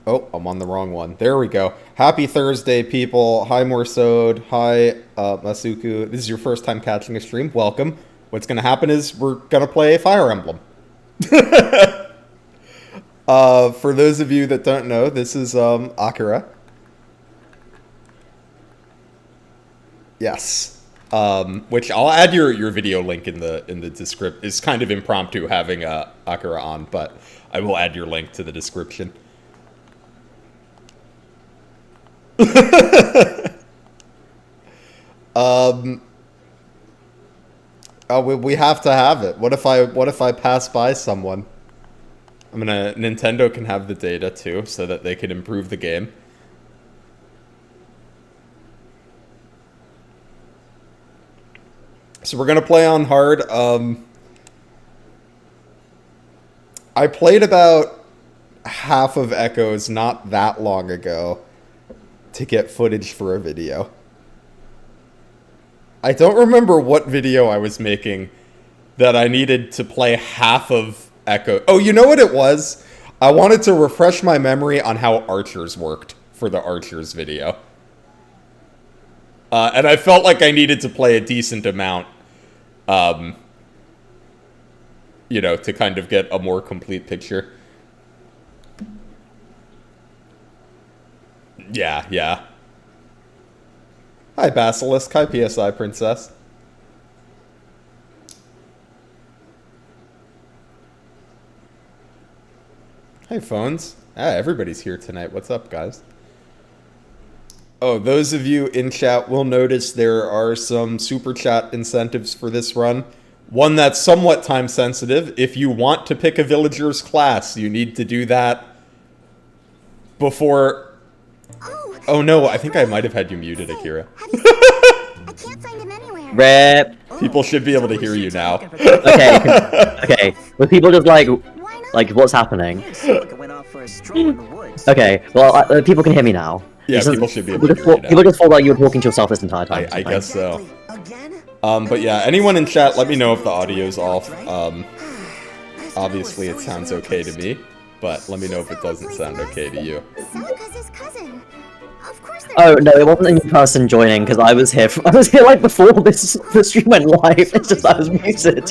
Oh, I'm on the wrong one. There we go. Happy Thursday, people. Hi, Morsode. Hi, Masuku. This is your first time catching a stream. Welcome. What's going to happen is we're going to play Fire Emblem. For those of you that don't know, this is Akira. Yes. Which I'll add your video link in the description. It's kind of impromptu having Akira on, but I will add your link to the description. We have to have it. What if I pass by someone? Nintendo can have the data too, so that they can improve the game. So we're gonna play on hard. I played about half of Echoes not that long ago to get footage for a video. I don't remember what video I was making that I needed to play half of Echo. Oh, you know what it was? I wanted to refresh my memory on how Archers worked for the Archers video. And I felt like I needed to play a decent amount, you know, to kind of get a more complete picture. Yeah. Hi, Basilisk. Hi, PSI Princess. Hey, Phones. Everybody's here tonight. What's up, guys? Oh, those of you in chat will notice there are some super chat incentives for this run. One that's somewhat time sensitive. If you want to pick a villager's class, you need to do that before... Oh no, I think I might have had you muted, Akira. I can't find him anywhere. Rip. People should be able to hear you now. Okay. With people just like, what's happening? Okay, well, people can hear me now. Yeah, people should be able to hear you now. People just thought like you were talking to yourself this entire time. I guess so. But yeah, anyone in chat, let me know if the audio's off. Obviously it sounds okay to me, but let me know if it doesn't sound okay to you. Oh no, it wasn't a new person joining because I was here. I was here like before the stream went live. It's just I was muted.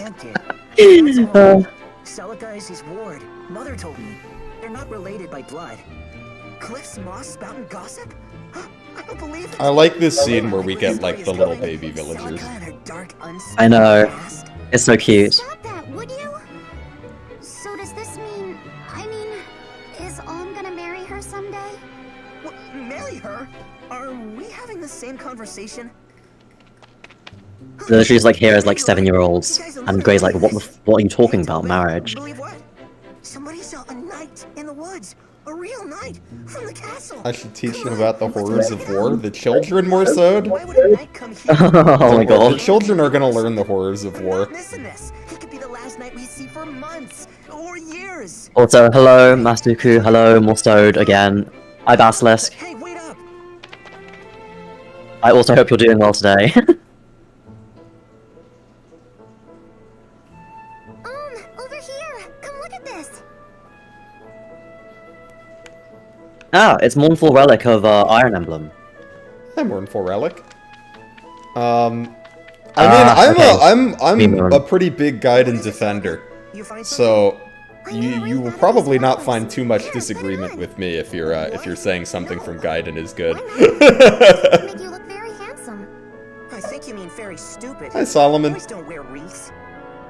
Celica is his ward. Mother told me. They're not related by blood. Cliff's moss spouting gossip? I don't believe it. I like this scene where we get like the little baby villagers. I know. It's so cute. Stop that, would you? So does this mean... is Alm gonna marry her someday? What, marry her? Are we having the same conversation? They're just like here as like 7-year-olds, and Gray's like, what are you talking about? Marriage? Believe what? Somebody saw a knight in the woods. A real knight from the castle. I should teach them about the horrors of war. The children, Morsode? Why would a knight come here? Oh my god. The children are gonna learn the horrors of war. Missing this. He could be the last knight we see for months or years. Also, hello, Masuku, hello, Morsode again. Hi, Basilisk. Hey, wait up. I also hope you're doing well today. Over here! Come look at this! Ah, it's Mournful Relic of Iron Emblem. Hi, Mournful Relic. I'm a pretty big Gaiden defender, so you will probably not find too much disagreement with me if you're saying something from Gaiden is good. Make you look very handsome. I think you mean very stupid. Hi, Solomon. Boys don't wear wreaths.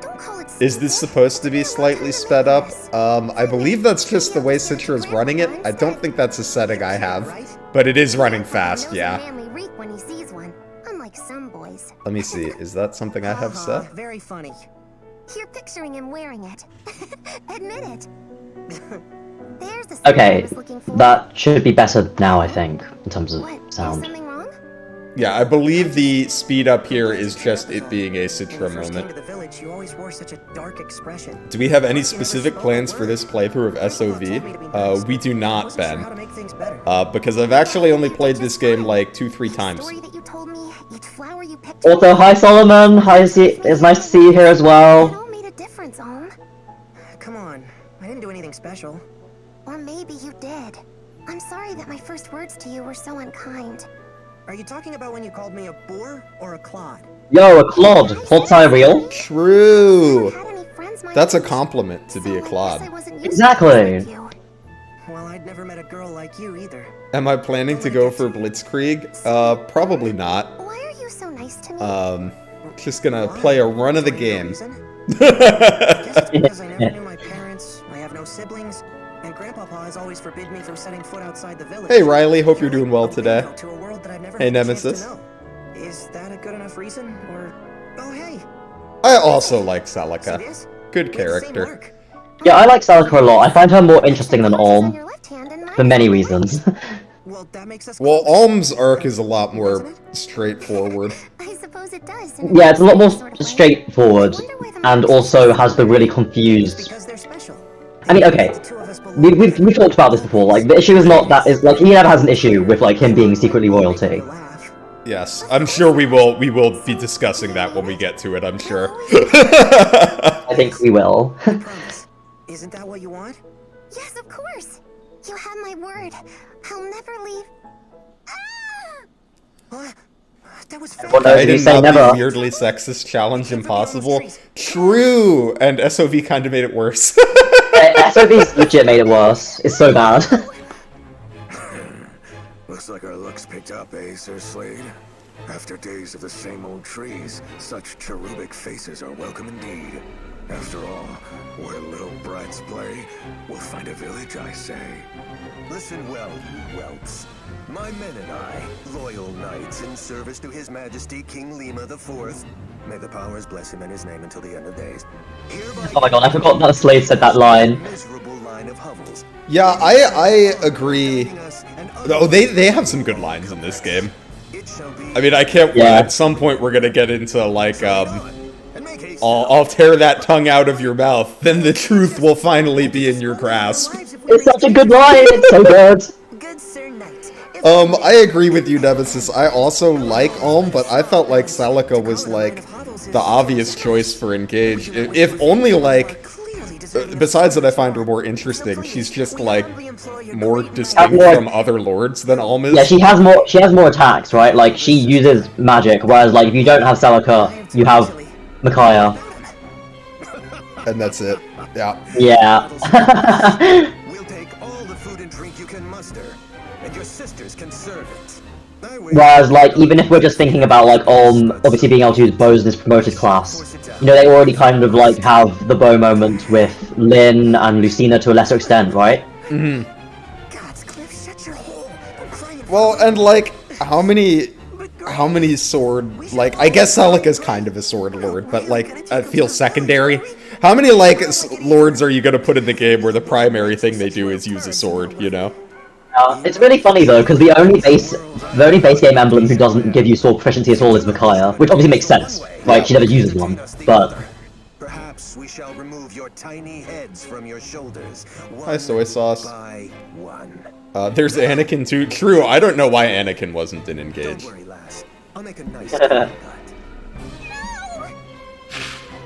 Don't call it Is this supposed to be slightly sped up? I believe that's just the way Citra is running it. I don't think that's a setting I have, but it is running fast, yeah. manly reek when he sees one, unlike some boys. Let me see, is that something I have set? Very funny. You're picturing him wearing it. Admit it. There's the Okay, I was looking for. that should be better now, I think, in terms of What? Is sound. something wrong? Yeah, I believe the speed up here is just it being a Citra First came moment. to the village, you always wore such a dark expression. Do we have any specific plans for this playthrough of SOV? We do not, Ben. How to make things better. Because I've actually only played this game like 2-3 times. Story that you told me, each flower you picked. Also, hi Solomon! It's nice to see you here as It well. all made a difference, Alm. Come on, I didn't do anything special. Or maybe you did. I'm sorry that my first words to you were so unkind. Are you talking about when you called me a boor or a clod? Yo, a clod. Clod's not real. True. Had any friends my That's a age, compliment to be so a I guess I clod. wasn't used to Exactly. girls like you. Well, I'd never met a girl like you either. Am I planning to go for Blitzkrieg? Probably not. Why are you so nice to me? Just gonna play a run of the game. Guess it's because I never knew my parents, I have no siblings, and Grandpapa has always forbid me from setting foot outside the village. Hey Riley, hope you're doing well today. To a world that I've never Hey, had the chance to Nemesis. know. Is that a good enough reason, or... Oh, hey. I also like So Celica. this? Good We have the same character. work. Yeah, I like Celica a lot. I find her more interesting than On Alm, your left hand and mine for on many your right. reasons. Well, that makes us Well, close. Alm's arc is a lot more straightforward. I suppose it does. in Yeah, it's a lot more sort of way. straightforward, I wonder why the and monsters also are has the really confused... Because they're special. I mean, okay, The two of us belong we've talked about this before, like, the issue is not that, is like, he never has an issue with, like, him being secretly royalty. laugh. Yes, I'm sure we will be discussing that when we get to it, I'm sure. I think we will. Promise. Isn't that what you want? Yes, of course. You have my word. I'll never leave. Ah! What? That was Well, no, I you did say not never. be weirdly sexist challenge impossible. True! And SOV kinda made it worse. SOB's legit made it worse. It's so bad. Looks like our luck's picked up, eh, Sir Slade? After days of the same old trees, such cherubic faces are welcome indeed. After all, where little brats play, we'll find a village, I say. Listen well, you whelps. My men and I, loyal knights in service to His Majesty King Lima IV, may the powers bless him and his name until the end of days. Hereby Oh my god, I forgot that Slade said that line. miserable line of hovels. Yeah, I agree. Us and Oh, they have some good lines in this game. it shall be. I mean, I can't. Yeah. At some point, we're gonna get into like, And make haste. I'll tear that tongue out of your mouth. Then the truth will finally be in your grasp. It's such a good line, it's so good. Good Sir Knight. I agree with you, Nemesis. I also like Alm, but I felt like Celica was like the obvious choice for Engage. If only like, besides that, I find her more interesting. She's just like more distinct more- from other lords than Alm is. Yeah, she has more attacks, right? Like, she uses magic, whereas, like, if you don't have Celica, you have Micaiah. And that's it. Yeah. Yeah. We'll take all the food and drink you can muster, and your sisters can serve it. I wish- Whereas, like, even if we're just thinking about, like, obviously being able to use bows in this promoted class, you know, they already kind of, like, have the bow moment with Lynn and Lucina to a lesser extent, right? Gods, Cliff, shut your hole. I'm crying in Well, and like, how many sword, like, I guess Celica's kind of a sword lord, but like, I feel secondary. How many like lords are you gonna put in the game where the primary thing they do is use a sword, you know? It's really funny though, because the only base game emblem who doesn't give you sword proficiency at all is Micaiah, which obviously makes sense. Like, she never uses one, but... Perhaps we shall remove your tiny heads from your shoulders. Hi, soy sauce. By one. There's Anakin too. True, I don't know why Anakin wasn't in Don't Engage. worry, lass. I'll make a nice cut.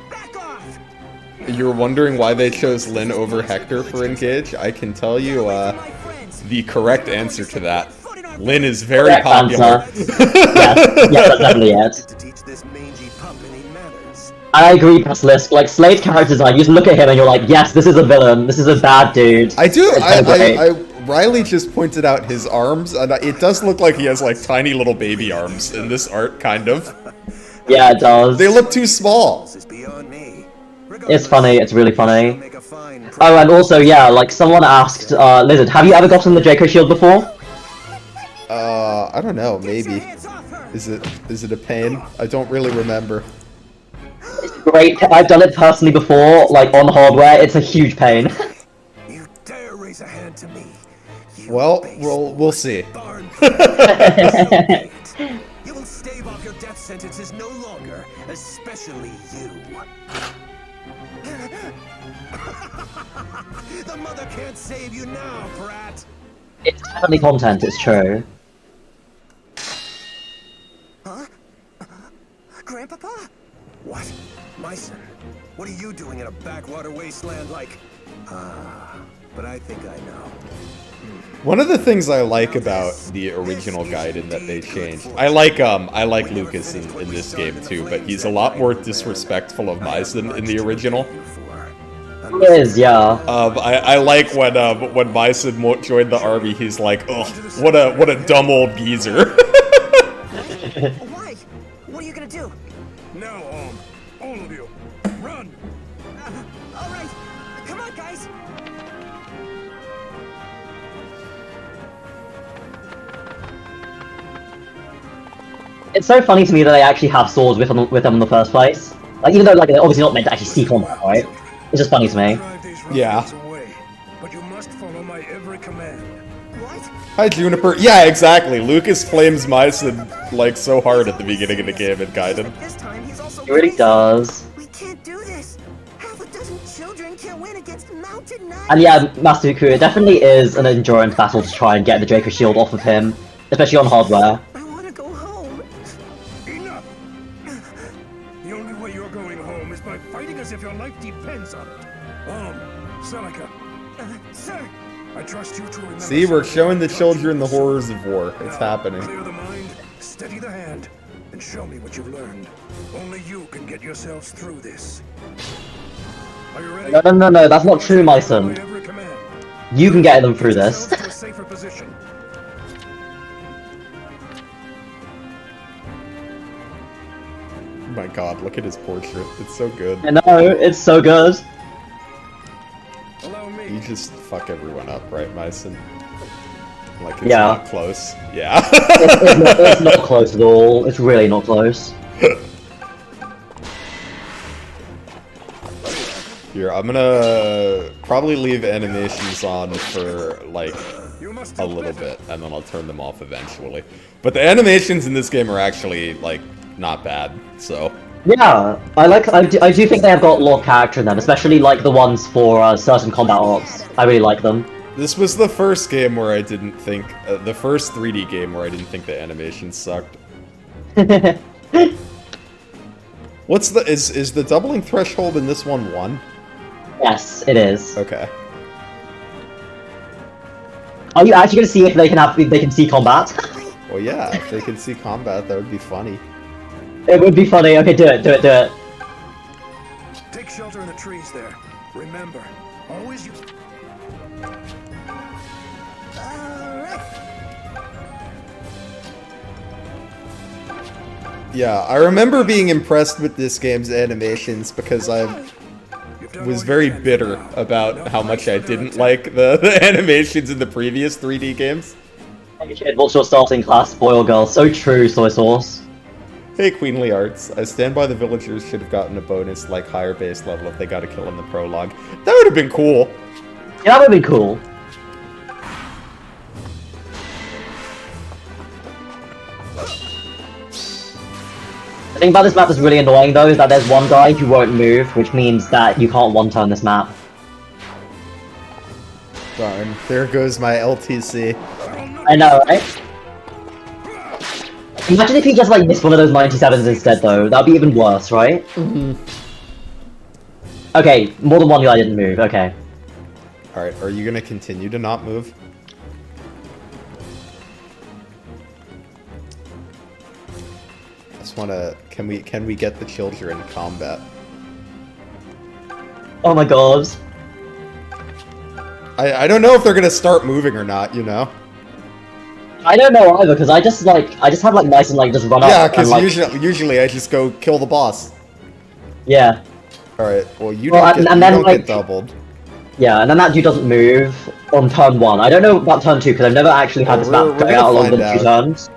Back off! You're wondering why they chose Lynn over Hector for Engage? I can tell you, the correct answer to that. Lynn is very Correct popular. answer. yes, that's definitely it. To teach this mangy pup any manners. I agree, Basilisk. Like, Slade's character design, you just look at him and you're like, yes, this is a villain, this is a bad dude. I do. It's so great. Riley just pointed out his arms, and it does look like he has like tiny little baby arms in this art, kind of. Yeah, it does. They look too small. This is beyond me. It's funny, it's really funny. Make a fine Oh, and also, yeah, like, someone asked, Lizard, have you ever gotten the Draco Shield before? I don't know, maybe. Is it a pain? I don't really remember. Great, I've done it personally before, like, on hardware, it's a huge pain. You dare raise a hand to me. You Well, base we'll see. barn. You will stave off your death sentences no longer, especially you. The mother can't save you now, brat. It's definitely content, it's true. Grandpapa? What? My son? What are you doing in a backwater wasteland like... Ah, but I think I know. One of the things I like about the original Gaiden that they changed, I like Lucas in this game too, but he's a lot more disrespectful of Myson in the original. He is, yeah. I like when Myson won't join the army, he's like, oh, what a dumb old geezer. Why? What are you gonna do? Now, all of you, run! All right, come on, guys. It's so funny to me that they actually have swords with them in the first place. Like, even though like they're obviously not meant to actually see combat, right? It's just funny to me. Drive these Yeah. ruffians away, but you must follow my every command. What? Hi, Juniper. Yeah, exactly. Lucas flames Myson like so hard at the beginning of the game in Gaiden. This time he's also He really crazy. does. We can't do this. Half a dozen children can't win against mountain knights. And yeah, Master Uku, it definitely is an endurance battle to try and get the Draco Shield off of him, especially on hardware. I want to go home. Enough! The only way you're going home is by fighting as if your life depends on it. Celica, Sir. I trust you to remember. See, we're something showing the I taught children you. the horrors of war. It's Now, happening. Clear the mind, steady the hand, and show me what you've learned. Only you can get yourselves through this. Are you ready? No, that's not true, my son. Follow every command. You can get them through this. Yourselves to a safer position. Oh my god, look at his portrait. It's so good. I know, it's so good. Allow me. You just fuck everyone up, right, Myson? Like, it's Yeah. not close. Yeah. It's not close at all. It's really not close. Here, I'm gonna probably leave animations on for, like, You must a do little better. bit, and then I'll turn them off eventually. But the animations in this game are actually, like, not bad, so... Yeah, I do think they have got a lot of character in them, especially like the ones for certain combat arts. I really like them. This was the first game where I didn't think... the first 3D game where I didn't think the animations sucked. What's the... Is the doubling threshold in this one 1? Yes, it is. Okay. Are you actually gonna see if they can see combat? Well, yeah, if they can see combat, that would be funny. It would be funny. Okay, do it. Take shelter in the trees there. Remember, always you. Yeah, I remember being impressed with this game's animations because I was very bitter about how much I didn't like the animations in the previous 3D games. Hey kid, what's your starting class, boy or girl? So true, soy sauce. Hey, Queenly Arts. I stand by the villagers should have gotten a bonus like higher base level if they got a kill in the prologue. That would have been cool. Yeah, that would be cool. The thing about this map that's really annoying though is that there's one guy who won't move, which means that you can't one-turn this map. Darn. There goes my LTC. I know, right? Imagine if he just like missed one of those 97s instead though, that'd be even worse, right? Okay, more than one guy didn't move, okay. Alright, are you gonna continue to not move? Just wanna... Can we get the children in combat? Oh my god. I don't know if they're gonna start moving or not, you know? I don't know either, because I just have like nice and like just run up Yeah, and, because like, usually I just go kill the boss. yeah. Alright, well you Well, don't, and then, don't like- get doubled. Yeah, and then that dude doesn't move on turn 1. I don't know about turn 2, because I've never actually had this We're map going gonna out longer find than 2 out. turns.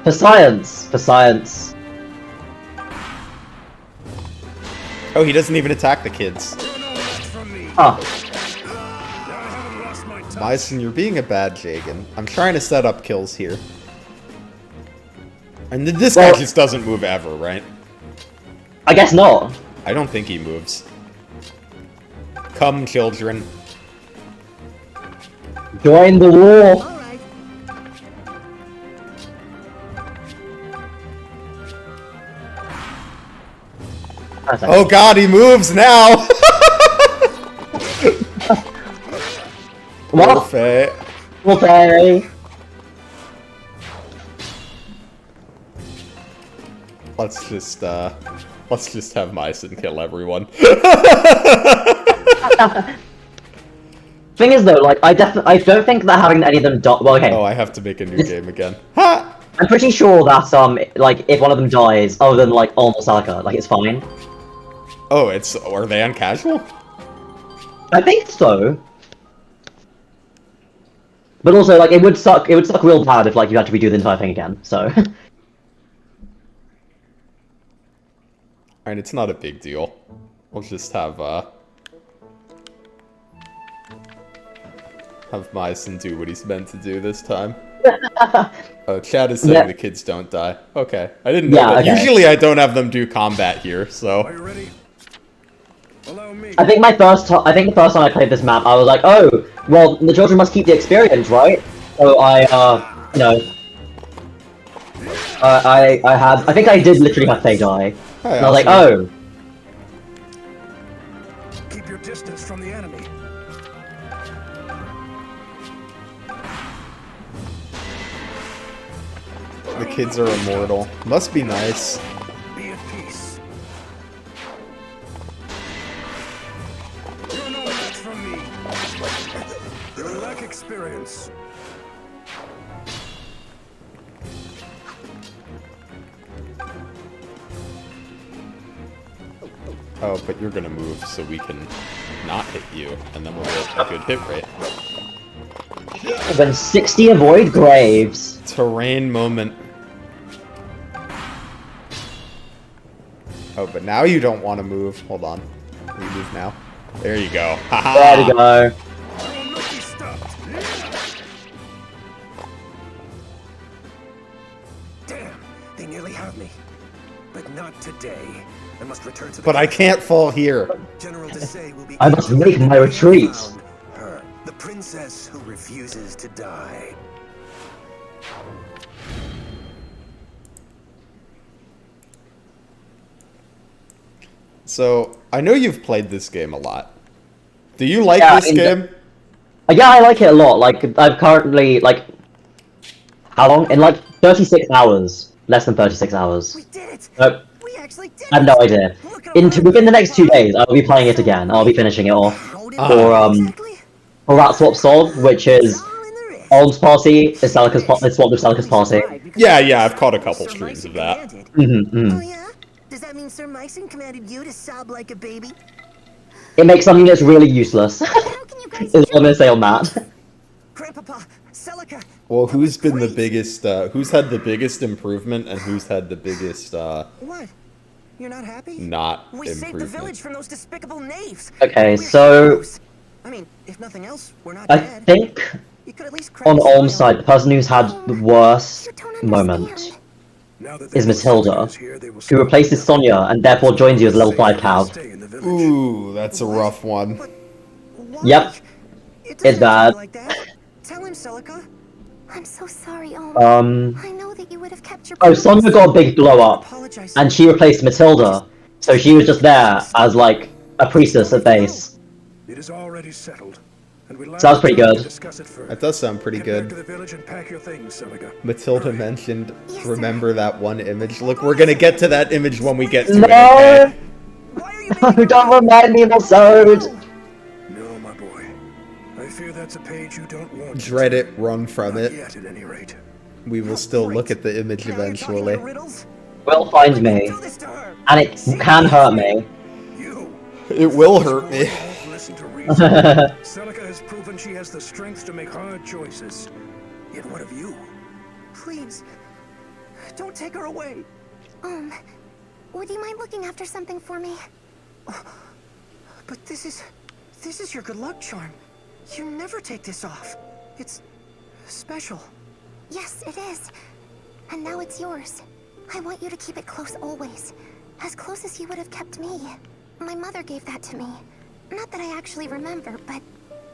For science! For science. Oh, he doesn't even attack the kids. You're no match from me. Huh. I haven't lost my touch. Myson, you're being a bad Jagan. I'm trying to set up kills here. And this guy Well- just doesn't move ever, right? I guess not. I don't think he moves. Come, children. Join the war! Alright. Oh god, he moves now! What? Orphe. Okay. Let's just have Myson kill everyone. Thing is though, like I don't think that having any of them die. Well, okay. Oh, I have to make a new game again. Ha! I'm pretty sure that like if one of them dies, other than like Olm or Salika, like it's fine. Oh, are they on casual? I think so. But also, like, it would suck real bad if, like, you had to redo the entire thing again, so... Alright, it's not a big deal. We'll just have Myson do what he's meant to do this time. Oh, Chad is saying the kids don't die. Okay. I didn't know that. Okay. Usually I don't have them do combat here, so... Are you ready? Allow me. I think the first time I played this map, I was like, oh, well, the children must keep the experience, right? So I think I did literally have Faye die. Hey, And I was like, oh. Keep your distance from the enemy. The kids are immortal. Must be nice. Be at peace. You're no match for me. You lack experience. Oh, but you're gonna move so we can not hit you, and then we'll get a good hit rate. When 60 avoid graves. Terrain moment. Oh, but now you don't want to move. Hold on. We move now. There you go. Haha. There we go. I will not be stopped. Damn, they nearly have me. But not today. I must return to the But I can't fall here. General Desai will be I must make my retreat. Her, the princess who refuses to die. So, I know you've played this game a lot. Do you like Yeah, this game? Yeah, I like it a lot. Like, I've currently, like... How long? In, like, 36 hours. Less than 36 hours. We did it! Nope. We actually did I have it! no idea. Within the next 2 days, I'll be playing it again. I'll be finishing it off. How did For, exactly? for that swap solve, which is... All in the wrist. Olm's party is Salika's it's swapped with Salika's party. Yeah, I've caught a couple streams of that. Oh yeah? Does that mean Sir Myson commanded you to sob like a baby? It makes something that's really useless. How can you guys is what I'm gonna say on that. Grandpapa, Celica. Well, who's been the biggest, who's had the biggest improvement and who's had the biggest, What? You're not happy? not We saved the village improvement? from those despicable knaves. Okay, We're so... heroes. I mean, if nothing else, we're not I dead. think You could at least crack on a Olm's smile. side, the person who's had the worst You don't moment understand. Now that is the Matilda, Soren is here, they will who stop replaces Sonya and therefore joins you as level 5 Cav. Stay in the village. Ooh, that's a rough one. Why? Yep. It It's doesn't bad. sound like that. Tell him, Celica. I'm so sorry, Olm. Um... I know that you would have kept your Oh, promise. Sonya got a big blow up, Apologize. and she replaced Matilda, so she was just there as, like, a priestess at base. It is already settled. And we Sounds pretty good. Discuss it further. That does sound pretty Get back to good. the village and pack your things, Celica. Matilda mentioned, Yes, sir. remember that one image? Look, we're gonna get to that image when we get to it, No! okay? Why are you making Don't remind me of the sword! No, my boy. I fear that's a page you don't want. Dread it, run from Not it. yet, at any rate. We will still look at the image Now you're talking eventually. about riddles? Will find me, Do this to her. and it can hurt me. You. It will hurt me. Won't listen to reason. Celica has proven she has the strength to make hard choices. Yet what of you? Please, don't take her away. Would you mind looking after something for me? But this is your good luck charm. You never take this off. It's special. Yes, it is. And now it's yours. I want you to keep it close always. As close as you would have kept me. My mother gave that to me. Not that I actually remember, but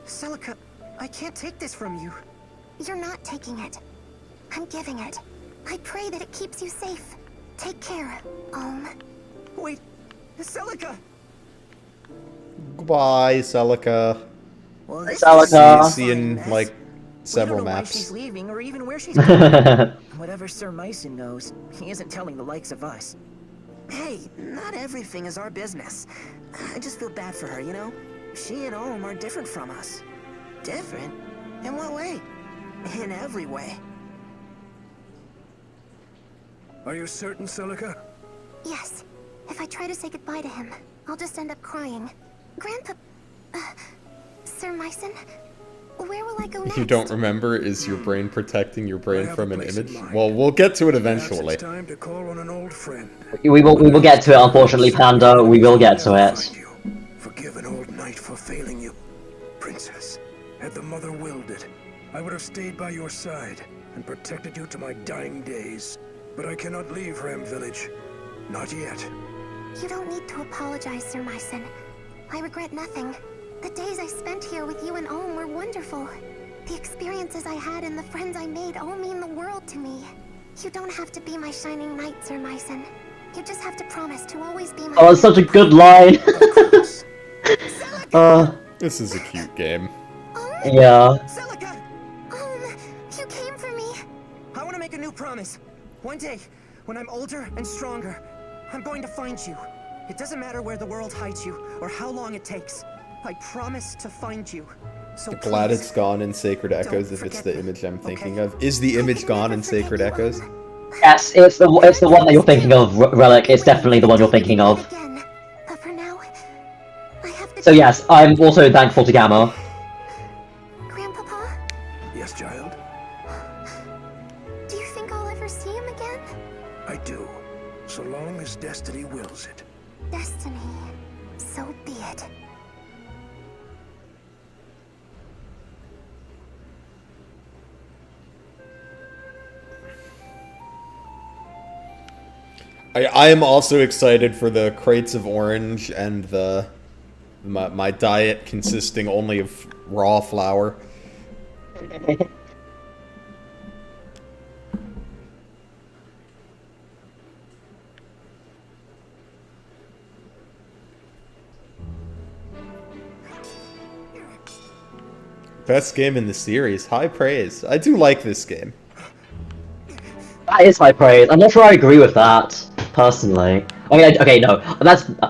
Celica, I can't take this from you. you're not taking it. I'm giving it. I pray that it keeps you safe. Take care, Wait, Celica! Goodbye, Celica. Well, this Celica. See in like several we don't know why maps. she's leaving or even where she's going. Whatever Sir Myson knows, he isn't telling the likes of us. Hey, not everything is our business. I just feel bad for her, you know? She and Ohm are different from us. Different? In what way? In every way. Are you certain, Celica? Yes. If I try to say goodbye to him, I'll just end up crying. Grandpa... Sir Myson? Where will I go next? You don't remember? Is your brain protecting your brain have from a an place in image? mind. Well, we'll get to it Perhaps eventually. it's time to call on an old friend. We will get to it, unfortunately, Panda. We will get to it. Find you. Forgive an old knight for failing you. Princess, had the mother willed it, I would have stayed by your side and protected you to my dying days. But I cannot leave Ram Village. Not yet. You don't need to apologize, Sir Myson. I regret nothing. The days I spent here with you and Ohm were wonderful. The experiences I had and the friends I made all mean the world to me. You don't have to be my shining knight, Sir Myson. You just have to promise to always be my... Oh, it's such a good line. This is a cute game. Yeah. Celica! You came for me. I want to make a new promise. One day, when I'm older and stronger, I'm going to find you. It doesn't matter where the world hides you or how long it takes. I promise to find you. So Glad please, it's gone in Sacred Echoes don't if it's forget the me, image I'm thinking okay? of. Is the image gone in Sacred Echoes? Yes, it's the one that you're thinking of, Relic. It's definitely the one you're thinking of. Again. But for now, I have to... So yes, I'm also thankful to Gamma. Grandpapa, Yes, child? do you think I'll ever see him again? I do. So long as destiny wills it. Destiny. So be it. I am also excited for the crates of orange and the my diet consisting only of raw flour. Best game in the series. High praise. I do like this game. That is high praise. I'm not sure I agree with that, personally. I mean, okay, no.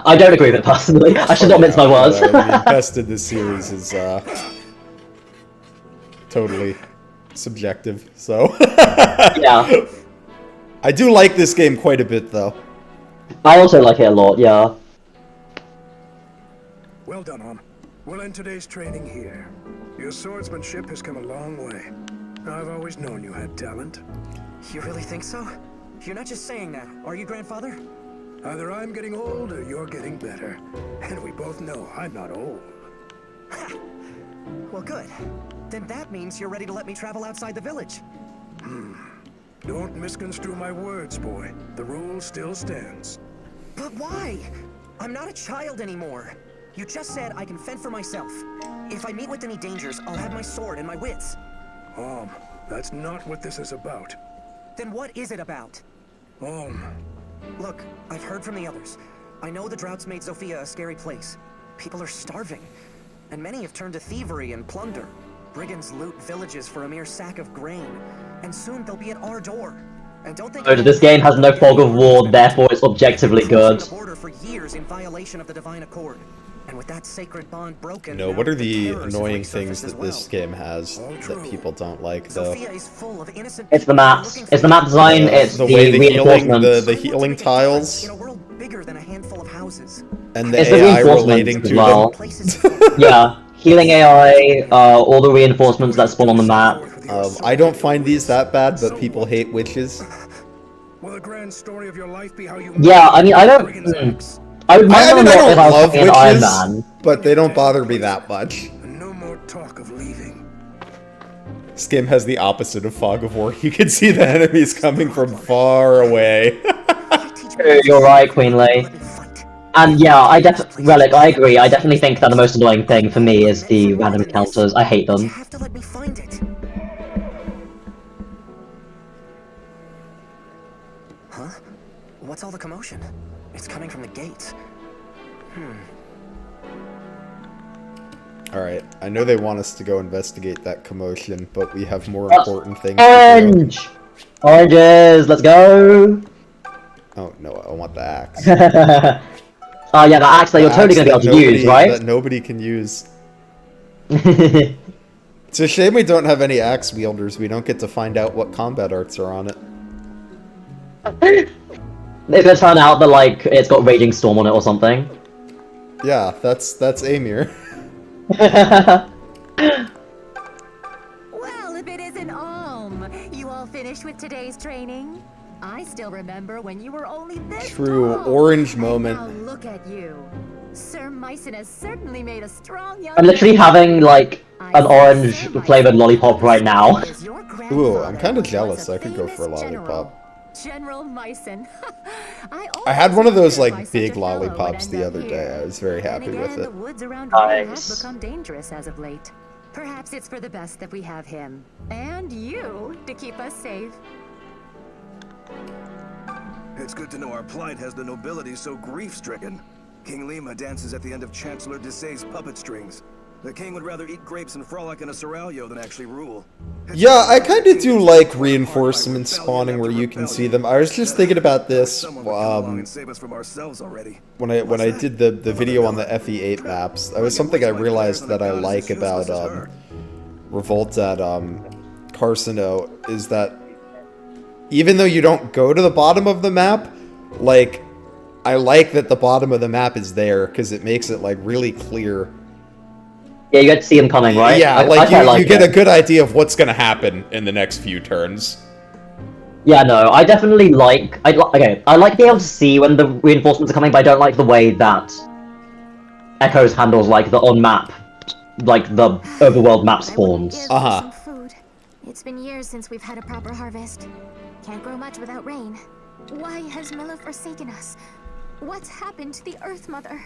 I don't agree with it personally. I should not mince my words. I mean, best in this series is totally subjective, so... Yeah. I do like this game quite a bit, though. I also like it a lot, yeah. Well done, Om. We'll end today's training here. Your swordsmanship has come a long way. I've always known you had talent. You really think so? You're not just saying that, are you, Grandfather? Either I'm getting old or you're getting better. And we both know I'm not old. Well, good. Then that means you're ready to let me travel outside the village. Don't misconstrue my words, boy. The rule still stands. But why? I'm not a child anymore. You just said I can fend for myself. If I meet with any dangers, I'll have my sword and my wits. That's not what this is about. Then what is it about? Look, I've heard from the others. I know the drought's made Zofia a scary place. People are starving, and many have turned to thievery and plunder. Brigands loot villages for a mere sack of grain, and soon they'll be at our door. And don't think This game has no fog of war, therefore it's objectively good. The border for years in violation of the divine accord. And with that sacred bond broken, No, now what are the the terrors annoying have things resurfaced as that this well. game has that people don't like, though? Zofia is full of innocent It's the people maps. looking It's the for map design, it's the way the healing, reinforcements. the healing tiles, in a world bigger than a handful of houses. and the It's the AI reinforcements relating as to well. them. Places Yeah, healing AI, all the reinforcements that spawn on the map. I don't find these that bad, but people hate witches. Will the grand story of your life be how you Yeah, I mean, I don't... Brigand's axe? I would I mind mean, them I a lot if don't I was love playing Iron witches, Man. but they don't bother me that much. And no more talk of leaving. This game has the opposite of Fog of War. You can see the enemies coming from far away. You're right, Queenly. And yeah, Relic, I agree. I definitely think that the most annoying thing for me is the random encounters. I hate You them. have to let me find it. Huh? What's all the commotion? It's coming from the gates. Alright, I know they want us to go investigate that commotion, but we have more That's important things to do. Orange! Oranges, let's go! Oh, no, I want the axe. Oh yeah, the axe that you're totally gonna be able to use, right? That nobody can use. It's a shame we don't have any axe wielders. We don't get to find out what combat arts are on it. It's gonna turn out that, like, it's got Raging Storm on it or something. Yeah, that's Amir. Well, if it isn't you all finished with today's training? I still remember when you were only this True, tall. orange And moment. now look at you. Sir Mycen has certainly made a strong young I'm literally man. having, like, I an see orange Sir Mycen flavored lollipop right now. is your Ooh, I'm grandfather, kind of who jealous. was a I could go for a famous lollipop. General Mycen. I had one of those, always wondered why like, such big a fellow would lollipops end the up other day. here. I was very Then happy with again, it. the woods around Rome have Nice. become dangerous as of late. Perhaps it's for the best that we have him and you to keep us safe. It's good to know our plight has the nobility so grief-stricken. King Lima dances at the end of Chancellor Desay's puppet strings. The king would rather eat grapes and frolic in a seraglio than actually rule. Yeah, I kind of do like reinforcements spawning where you can see them. I was just thinking about this when I did the video on the FE8 maps. That was something I realized that I like about Revolt at Carcino, is that even though you don't go to the bottom of the map, like, I like that the bottom of the map is there because it makes it, like, really clear. Yeah, you get to see them coming, right? Yeah, I like, quite you get it. a good idea of what's gonna happen in the next few turns. Yeah, no, I definitely like... I like being able to see when the reinforcements are coming, but I don't like the way that Echoes handles, like, the on-map, like, the overworld map spawns. Uh-huh. Some food. It's been years since we've had a proper harvest. Can't grow much without rain. Why has Milla forsaken us? What's happened to the Earth Mother?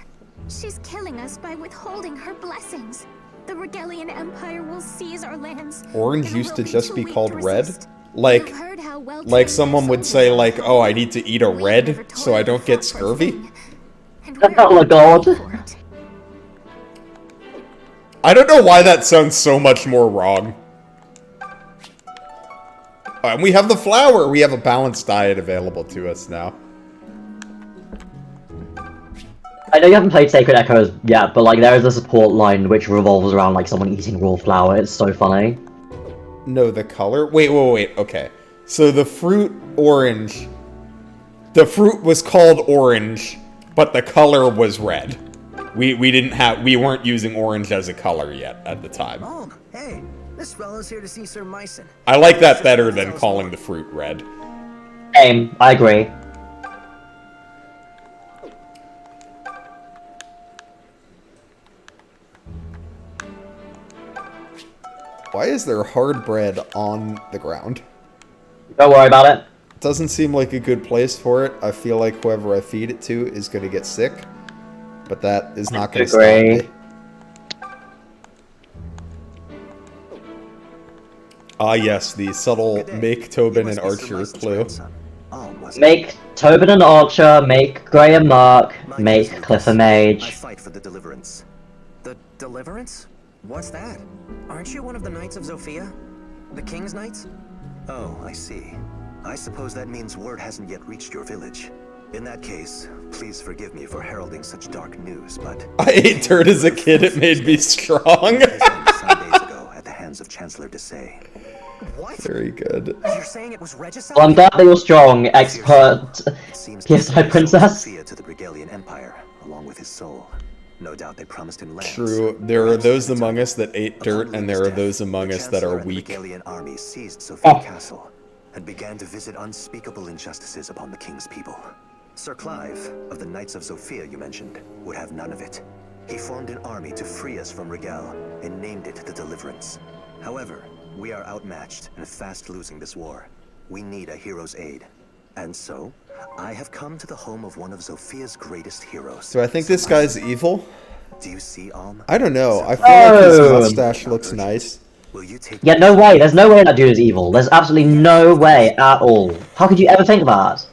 She's killing us by withholding her blessings. The Regalian Empire will seize our lands. Orange and used to we'll be just too be weak called to red? resist. Like, You've heard how well like trained someone our would say, soldiers like, are. oh, I need to eat a We've red never so I don't toiled get for a scurvy? thing. And we're Oh my god. paid for it. I don't know why that sounds so much more wrong. And we have the flour! We have a balanced diet available to us now. I know you haven't played Sacred Echoes yet, but, like, there is a support line which revolves around, like, someone eating raw flour. It's so funny. No, the color? Wait, okay. So the fruit orange... The fruit was called orange, but the color was red. We weren't using orange as a color yet at the time. Oh, hey, this fellow's here to see Sir Mycen. I like that better than calling the fruit red. Same, I agree. Why is there hard bread on the ground? Don't worry about it. Doesn't seem like a good place for it. I feel like whoever I feed it to is going to get sick. But that is not going to stop Agree. me. Ah yes, the subtle make Tobin and Archer clue. Make Tobin and Archer, make Graham Mark, make Cliff and I Mage. fight for the deliverance. The Deliverance? What's that? Aren't you one of the Knights of Zofia? The King's Knights? Oh, I see. I suppose that means word hasn't yet reached your village. In that case, please forgive me for heralding such dark news, but... I ate dirt as a kid, it made me strong. It happened some days ago at the hands of Chancellor Desay. What? Very good. You're saying it was regicide? Well, I'm glad that you're strong, expert It seems PSI Desay princess. sold Sophia to the Regalian Empire, along with his soul. No doubt they promised him lands. True, there are those among us that ate dirt, and there are those among us that are weak. The Regalian army seized Sophia Castle and began to visit unspeakable injustices upon the king's people. Sir Clive, of the Knights of Zofia you mentioned, would have none of it. He formed an army to free us from Regal and named it the Deliverance. However, we are outmatched and fast losing this war. We need a hero's aid. And so, I have come to the home of one of Zofia's greatest heroes. So I think this guy's evil? Do you see, Alm? I don't know, I feel like his Oh. mustache looks nice. Will you take Yeah, no way. There's no way that dude is evil. There's absolutely no way at all. How could you ever think that?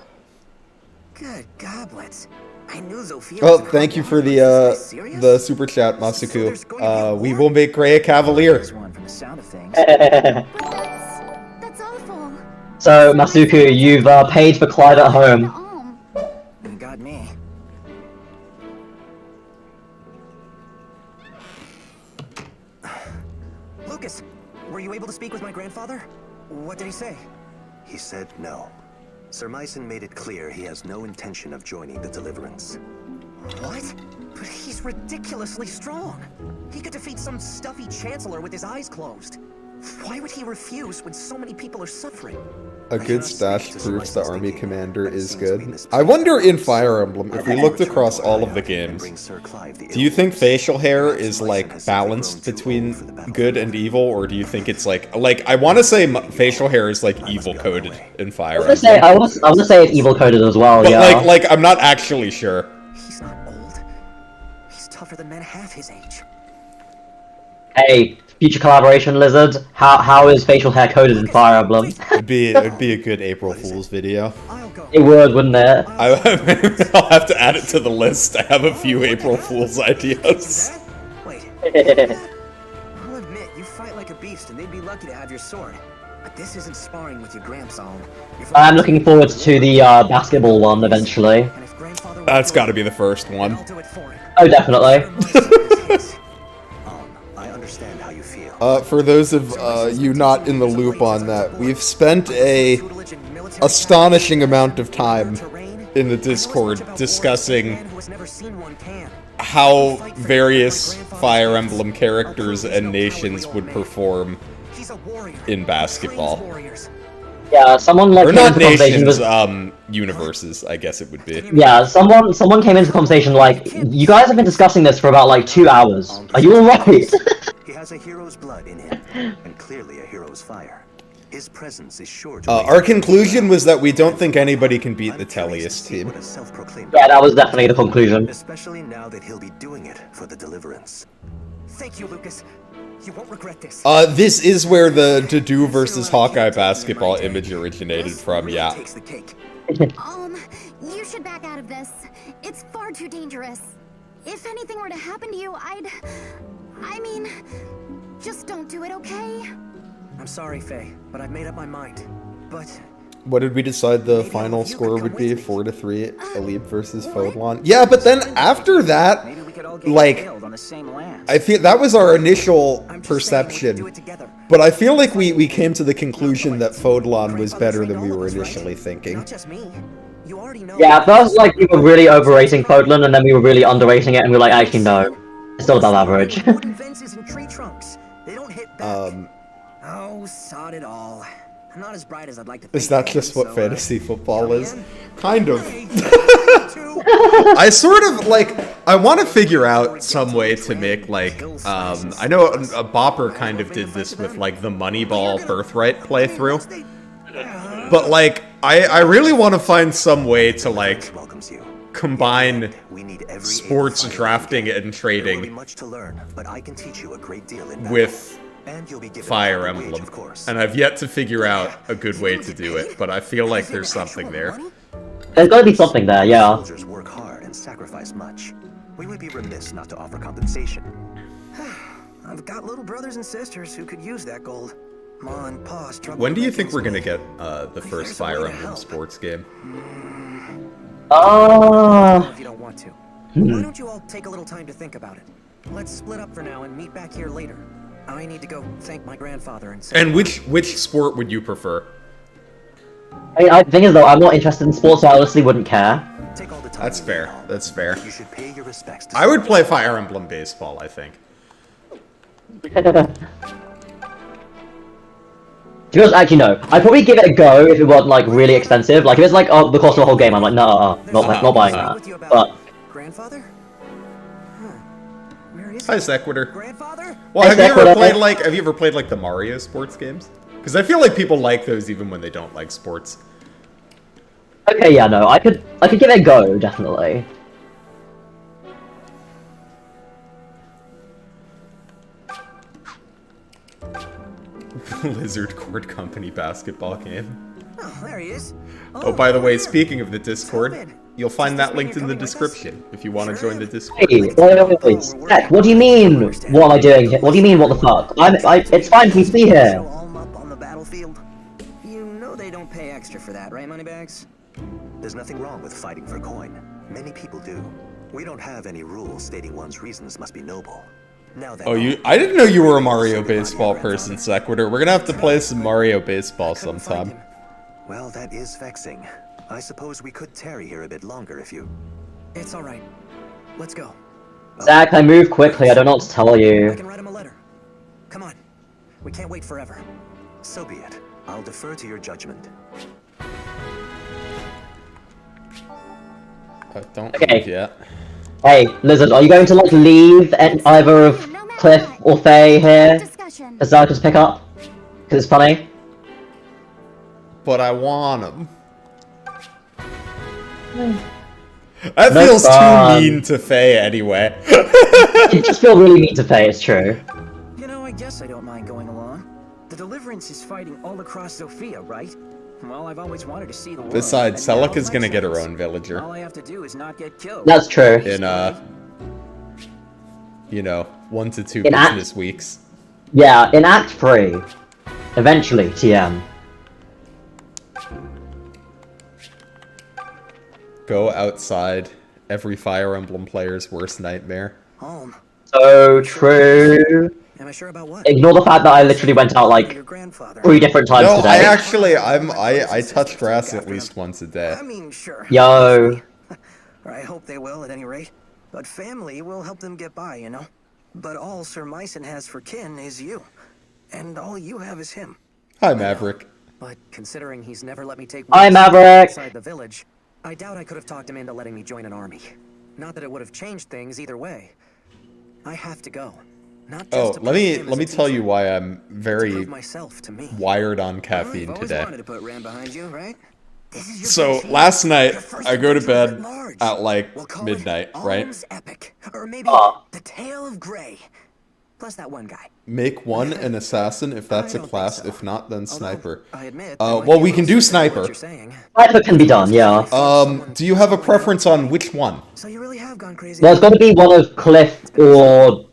Good goblets. I knew knew Zofia Well, was in thank you hot for water. Serious? the super chat, Masuku. We will make Gray a cavalier. There's one from the sound of things. That's awful. So, Masuku, you've paid for Clive at home. You got me. Lucas, were you able to speak with my grandfather? What did he say? He said no. Sir Myson made it clear he has no intention of joining the Deliverance. What? But he's ridiculously strong. He could defeat some stuffy chancellor with his eyes closed. Why would he refuse when so many people are suffering? A good stash proves the army commander is good. I wonder in Fire Emblem, if we looked across all of the games, do you think facial hair is, like, balanced between good and evil, or do you think it's like I want to say facial hair is, like, evil-coded in Fire Emblem. I want to say it's evil-coded as well, But, yeah. like, I'm not actually sure. He's not old. He's tougher than men half his age. Hey, future collaboration, Lizard. How is facial hair coded in Fire Emblem? It'd be a good April Fool's video. I'll go. It would, wouldn't it? I'll have to add it to the list. I have a few April Fool's ideas. Wait. I'll admit, you fight like a beast, and they'd be lucky to have your sword. But this isn't sparring with your grandson. I'm looking forward to the basketball one eventually. And if grandfather That's got to be the first one. I'll do it for him. Oh, definitely. I understand how you feel. For those of you not in the loop on that, we've spent a astonishing amount of time in the Discord discussing how various Fire Emblem characters and nations would perform in basketball. Yeah, someone like Or came not into conversation nations, with, universes, I guess it would be. yeah, someone came into conversation like, you guys have been discussing this for about like 2 hours. Are you alright? He has a hero's blood in him, and clearly a hero's fire. His presence is sure to Our conclusion was that we don't think anybody can beat the Tellius team. Yeah, that was definitely the conclusion. Especially now that he'll be doing it for the Deliverance. Thank you, Lucas. You won't regret this. This is where the Dedue versus Hawkeye basketball image originated from, yeah. Takes the cake. You should back out of this. It's far too dangerous. If anything were to happen to you, I mean, just don't do it, okay? I'm sorry, Faye, but I've made up my mind. But What did we decide the final score would be? 4-3, Elite versus Fodlon? Yeah, but then after that, maybe we could all get like, killed on the same land. I feel that was our initial I'm just saying we could do perception. it together. But I feel like we came to the conclusion that Fodlon was better than we were initially thinking. Not just me. You already know. Yeah, at first like we were really overrating Fodlan and then we were really underrating it and we were like, actually no. It's still above average. Wooden fences and tree trunks. They don't hit back. Oh, sod it all. I'm not as bright as I'd like to think. Is that just what so, fantasy football is? in? Kind of. I sort of, like, I want to figure out some way to make, like, I know a Bopper kind of did this with, like, the Moneyball Birthright playthrough. But, like, I really want to find some way to, like, combine sports drafting and trading with Fire Emblem. And I've yet to figure out a good way to do it, but I feel like there's something there. There's gotta be something there, yeah. Soldiers work hard and sacrifice much. We would be remiss not to offer compensation. I've got little brothers and sisters who could use that gold. Ma and Pa struggle. When do to you make think ends we're gonna meet. get the first Fire Emblem sports game? If you don't want to. Why don't you all take a little time to think about it? Let's split up for now and meet back here later. I need to go thank my grandfather and say And which sport would you prefer? I mean, the thing is though, I'm not interested in sports, so I honestly wouldn't care. Take all the time That's you fair. need. That's fair. You should pay your respects to I would play Fire Emblem baseball, I think. To be honest, actually no. I'd probably give it a go if it wasn't like really expensive. Like if it's like the cost of the whole game, I'm like no, not buying with you that. about But grandfather? Where is Hi, he? Sequitur. Grandfather? Well, have you ever Sequitur. played like the Mario sports games? Because I feel like people like those even when they don't like sports. okay, yeah, no, I could give it a go, definitely. Lizard Cord Company basketball game. Oh, there he is. Oh, by the way, here. speaking of the Discord, Stop it. You'll find that linked in the description if you want to join the Discord. Hey, wait. Heck, what do you mean? What am I doing here? What do you mean? What the fuck? It's fine for me to be Show here. Ulm up on the battlefield. You know they don't pay extra for that, right, Moneybags? There's nothing wrong with fighting for coin. Many people do. We don't have any rules stating one's reasons must be noble. Now that Oh, I didn't know you were a Mario Baseball person, Sequitur. We're gonna have to play some Mario Baseball sometime. Well, that is vexing. I suppose we could tarry here a bit longer if you... It's alright. Let's go. Zach, I move quickly. I don't know what to tell I you. can write him a letter. Come on. We can't wait forever. So be it. I'll defer to your judgment. Don't Okay. leave yet. Hey, Lizard, are you going to like leave either of Cliff or Faye here? Discussion. As Zach just pick up? Because it's funny. But I want him. That No feels fun. too mean to Faye anyway. You just feel really mean to Faye, it's true. You know, I guess I don't mind going along. The Deliverance is fighting all across Sophia, right? Well, I've always wanted to see the world. Besides, and now Celica's it gonna makes get her sense. own villager. All I have to do is not get killed. That's true. In, you know, 1 to 2 In act- business weeks. Yeah, in Act 3. Eventually, TM. Go outside. Every Fire Emblem player's worst nightmare. Home. So true. Am I sure about what? Ignore the fact that I literally went out like Your grandfather. 3 different times No, today. I touch grass at least once a day. I mean, sure. Yo. Or I hope they will, at any rate. But family will help them get by, you know? But all Sir Myson has for kin is you. And all you have is him. Hi, Maverick. But considering he's never let me take Hi, one Maverick. step outside the village, I doubt I could have talked him into letting me join an army. Not that it would have changed things either way. I have to go. Not just Oh, to let prove him me as a tell you teacher, why I'm to very prove myself to me. wired on I've caffeine always today. wanted to put Ram behind you, right? This is your So first last night Your first I go to adventure bed at large. at like We'll call midnight, it right? Alm's Epic, or maybe Ah. the Tale of Grey. Plus that one guy. Make one an assassin if that's I a don't class, think so. if not, then Although, sniper. I admit, Uh, there might well, be we a can little do truth to what sniper. you're saying. Sniper can be done, yeah. Do you have a preference on which one? So you really have gone crazy. Well, it's got to be one of Cliff or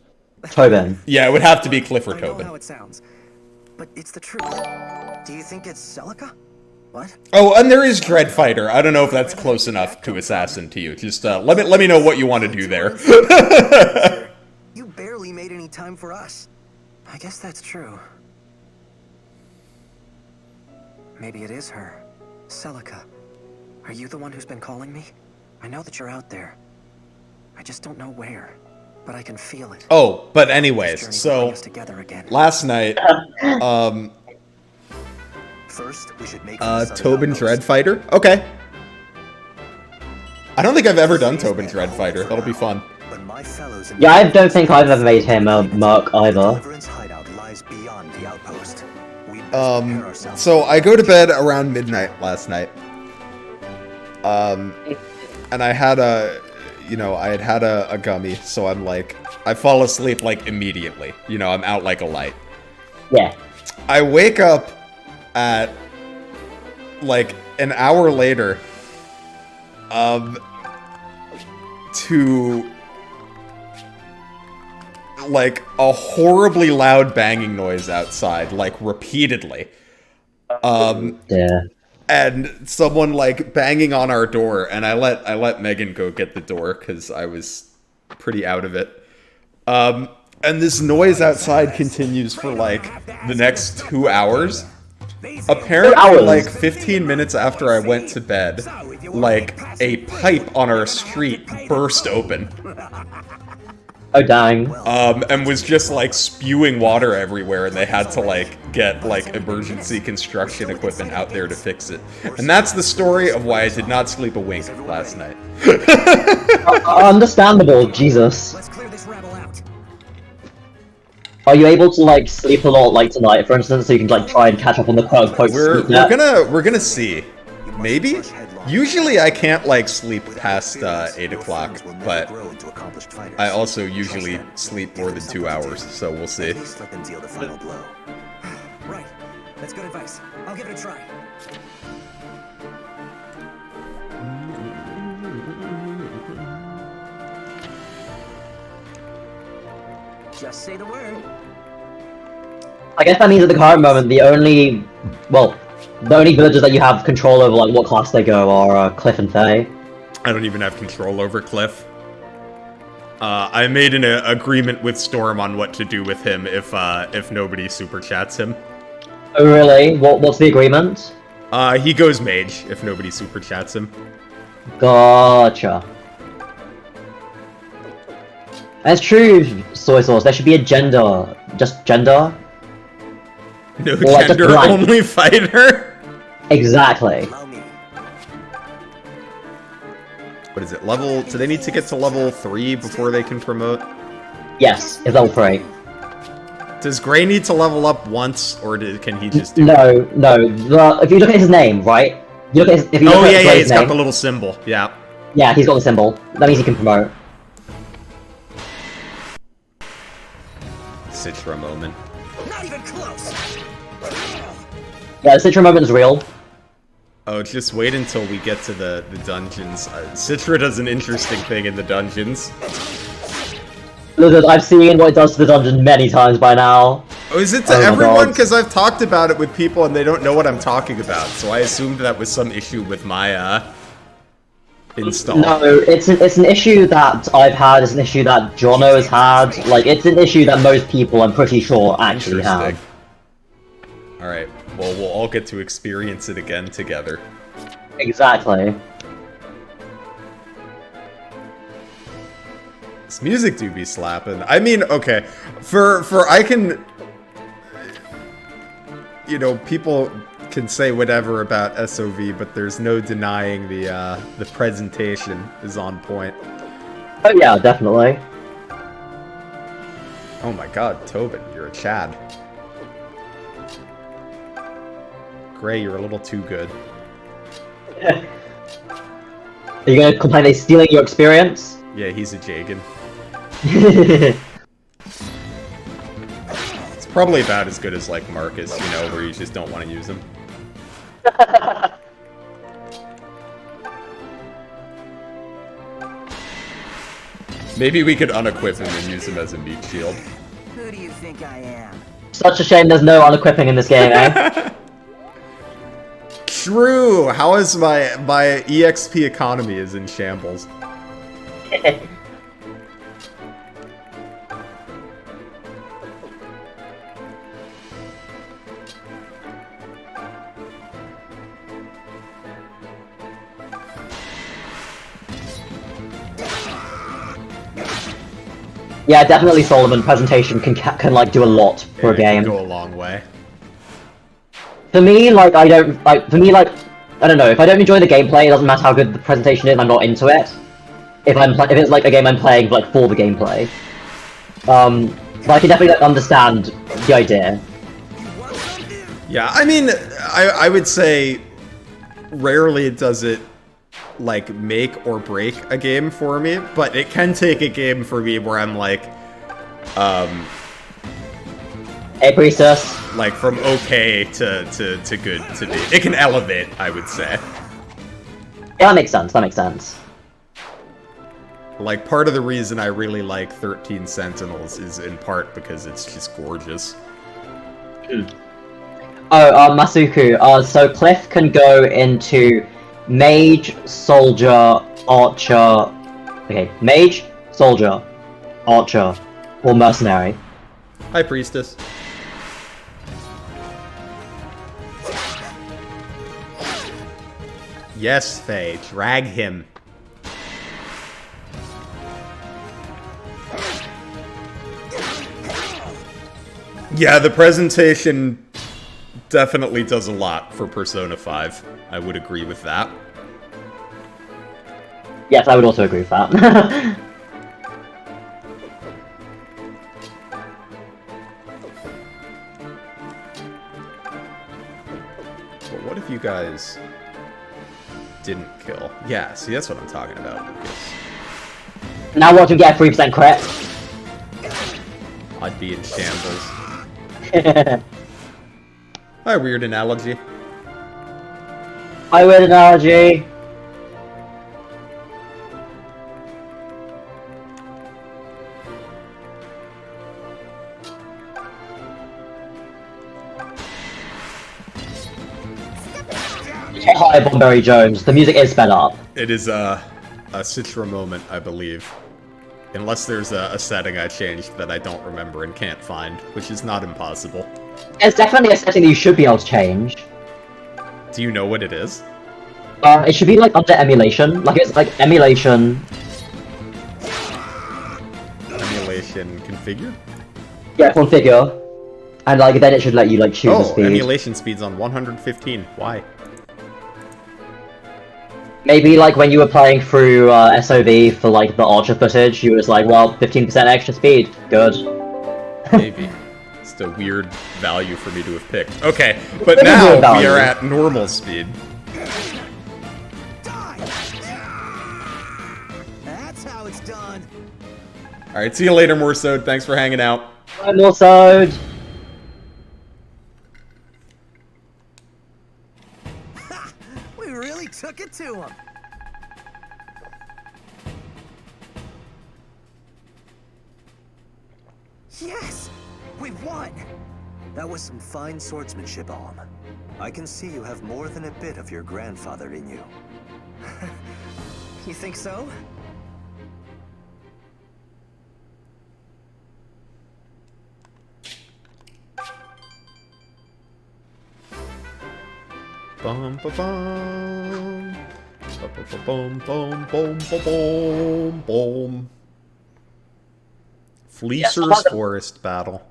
Tobin. Yeah, it would have to be Cliff or I know how Tobin. it sounds, but it's the truth. Do you think it's Celica? What? Oh, and there is Dreadfighter. I don't know if that's close enough to assassin to you. Just let me know what you want to do there. You barely made any time for us. I guess that's true. Maybe it is her. Celica. Are you the one who's been calling me? I know that you're out there. I just don't know where. But I can feel it. Oh, but This anyways, journey will so bring us together again. last night, First, we should make for the southern Tobin outpost. Dreadfighter. Okay. I don't think I've ever done Tobin Dreadfighter. That'll be fun. But my fellows in Yeah, I don't think I've ever made him a merc either. Deliverance hideout lies beyond the outpost. We'd best prepare ourselves. So I go to bed around midnight last night. And I had I had a gummy, so I'm like, I fall asleep like immediately. You know, I'm out like a light. Yeah. I wake up at like an hour later to like a horribly loud banging noise outside, like repeatedly. Yeah. And someone like banging on our door, and I let Megan go get the door because I was pretty out of it. And this noise outside continues for like the next 2 hours. Apparently, 2 hours? like 15 minutes after I went to bed, like a pipe on our street burst open. Oh dang. And was just like spewing water everywhere, and they had to like get like emergency construction equipment out there to fix it. And that's the story of why I did not sleep a wink last night. Understandable, Jesus. Let's clear this rabble out. Are you able to like sleep a lot like tonight, for instance, so you can like try and catch up on the quote-unquote We're sleep yet? gonna see. Maybe. Usually I can't like sleep past 8 o'clock, but I also usually sleep more than 2 hours, so we'll see. At least let them deal the final blow. Right. That's good advice. I'll give it a try. Just say the word. I guess that means at the current moment, the only villagers that you have control over, like what class they go, are Cliff and Faye. I don't even have control over Cliff. I made an agreement with Storm on what to do with him if nobody super chats him. Oh really? What's the agreement? He goes mage if nobody super chats him. Gotcha. That's true, soy sauce. There should be a gender. Just gender? No like gender, only fighter? Exactly. Allow me. What is it, level... Do they need to get to level 3 before they can promote? Yes, it's level 3. Does Gray need to level up once, or can he just do No. If you look at his name, right? You look at his, if you look at yeah, Gray's he's name, got the little symbol, yeah. Yeah, he's got the symbol. That means he can promote. Citra moment. Not even close. Yeah, the Citra moment is real. Oh, just wait until we get to the dungeons. Citra does an interesting thing in the dungeons. Listen, I've seen what it does to the dungeon many times by now. Oh, is it to everyone? Because I've talked about it with people and they don't know what I'm talking about, so I assumed that was some issue with my, install. No, it's an issue that I've had, it's an issue that Jono has had, like, it's an issue that most people, I'm pretty sure, actually have. Alright, well, we'll all get to experience it again together. Exactly. This music do be slapping. I mean, okay, for I can... You know, people can say whatever about SOV, but there's no denying the presentation is on point. Oh yeah, definitely. Oh my god, Tobin, you're a Chad. Gray, you're a little too good. Are you gonna complain they're stealing your experience? Yeah, he's a Jagan. It's probably about as good as, like, Marcus, you know, where you just don't want to use him. Maybe we could unequip him and use him as a meat shield. Who do you think I am? Such a shame there's no unequipping in this game, eh? True! How is my EXP economy is in shambles? Yeah, definitely Solomon. Presentation can like do a lot for a game. It can go a long way. For me, like I don't know. If I don't enjoy the gameplay, it doesn't matter how good the presentation is. I'm not into it. If it's like a game I'm playing like for the gameplay. But I can definitely understand the idea. Yeah, I mean, I would say rarely does it like make or break a game for me, but it can take a game for me where I'm like, Hey, Priestess. like from okay to good to me. It can elevate, I would say. Yeah, that makes sense. That makes sense. Like, part of the reason I really like 13 Sentinels is in part because it's just gorgeous. Oh, Masuku. So Cliff can go into Mage, Soldier, Archer... Okay, Mage, Soldier, Archer, or Mercenary. Hi, Priestess. Yes, Faye, drag him. Yeah, the presentation definitely does a lot for Persona 5. I would agree with that. Yes, I would also agree with that. But what if you guys didn't kill? Yeah, see, that's what I'm talking about, Lucas. Now watch him get a 3% crit. I'd be in shambles. Hi, weird analogy. Hi, weird analogy. Hi, Bomberry Jones. The music is sped up. It is a Citra moment, I believe. Unless there's a setting I changed that I don't remember and can't find, which is not impossible. It's definitely a setting that you should be able to change. Do you know what it is? It should be like under emulation. Like it's like emulation. Emulation configure? Yeah, configure. And like then it should let you like choose the speed. Emulation speed's on 115. Why? Maybe like when you were playing through SOV for like the Archer footage, you was like, well, 15% extra speed, good. Maybe. It's a weird value for me to have picked. Okay, but now we are at normal speed. That's how it's done. Alright, see you later, Morsode. Thanks for hanging out. Bye, Morsode. We really took it to him. Yes! We won! That was some fine swordsmanship, Alm. I can see you have more than a bit of your grandfather in you. You think so? Bum ba bum. Bum bum bum bum bum bum. Fleecer's Forest Battle.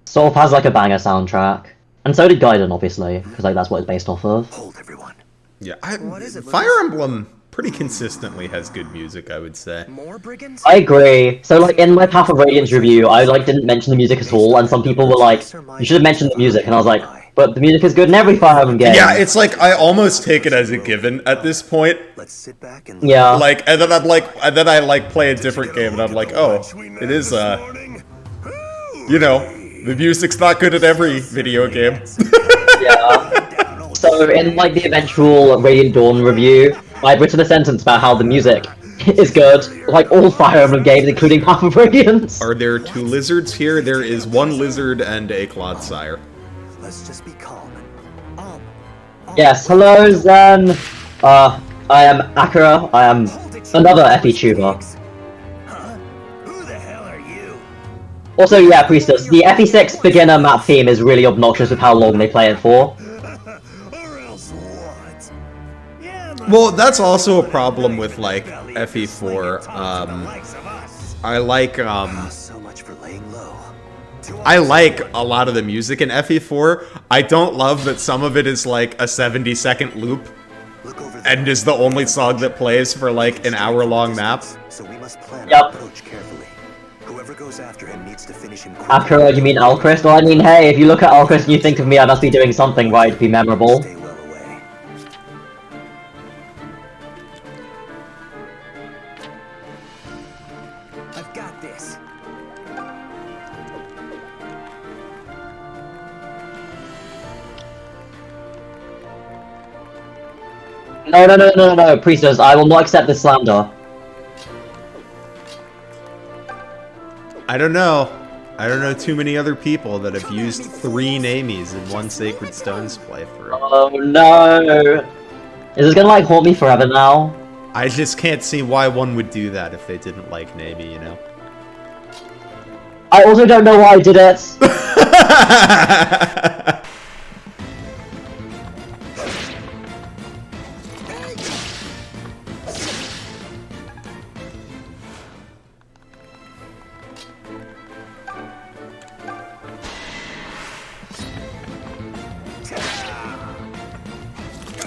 Sort of has like a banger soundtrack. And so did Gaiden, obviously, because like that's what it's based off of. Hold everyone. Yeah, What is it, Fire Emblem pretty consistently has good music, I would say. More brigands? I agree. So like in my Path of Radiance review, I like didn't mention the music at all, and some people were like, you should have mentioned the music, and I was like, but the music is good in every Fire Emblem game. Yeah, it's like I almost take it as a given at this point. Let's sit back and Yeah. Like, and then I like play a different game, and I'm like, oh, it is you know, the music's not good at every video game. Yeah. So in like the eventual Radiant Dawn review, I've written a sentence about how the music is good, like all Fire Emblem games, including Path of Radiance. Are there two lizards here? There is one lizard and a Clodsire. let's just be calm. Yes, hello Zen. I am Akira. I am another FE tuber. Huh? Who the hell are you? Also, yeah, Priestess, the FE6 beginner map theme is really obnoxious with how long they play it for. Or else what? Yeah, Well, that's also a problem with like FE4. I like so much for laying low. I like a lot of the music in FE4. I don't love that some of it is like a 70-second loop Look over there. and is the only song that plays for like an hour-long map. So we must plan Yep. our approach carefully. Whoever goes after him needs to finish him quickly. Akira, you mean Alchrist? Well, I mean, hey, if you look at Alchrist and you think of me, I must be doing something right to be memorable. Stay well away. I've got this. No, Priestess, I will not accept this slander. I don't know. I don't know too many other people that have used 3 Namies in one Sacred Stones playthrough. Oh no! Is this gonna like haunt me forever now? I just can't see why one would do that if they didn't like Namie, you know? I also don't know why I did it!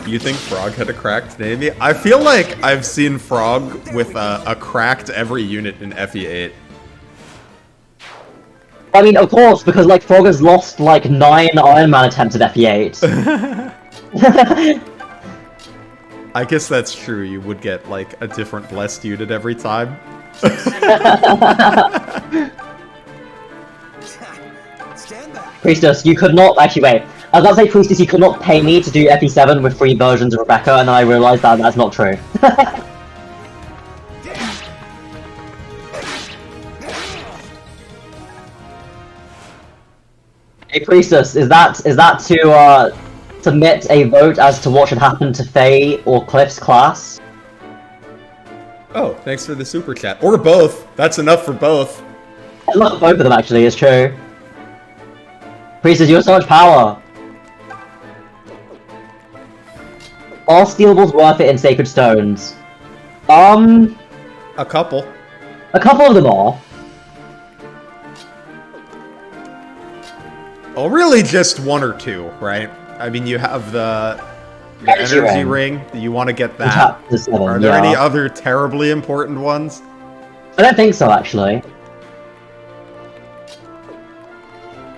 You think Frog had a cracked Namie? I feel like I've seen Frog with a cracked every unit in FE8. I mean, of course, because like Frog has lost like 9 Iron Man attempts at FE8. I guess that's true, you would get like a different blessed unit every time. Stand back. Priestess, you could not actually wait. I was about to say, Priestess, you could not pay me to do FE7 with 3 versions of Rebecca, and then I realized that that's not true. Hey, Priestess, is that to submit a vote as to what should happen to Faye or Cliff's class. Oh, thanks for the super chat. Or both. That's enough for both. I love both of them, actually, it's true. Priestess, you have so much power. Are stealables worth it in Sacred Stones? A couple. A couple of them are. Oh, really just one or two, right? I mean, you have the Energy energy ring. ring. You want to get In that. chapter 7, Are there yeah. any other terribly important ones? I don't think so, actually.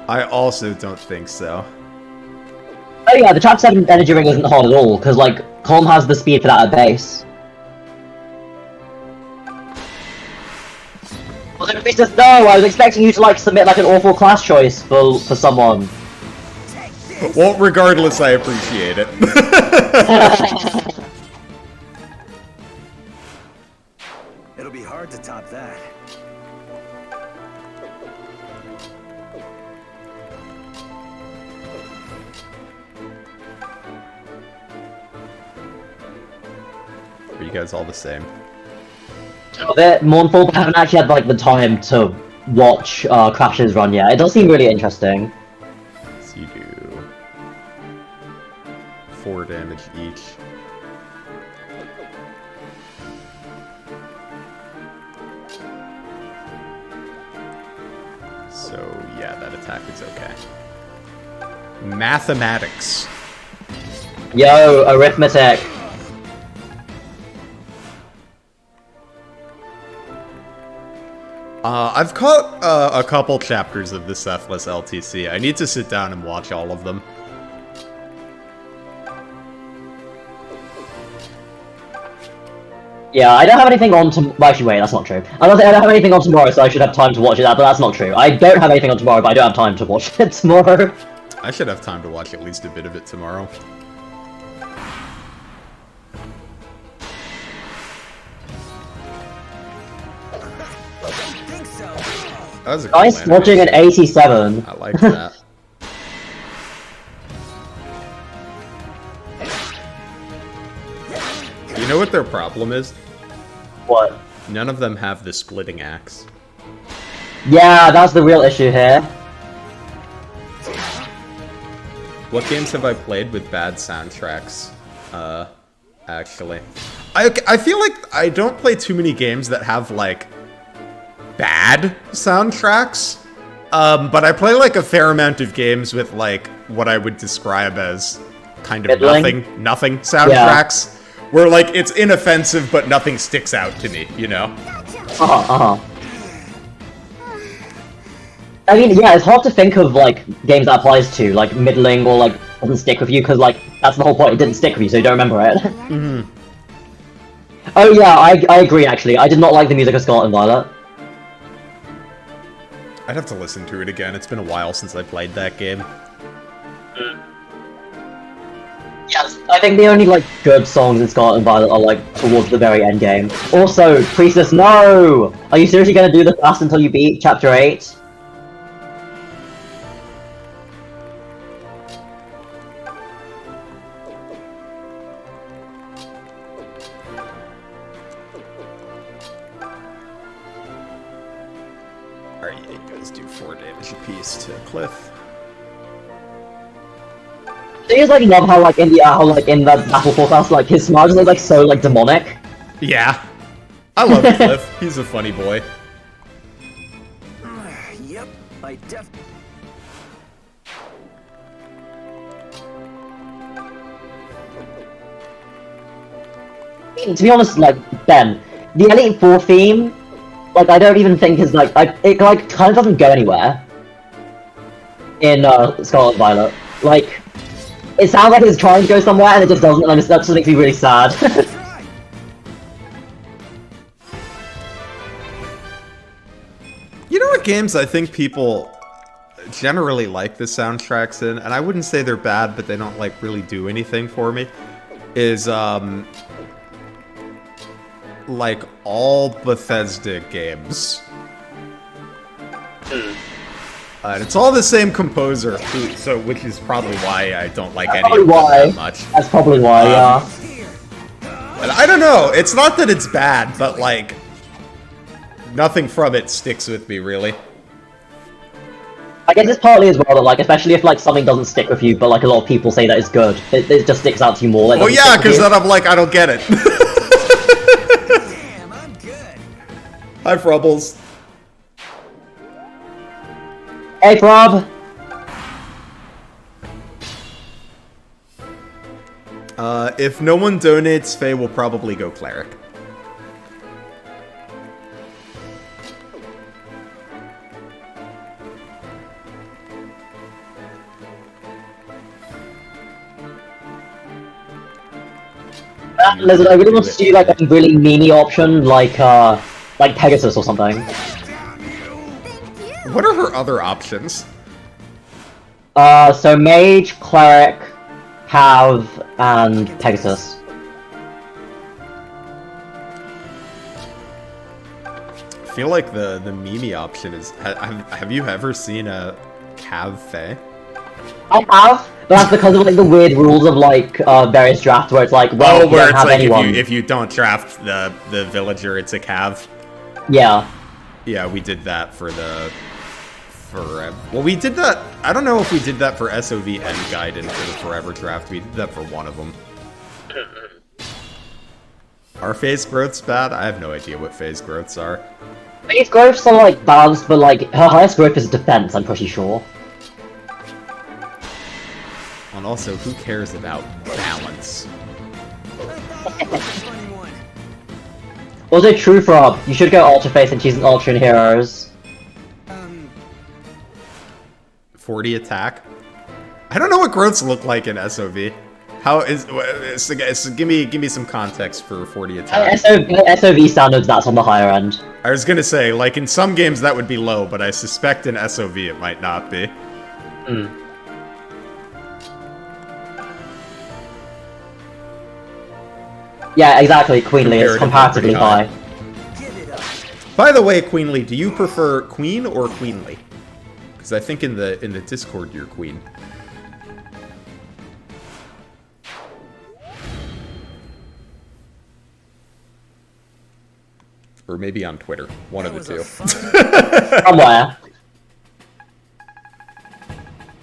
I also don't think so. Oh yeah, the chapter 7 energy ring isn't hard at all, because, like, Colm has the speed for that at base. Also, Priestess, no! I was expecting you to, like, submit, like, an awful class choice for someone. Well, regardless, I appreciate it. It'll be hard to top that. Are you guys all the same? A bit mournful, but I haven't actually had, like, the time to watch Crash's run yet. It does seem really interesting. So you do 4 damage each. So yeah, that attack is okay. Mathematics. Yo, arithmetic. I've caught a couple chapters of the Sethless LTC. I need to sit down and watch all of them. Yeah, I don't have anything on tomorrow. Actually, wait, that's not true. I don't have anything on tomorrow, so I should have time to watch it, but that's not true. I don't have anything on tomorrow, but I don't have time to watch it tomorrow. I should have time to watch at least a bit of it tomorrow. Think so. That was a cool Nice watching an animation. 87. I like that. You know what their problem is? What? None of them have the splitting axe. Yeah, that's the real issue here. What games have I played with bad soundtracks? Actually. I feel like I don't play too many games that have, like, bad soundtracks. But I play, like, a fair amount of games with, like, what I would describe as kind of Middling? nothing soundtracks. Where, like, it's inoffensive, but nothing sticks out to me, you know? I mean, yeah, it's hard to think of, like, games that applies to, like, middling or, like, doesn't stick with you, because, like, that's the whole point, it didn't stick with you, so you don't remember it. Mm-hmm. Oh yeah, I agree, actually. I did not like the music of Scarlet and Violet. I'd have to listen to it again. It's been a while since I played that game. Yes, I think the only, like, good songs in Scarlet and Violet are, like, towards the very end game. Also, Priestess, no! Are you seriously gonna do the fast until you beat Chapter 8? Alright, you guys do 4 damage apiece to Cliff. Do you just, like, love how, like, in the Battle Forecast, like, his smile just looks, like, so, like, demonic? Yeah. I love Cliff. He's a funny boy. Yep, I To be honest, like, Ben, the Elite Four theme, like, I don't even think is, like, it, like, kind of doesn't go anywhere in, Scarlet and Violet. Like, it sounds like it's trying to go somewhere, and it just doesn't, and that just makes me really sad. You know what games I think people generally like the soundtracks in, and I wouldn't say they're bad, but they don't, like, really do anything for me, is, like, all Bethesda games. And it's all the same composer, which is probably why I don't like any of them that much. That's probably why, yeah. And I don't know, it's not that it's bad, but like, nothing from it sticks with me, really. I guess it's partly as well that, like, especially if, like, something doesn't stick with you, but, like, a lot of people say that it's good, it just sticks out to you more. Like, well, yeah, because then I'm like, I don't get it. Damn, I'm good. Hi, Frubbles. Hey, Rob! If no one donates, Faye will probably go Cleric. Lizard, I really want to do, like, a really meme option, like Pegasus or something. What are her other options? So Mage, Cleric, Cav, and Pegasus. I feel like the Mimi option is... Have you ever seen a Cav Faye? I have, but that's because of, like, the weird rules of, like, various drafts where it's like, well, where it's like anyone. if you don't draft the villager, it's a Cav. Yeah. Yeah, we did that for well, we did that... I don't know if we did that for SOV and Guide and for the Forever Draft. We did that for one of them. Are phase growths bad? I have no idea what phase growths are. Phase growths are, like, balanced, but, like, her highest growth is defense, I'm pretty sure. And also, who cares about balance? Also, true, Rob. You should go Ultra Face and she's an Ultra in Heroes. 40 attack? I don't know what growths look like in SOV. How is... So give me some context for 40 attack. SOV standards, that's on the higher end. I was gonna say, like, in some games that would be low, but I suspect in SOV it might not be. Yeah, exactly, Queenly is comparatively high. By the way, Queenly, do you prefer Queen or Queenly? Because I think in the Discord you're Queen. Or maybe on Twitter. One of the two. Somewhere.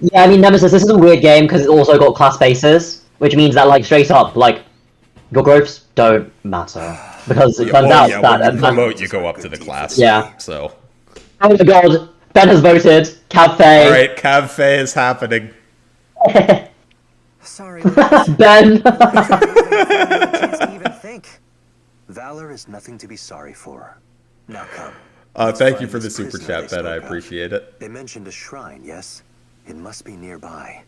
Yeah, I mean, Nemesis, this is a weird game because it's also got class bases, which means that, like, straight up, like, your growths don't matter. Because it turns out that... when you promote, you go up to the class. Yeah. So... Oh my god, Ben has voted. Cav Faye. Alright, Cav Faye is happening. Sorry. Ben! Can't even think. Valor is nothing to be sorry for. Now come. Thank you for the super chat, Ben. I appreciate it. They mentioned a shrine, yes? It must be nearby.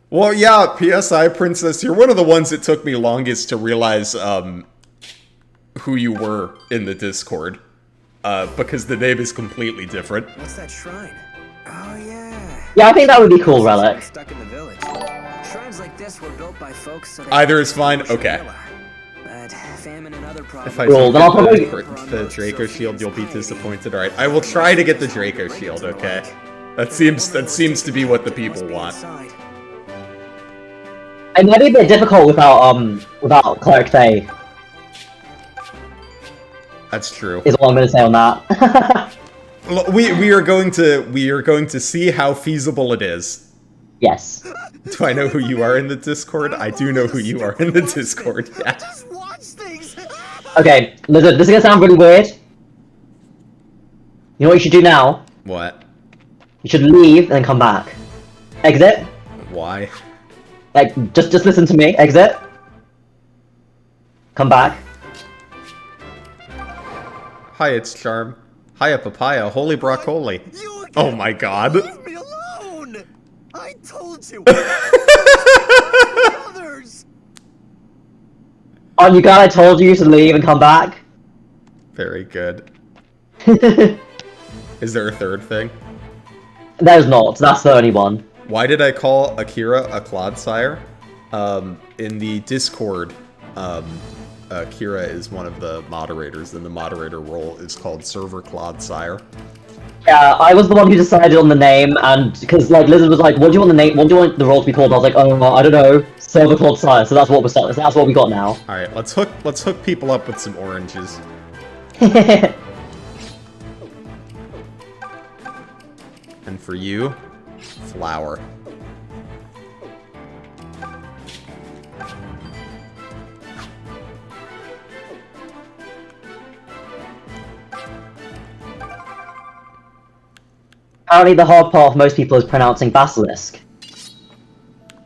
Well, yeah, PSI Princess, you're one of the ones that took me longest to realize who you were in the Discord. Because the name is completely different. What's that shrine? Oh yeah. Yeah, I think that would be cool, Relic. Stuck in the village. Shrines like this were built by folks so Either is fine? Okay. But famine and other problems. If I Cool, then I'll probably... the Draco Shield, you'll be disappointed. Alright, I will try to get the Draco Shield, okay? That seems to be what the people want. It might be a bit difficult without Cleric Faye. That's true. Is all I'm going to say on that. We are going to see how feasible it is. Yes. Do I know who you are in the Discord? I do know who you are in the Discord. Yeah. Okay, Lizard, this is going to sound really weird. You know what you should do now? What? You should leave and then come back. Exit. Why? Like, just listen to me. Exit. Come back. Hi, it's Charm. Hiya, Papaya. Holy broccoli. Oh my god. Leave me alone! I told you! Others! Oh, you glad I told you to leave and come back? Very good. Is there a third thing? There's not. That's the only one. Why did I call Akira a Clodsire? In the Discord, Akira is one of the moderators, and the moderator role is called Server Clodsire. Yeah, I was the one who decided on the name, and because like Lizard was like, "What do you want the name? What do you want the role to be called?" And I was like, "Oh, well, I don't know, Silver Clawed Sire." So that's what we're starting. So that's what we got now. All right, let's hook people up with some oranges. And for you, flower. Apparently, the hard part of most people is pronouncing basilisk.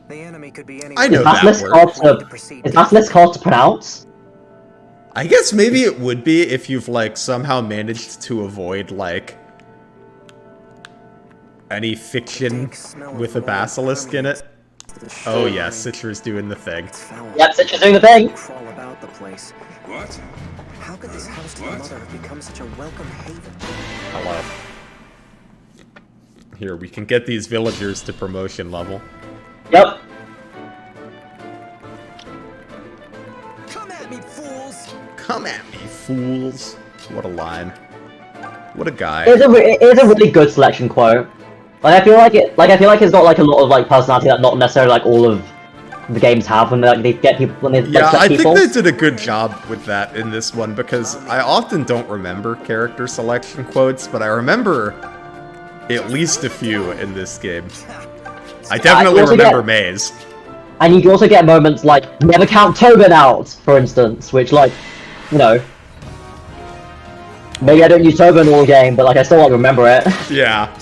The enemy could be I know Is that basilisk word. is basilisk hard to pronounce? I guess maybe it would be if you've like somehow managed to avoid like any fiction with a basilisk in it. Oh yeah, Citra's doing the thing. Yep, Citra's doing the thing. Crawl about the place. What? How could this house to the mother have become such a welcome haven? Hello. Here, we can get these villagers to promotion level. Yep. Come at me, fools! Come at me, fools. What a line. What a guy. It is a really good selection quote. Like I feel like it's got like a lot of like personality that not necessarily like all of the games have when they get people when they Yeah, select I people. think they did a good job with that in this one because I often don't remember character selection quotes, but I remember at least a few in this game. I definitely also remember get- Maze. And you also get moments like never count Tobin out, for instance, which like, you know, maybe I don't use Tobin all game, but like I still like remember it. Yeah.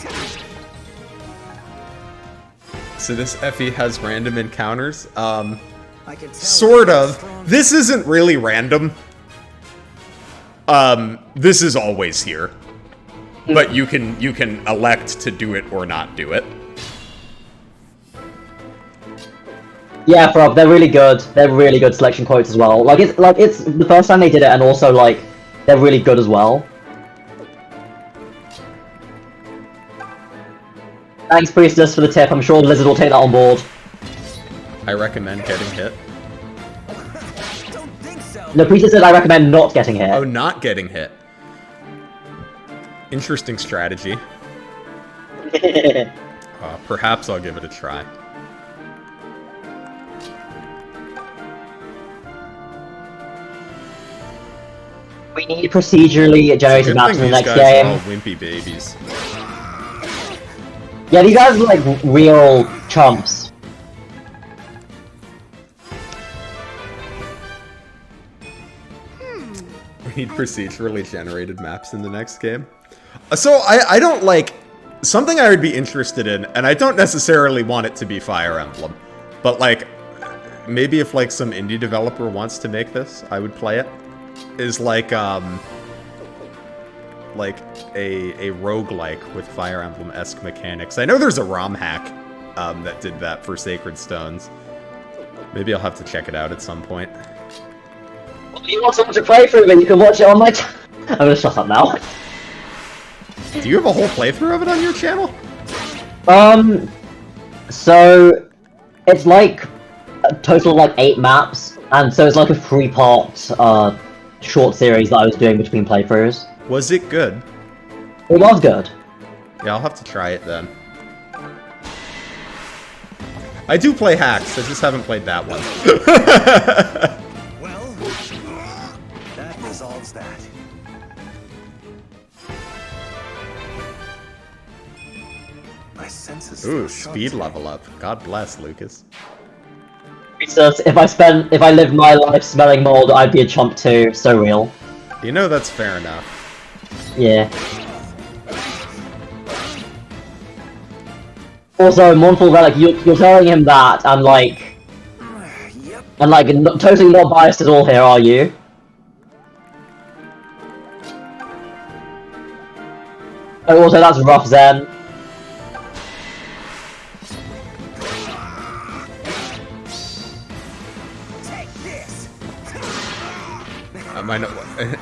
So this Effie has random encounters. I can tell Sort you're of. strong. This isn't really random. This is always here. But you can elect to do it or not do it. Yeah, Frog, they're really good. They're really good selection quotes as well. Like it's the first time they did it, and also like they're really good as well. Thanks, Priestess, for the tip. I'm sure Blizzard will take that on board. I recommend getting hit. Don't think so! No, Priestess said I recommend not getting hit. Oh, not getting hit. Interesting strategy. Perhaps I'll give it a try. We need procedurally generated Good maps thing in the these next guys are all game. wimpy babies. Yeah, these guys are like real chumps. We need procedurally generated maps in the next game. So I don't like something I would be interested in, and I don't necessarily want it to be Fire Emblem, but like maybe if like some indie developer wants to make this, I would play it. Is like a roguelike with Fire Emblem-esque mechanics. I know there's a ROM hack that did that for Sacred Stones. Maybe I'll have to check it out at some point. If you want someone to play through it, you can watch it on my I'm gonna shut up now. Do you have a whole playthrough of it on your channel? So it's like a total of like 8 maps, and so it's like a 3-part short series that I was doing between playthroughs. Was it good? It was good. Yeah, I'll have to try it then. I do play hacks, I just haven't played that one. Well, that resolves that. My senses Ooh, feel sharp speed today. level up. God bless, Lucas. So if I lived my life smelling mold, I'd be a chump too. So real. You know that's fair enough. Yeah. Also, Mournful Relic, you're telling him that, and like, Yep. totally not biased at all here, are you? Oh, also that's rough, Zen. Take this!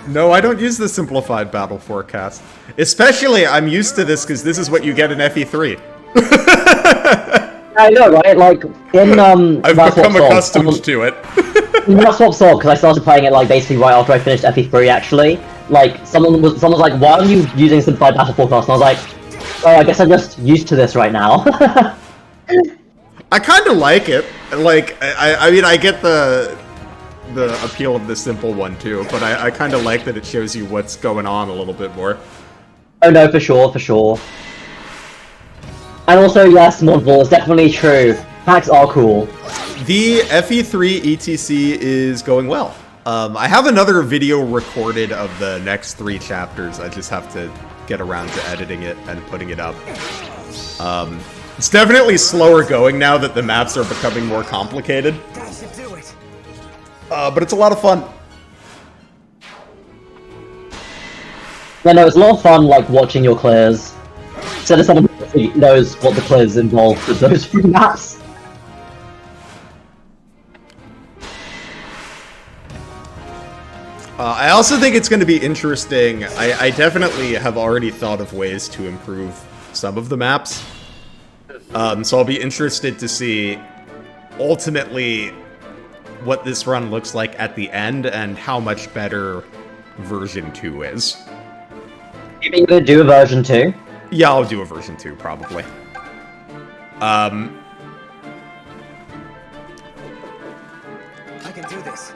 No, I don't use the simplified battle forecast. Especially, I'm used to this because this is what you get in FE3. I know, right? Like, in, I've Last become Swap accustomed Sword, to it. in Last Swap Sword, because I started playing it, like, basically right after I finished FE3, actually, like someone's like, why are you using simplified battle forecast? And I was like, oh, I guess I'm just used to this right now. I kind of like it. Like, I mean, I get the appeal of the simple one too, but I kind of like that it shows you what's going on a little bit more. Oh no, for sure. And also, yes, Modval is definitely true. Hacks are cool. The FE3 ETC is going well. I have another video recorded of the next 3 chapters. I just have to get around to editing it and putting it up. It's definitely slower going now that the maps are becoming more complicated. But it's a lot of fun. Yeah, no, it's a lot of fun, like, watching your clears. So that someone knows what the clears involved with those 3 maps. I also think it's going to be interesting. I definitely have already thought of ways to improve some of the maps. So I'll be interested to see, ultimately, what this run looks like at the end and how much better version 2 is. You think you're gonna do a version 2? Yeah, I'll do a version 2, probably. I can do this.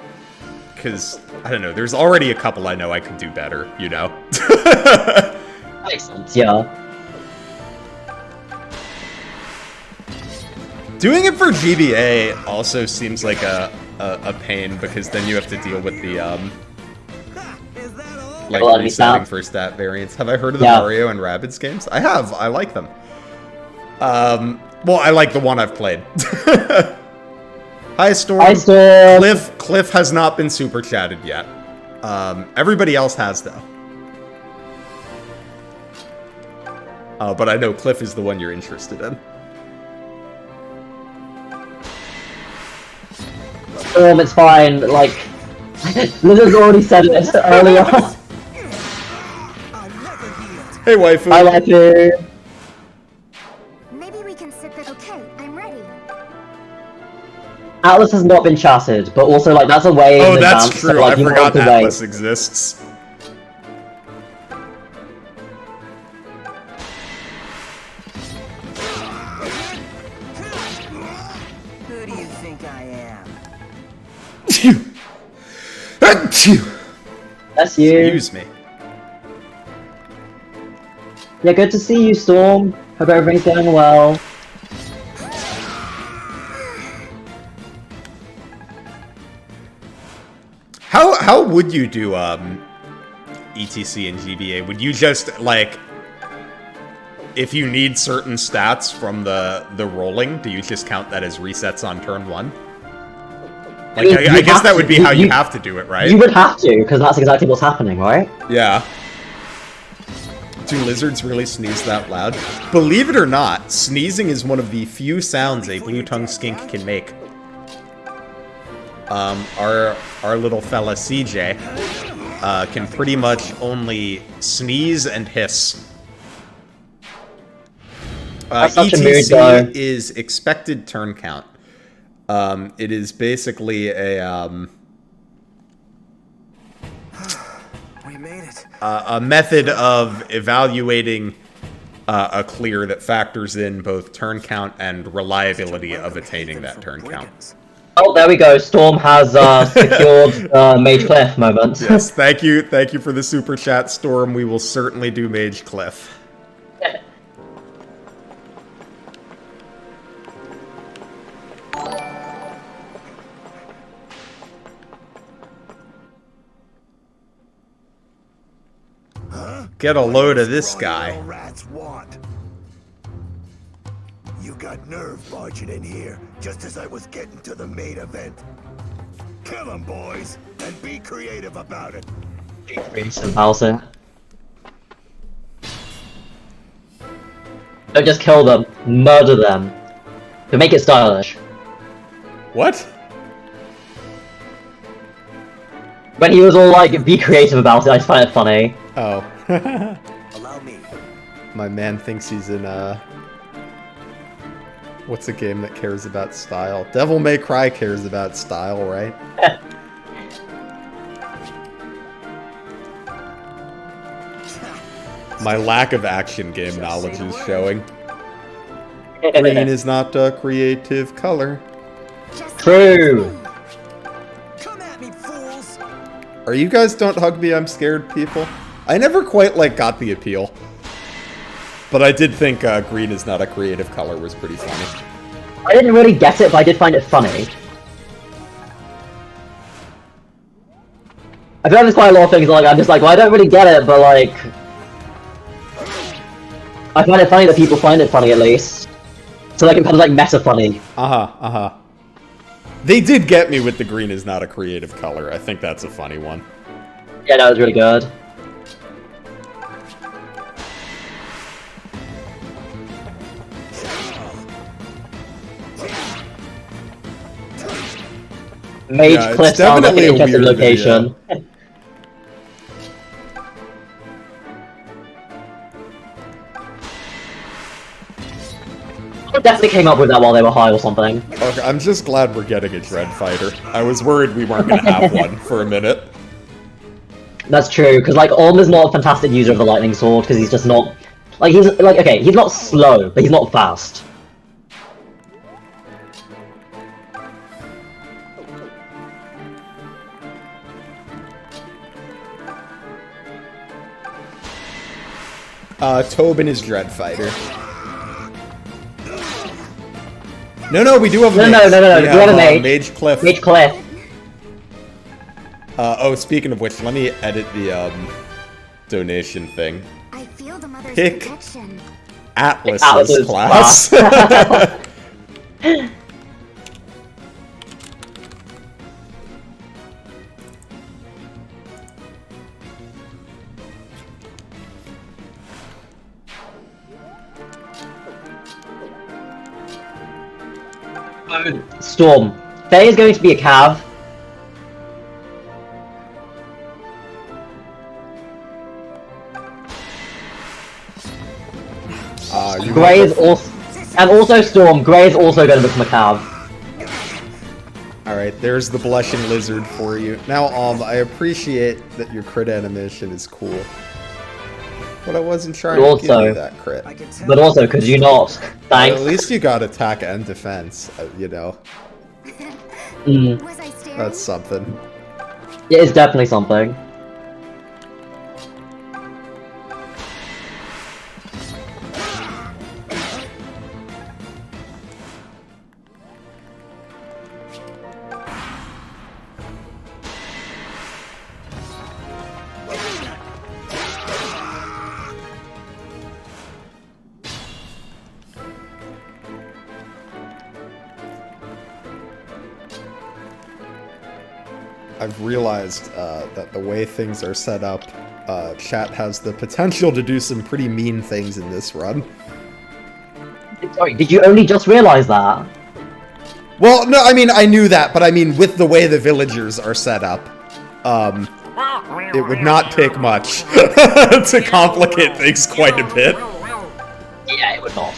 Because, I don't know, there's already a couple I know I could do better, you know? Makes sense, yeah. Doing it for GBA also seems like a pain, because then you have to deal with the, like, resetting for stat variants. Have I heard of the Mario and Rabbids games? I have. I like them. Well, I like the one I've played. Hi, Storm. Hi, Storm. Cliff has not been super chatted yet. Everybody else has, though. But I know Cliff is the one you're interested in. Storm, it's fine. Like, Lizard's already said it earlier. Hey, waifu. Hi, waifu. Maybe we can sit there. Okay, I'm ready. Atlas has not been chatted, but also, like, that's a way Oh, in that's advance, true. so, like, I you forgot want to Atlas wait. exists. Who do you think I am? That's you. Excuse me. Yeah, good to see you, Storm. Hope everything's going well. How would you do ETC and GBA? Would you just, like, if you need certain stats from the rolling, do you just count that as resets on turn 1? Like, I guess that would be how you have to do it, right? You would have to, because that's exactly what's happening, right? Yeah. Do lizards really sneeze that loud? Believe it or not, sneezing is one of the few sounds a blue-tongued skink can make. Our little fella CJ can pretty much only sneeze and hiss. ETC is expected turn count. It is basically a We made it. a method of evaluating a clear that factors in both turn count and reliability of attaining that turn count. Oh, there we go. Storm has secured Mage Cliff moment. Yes, thank you for the super chat, Storm. We will certainly do Mage Cliff. Get a load of this guy. Rats want. You got nerve barging in here, just as I was getting to the main event. Kill 'em, boys, and be creative about it. Howser. Don't just kill them, murder them. To make it stylish. What? When he was all like, be creative about it, I just find it funny. Oh. Allow me. My man thinks he's in what's a game that cares about style? Devil May Cry cares about style, right? My lack of action game knowledge is showing. Green is not a creative color. True. Come at me, fools! Are you guys don't hug me, I'm scared people? I never quite, like, got the appeal. But I did think green is not a creative color was pretty funny. I didn't really get it, but I did find it funny. I feel like there's quite a lot of things like I'm just like, well, I don't really get it, but like, I find it funny that people find it funny at least. So like, it becomes like meta funny. They did get me with the green is not a creative color. I think that's a funny one. Yeah, that was really good. Mage Yeah, Cliff it's sounds like an definitely a interesting weird location. I definitely came up with that while they were high or something. Okay, I'm just glad we're getting a Dread Fighter. I was worried we weren't gonna have one for a minute. That's true, because like Orm is not a fantastic user of the lightning sword, because he's just not like okay, he's not slow, but he's not fast. Tobin is Dread Fighter. No, we do have a mage. No. We have a mage. Mage Cliff. Mage Cliff. Oh, speaking of which, let me edit the donation thing. I feel the mother's Pick protection. Atlas's class. Storm. Faye is going to be a cav. Grey is also, and also Storm. Grey is also going to become a cav. Alright, there's the blushing lizard for you. Now, I appreciate that your crit animation is cool. But I wasn't trying to give you that crit. But also, could you not? Thanks. At least you got attack and defense, you know. Was I staring? That's something. It is definitely something. I've realized that the way things are set up, chat has the potential to do some pretty mean things in this run. Sorry, did you only just realize that? Well, no, I mean, I knew that, but I mean, with the way the villagers are set up, it would not take much to complicate things quite a bit. Yeah, it would not.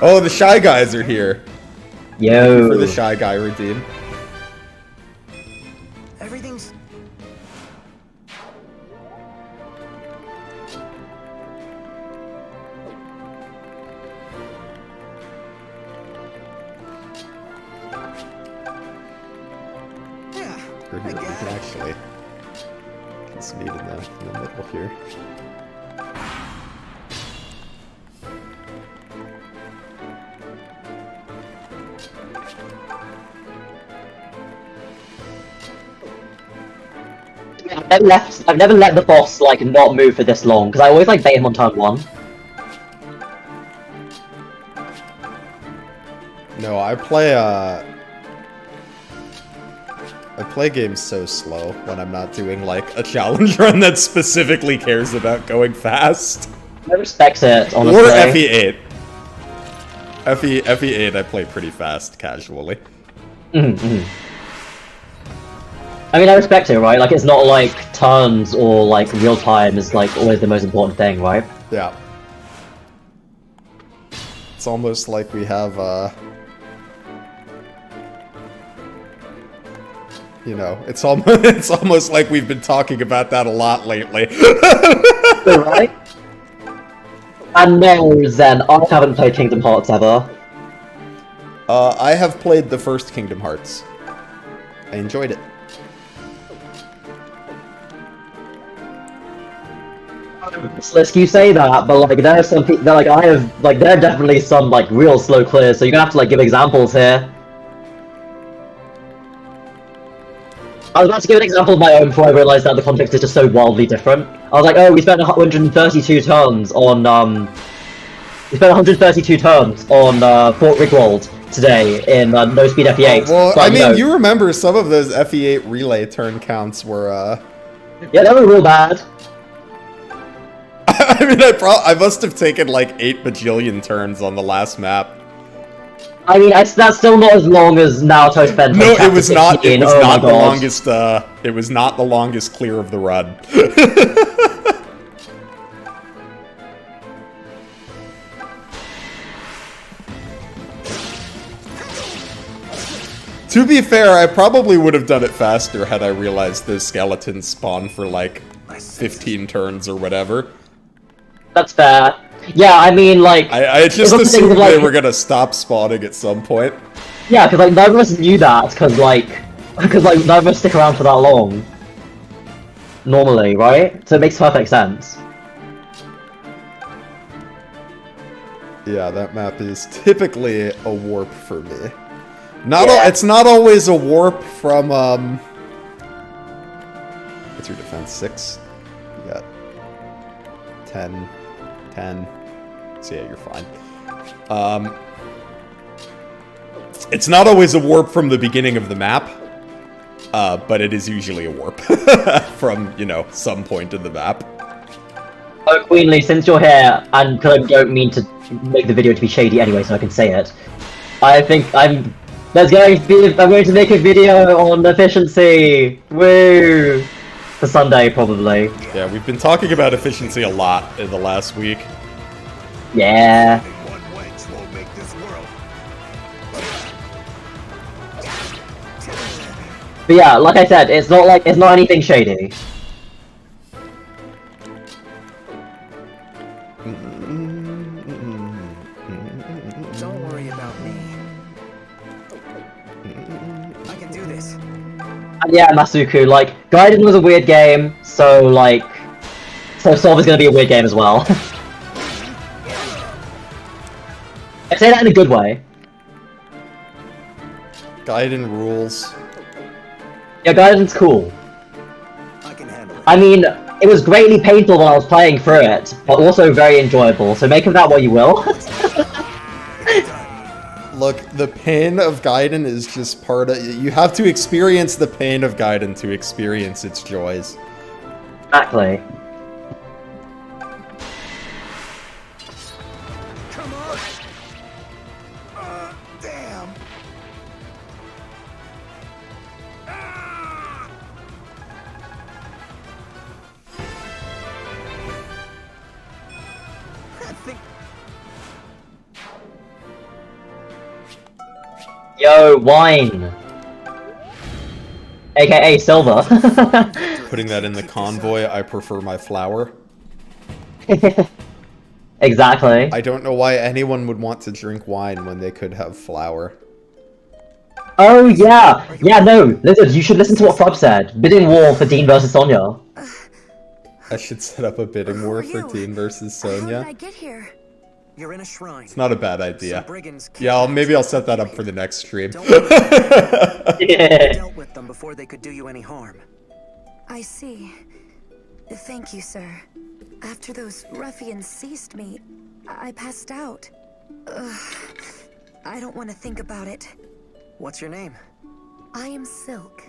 Oh, the Shy Guys are here. Yo. For the Shy Guy redeem. Everything's... Yeah, Or here, we can actually just meet in the middle here. I've never let the boss like not move for this long because I always like bait him on turn 1. No, I play games so slow when I'm not doing like a challenge run that specifically cares about going fast. I respect it, honestly. Or FE8. FE8 I play pretty fast, casually. I mean, I respect it, right? Like, it's not like turns or like real time is like always the most important thing, right? Yeah. It's almost like we have, You know, it's almost like we've been talking about that a lot lately. Right? And no, Zen, I haven't played Kingdom Hearts ever. I have played the first Kingdom Hearts. I enjoyed it. Slisk, you say that, but like there are some people, like I have, like there are definitely some like real slow clears, so you're gonna have to like give examples here. I was about to give an example of my own before I realised that the context is just so wildly different. I was like, oh, we spent 132 turns on Fort Rigwald today in No Speed FE8. Well, but, I mean, you remember some of those FE8 relay turn counts were, yeah, they were real bad. I mean, I must have taken like 8 bajillion turns on the last map. I mean, that's still not as long as Naruto spent. No, on it was not. It was oh not the longest. It was not the longest clear of the run. To be fair, I probably would have done it faster had I realized those skeletons spawn for like 15 turns or whatever. That's fair. Yeah, I mean, like... I just assumed like, they were gonna stop spawning at some point. Yeah, because, like, none of us knew that, because, like, none of us stick around for that long. Normally, right? So it makes perfect sense. Yeah, that map is typically a warp for me. It's not always a warp from, what's your defense? 6? You got 10. 10. So yeah, you're fine. It's not always a warp from the beginning of the map, but it is usually a warp from, you know, some point in the map. Oh, Queenly, since you're here, and because I don't mean to make the video to be shady anyway, so I can say it, I think I'm going to make a video on efficiency! Woo! For Sunday, probably. Yeah, we've been talking about efficiency a lot in the last week. Yeah. But yeah, like I said, it's not anything shady. Don't worry about me. I can do this. And yeah, Masuku, like, Gaiden was a weird game, so like, so Solve is gonna be a weird game as well. I say that in a good way. Gaiden rules. Yeah, Gaiden's cool. I can handle it. I mean, it was greatly painful when I was playing through it, but also very enjoyable, so make of that what you will. Look, the pain of Gaiden is just part of... You have to experience the pain of Gaiden to experience its joys. Exactly. Come on! Damn! I think... Yo, wine! AKA Silver. Putting that in the convoy, I prefer my flower. Exactly. I don't know why anyone would want to drink wine when they could have flour. Oh yeah! Yeah, no, listen, you should listen to what Flub said. Bidding war for Dean versus Sonya. I should set up a bidding war for Dean versus Sonya. How did I get here? You're in a shrine. It's not a bad idea. Some brigands Yeah, maybe I'll set that up for the next stream. Don't worry. I Yeah. dealt with them before they could do you any harm. I see. Thank you, sir. After those ruffians seized me, I passed out. Ugh. I don't want to think about it. What's your name? I am Silk.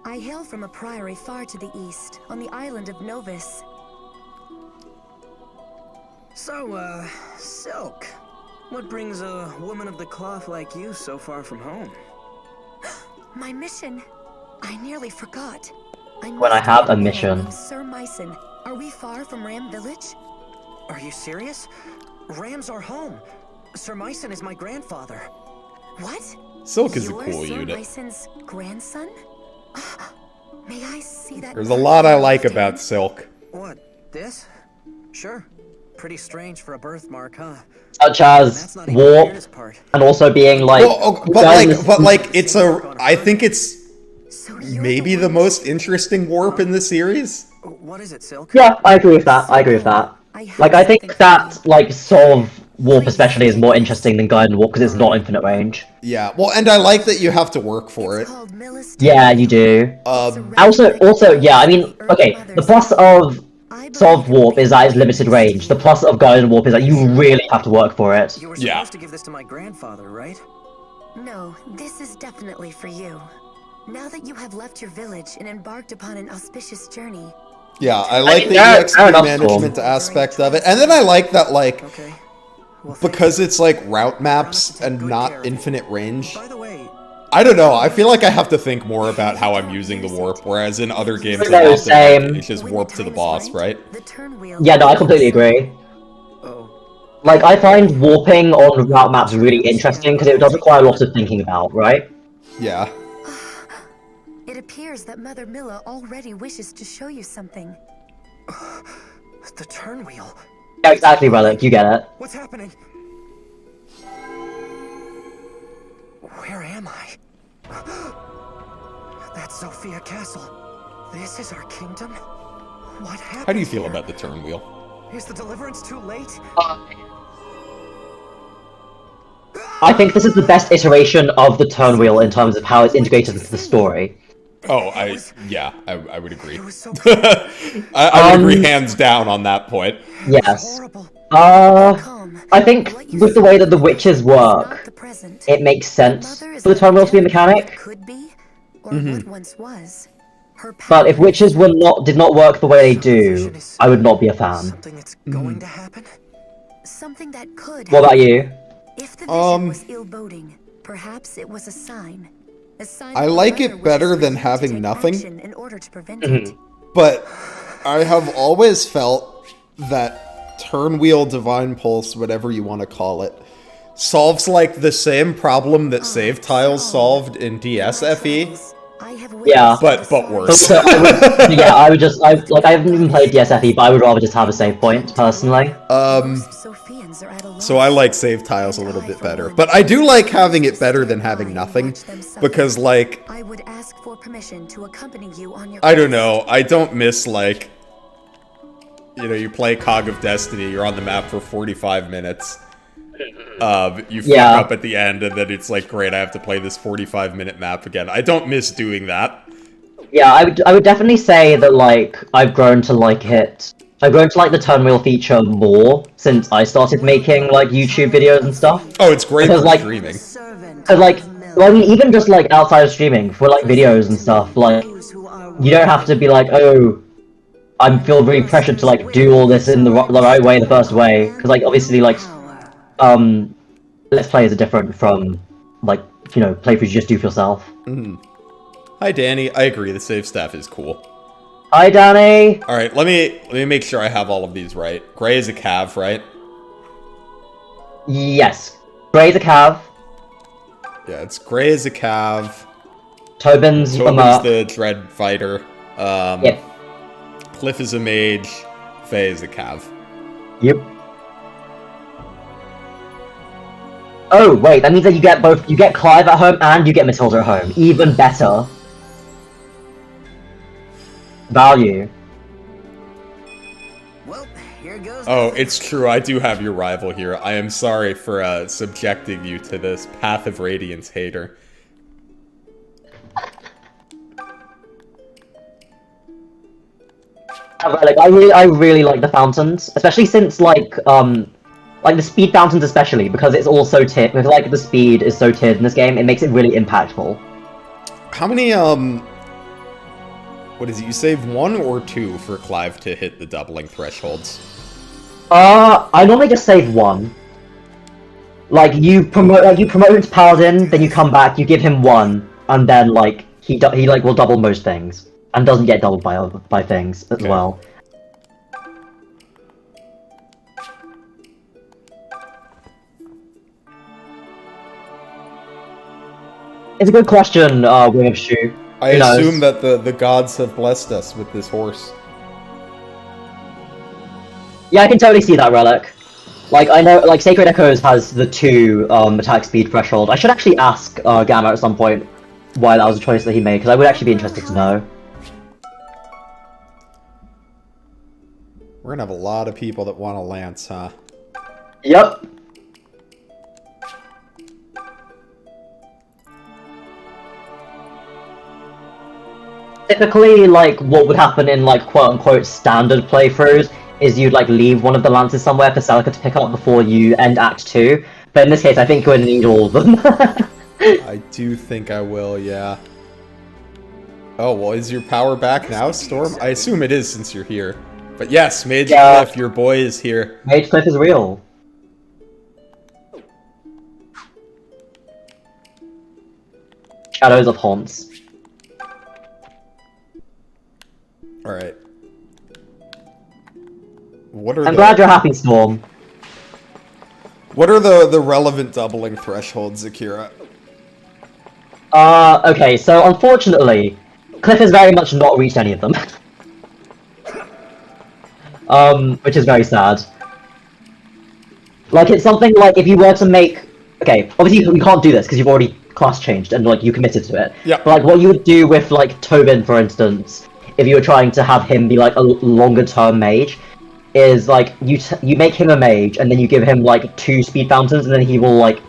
I hail from a priory far to the east, on the island of Novus. So, Silk. What brings a woman of the cloth like you so far from home? My mission. I nearly forgot. When I have a mission. Sir Myson. Are we far from Ram Village? Are you serious? Ram's our home. Sir Myson is my grandfather. What? Silk is a You're cool Sir unit. Myson's grandson? May I see that? There's a lot I like about Silk. What? This? Sure. Pretty strange for a birthmark, huh? Such And as that's not even the warp, weirdest part. and also being like... Well, but like, it's a. I think it's maybe the most interesting warp in the series. What is it, Silk? Yeah, I agree with that. I agree with that. Like, I think that, like, Solve Warp especially is more interesting than Guided Warp because it's not infinite range. Yeah, well, and I like that you have to work for it. Yeah, you do. Also, yeah, I mean, okay, the plus of Solve Warp is that it's limited range. The plus of Guided Warp is that you really have to work for it. You were Yeah. supposed to give this to my grandfather, right? No, this is definitely for you. Now that you have left your village and embarked upon an auspicious journey. Yeah, I like the fair EXP enough, management aspect of it, and then I like that, like, Okay. Well, thank because you. it's like route I maps promise to take and good not care of you. infinite range. By the way, I don't know. I feel like I have to think more about how I'm using the warp, whereas in other games, No, it's often, like, same. it's just When the warp to the time is boss, right? The turn wheel. Yeah, no, I completely agree. oh, Like, I find warping on route maps really interesting because it does require a lot of thinking about, right? Yeah. It appears that Mother Milla already wishes to show you something. the turn wheel. Yeah, exactly, Relic, you get it. What's happening? Where am I? That's Sophia Castle. This is our kingdom? What happened? How do you feel here? about the turn wheel? Is the deliverance too late? I think this is the best iteration of the turn wheel in terms of how it's integrated into the story. Oh, I would agree. It was so I would agree hands down on that point. Yes. horrible. I think with the way that the witches work, it makes sense for the turn wheel to be a mechanic. Could be, or what once was. Her But if power witches did not work the way they do, I would not be a fan. Something that's going to happen? something that could. What about you? If the vision was ill-boding, perhaps it was a sign. A sign I that like Mother it better wishes than to having take nothing. action in order to prevent it. But I have always felt that turn wheel divine pulse, whatever you want to call it, solves like the same problem that save tiles solved in DSFE, I have Yeah. witnessed but the worse. So I haven't even played DSFE, but I would rather just have a save point, personally. Most Sophians are at a So I loss. like save tiles a And little I, bit for better. one, But I do like having refuse it to better stand than by having and nothing. watch them suffer. Because, like, I would ask for permission to accompany you on your I don't quest. know. I don't miss, like, you know, you play Cog of Destiny, you're on the map for 45 minutes. You fuck Yeah. up at the end, and then it's like, great, I have to play this 45-minute map again. I don't miss doing that. Yeah, I would definitely say that, like, I've grown to like it. I've grown to like the turn wheel feature more since I started making, like, YouTube videos and stuff. Oh, it's great Because, for like- streaming. Cause, like, well, I mean, even just, like, outside of streaming, for, like, videos and stuff, like, you don't have to be like, oh, I feel really pressured to, like, do all this in the right way the first way. Because, like, obviously, like, Let's Plays are different from, like, you know, playthroughs you just do for yourself. Hi, Danny. I agree, the save staff is cool. Hi, Danny! Alright, let me make sure I have all of these right. Gray is a cav, right? Yes. Gray's a cav, Yeah, it's Gray is a cav. Tobin's a Tobin's merc. the dread fighter. Yep. Cliff is a mage. Faye is a cav. Yep. Oh, wait, that means that you get both, you get Clive at home and you get Matilda at home. Even better. Value. Well, here goes. Oh, it's true. I do have your rival here. I am sorry for subjecting you to this Path of Radiance hater. Like, I really like the fountains, especially since, like the speed fountains especially, because it's all so tiered, because, like, the speed is so tiered in this game, it makes it really impactful. How many, what is it? You save 1 or 2 for Clive to hit the doubling thresholds? I normally just save 1. Like, you promote him to Paladin, then you come back, you give him 1, and then, like, he like, will double most things. And doesn't get doubled by things as Okay. well. It's a good question, Wing of Shoe. I Who knows? assume that the gods have blessed us with this horse. Yeah, I can totally see that relic. Like, I know, like, Sacred Echoes has the 2 attack speed threshold. I should actually ask Gamma at some point why that was a choice that he made, because I would actually be interested to know. We're gonna have a lot of people that want a lance, huh? Yep. Typically, like, what would happen in, like, quote-unquote standard playthroughs is you'd, like, leave one of the lances somewhere for Celica to pick up before you end Act 2. But in this case, I think you're gonna need all of them. I do think I will, yeah. Oh, well, is your power back now, Storm? I assume it is since you're here. But yes, Mage Cliff, your boy is here. Mage Cliff is real. Shadows of Haunts. Alright. What are I'm glad you're happy, Storm. What are the relevant doubling thresholds, Akira? Okay, so unfortunately, Cliff has very much not reached any of them. Which is very sad. Like, it's something like if you were to make... Okay, obviously we can't do this because you've already class changed and, like, you committed to it. Yeah. But, like, what you would do with, like, Tobin, for instance, if you were trying to have him be, like, a longer-term mage, is, like, you make him a mage, and then you give him, like, 2 speed fountains, and then he will, like,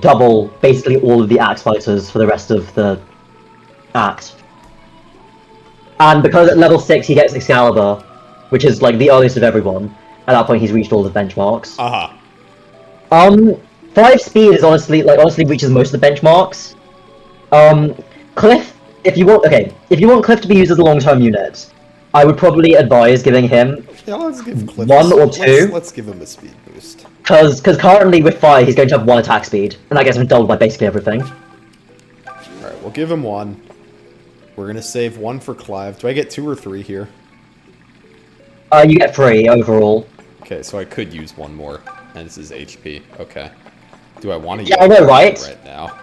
double basically all of the axe fighters for the rest of the act. And because at level 6 he gets Excalibur, which is, like, the earliest of everyone, at that point he's reached all the benchmarks. 5 speed is honestly reaches most of the benchmarks. Cliff, if you want Cliff to be used as a long-term unit, I would probably advise giving him let's give Cliff 1 or 2. Let's give him a speed boost. Because currently with fire he's going to have 1 attack speed, and that gets him doubled by basically everything. Alright, we'll give him 1. We're gonna save 1 for Clive. Do I get 2 or 3 here? You get 3 overall. Okay, so I could use 1 more, and this is HP. Okay. Do I want to Yeah, I know, right? right now?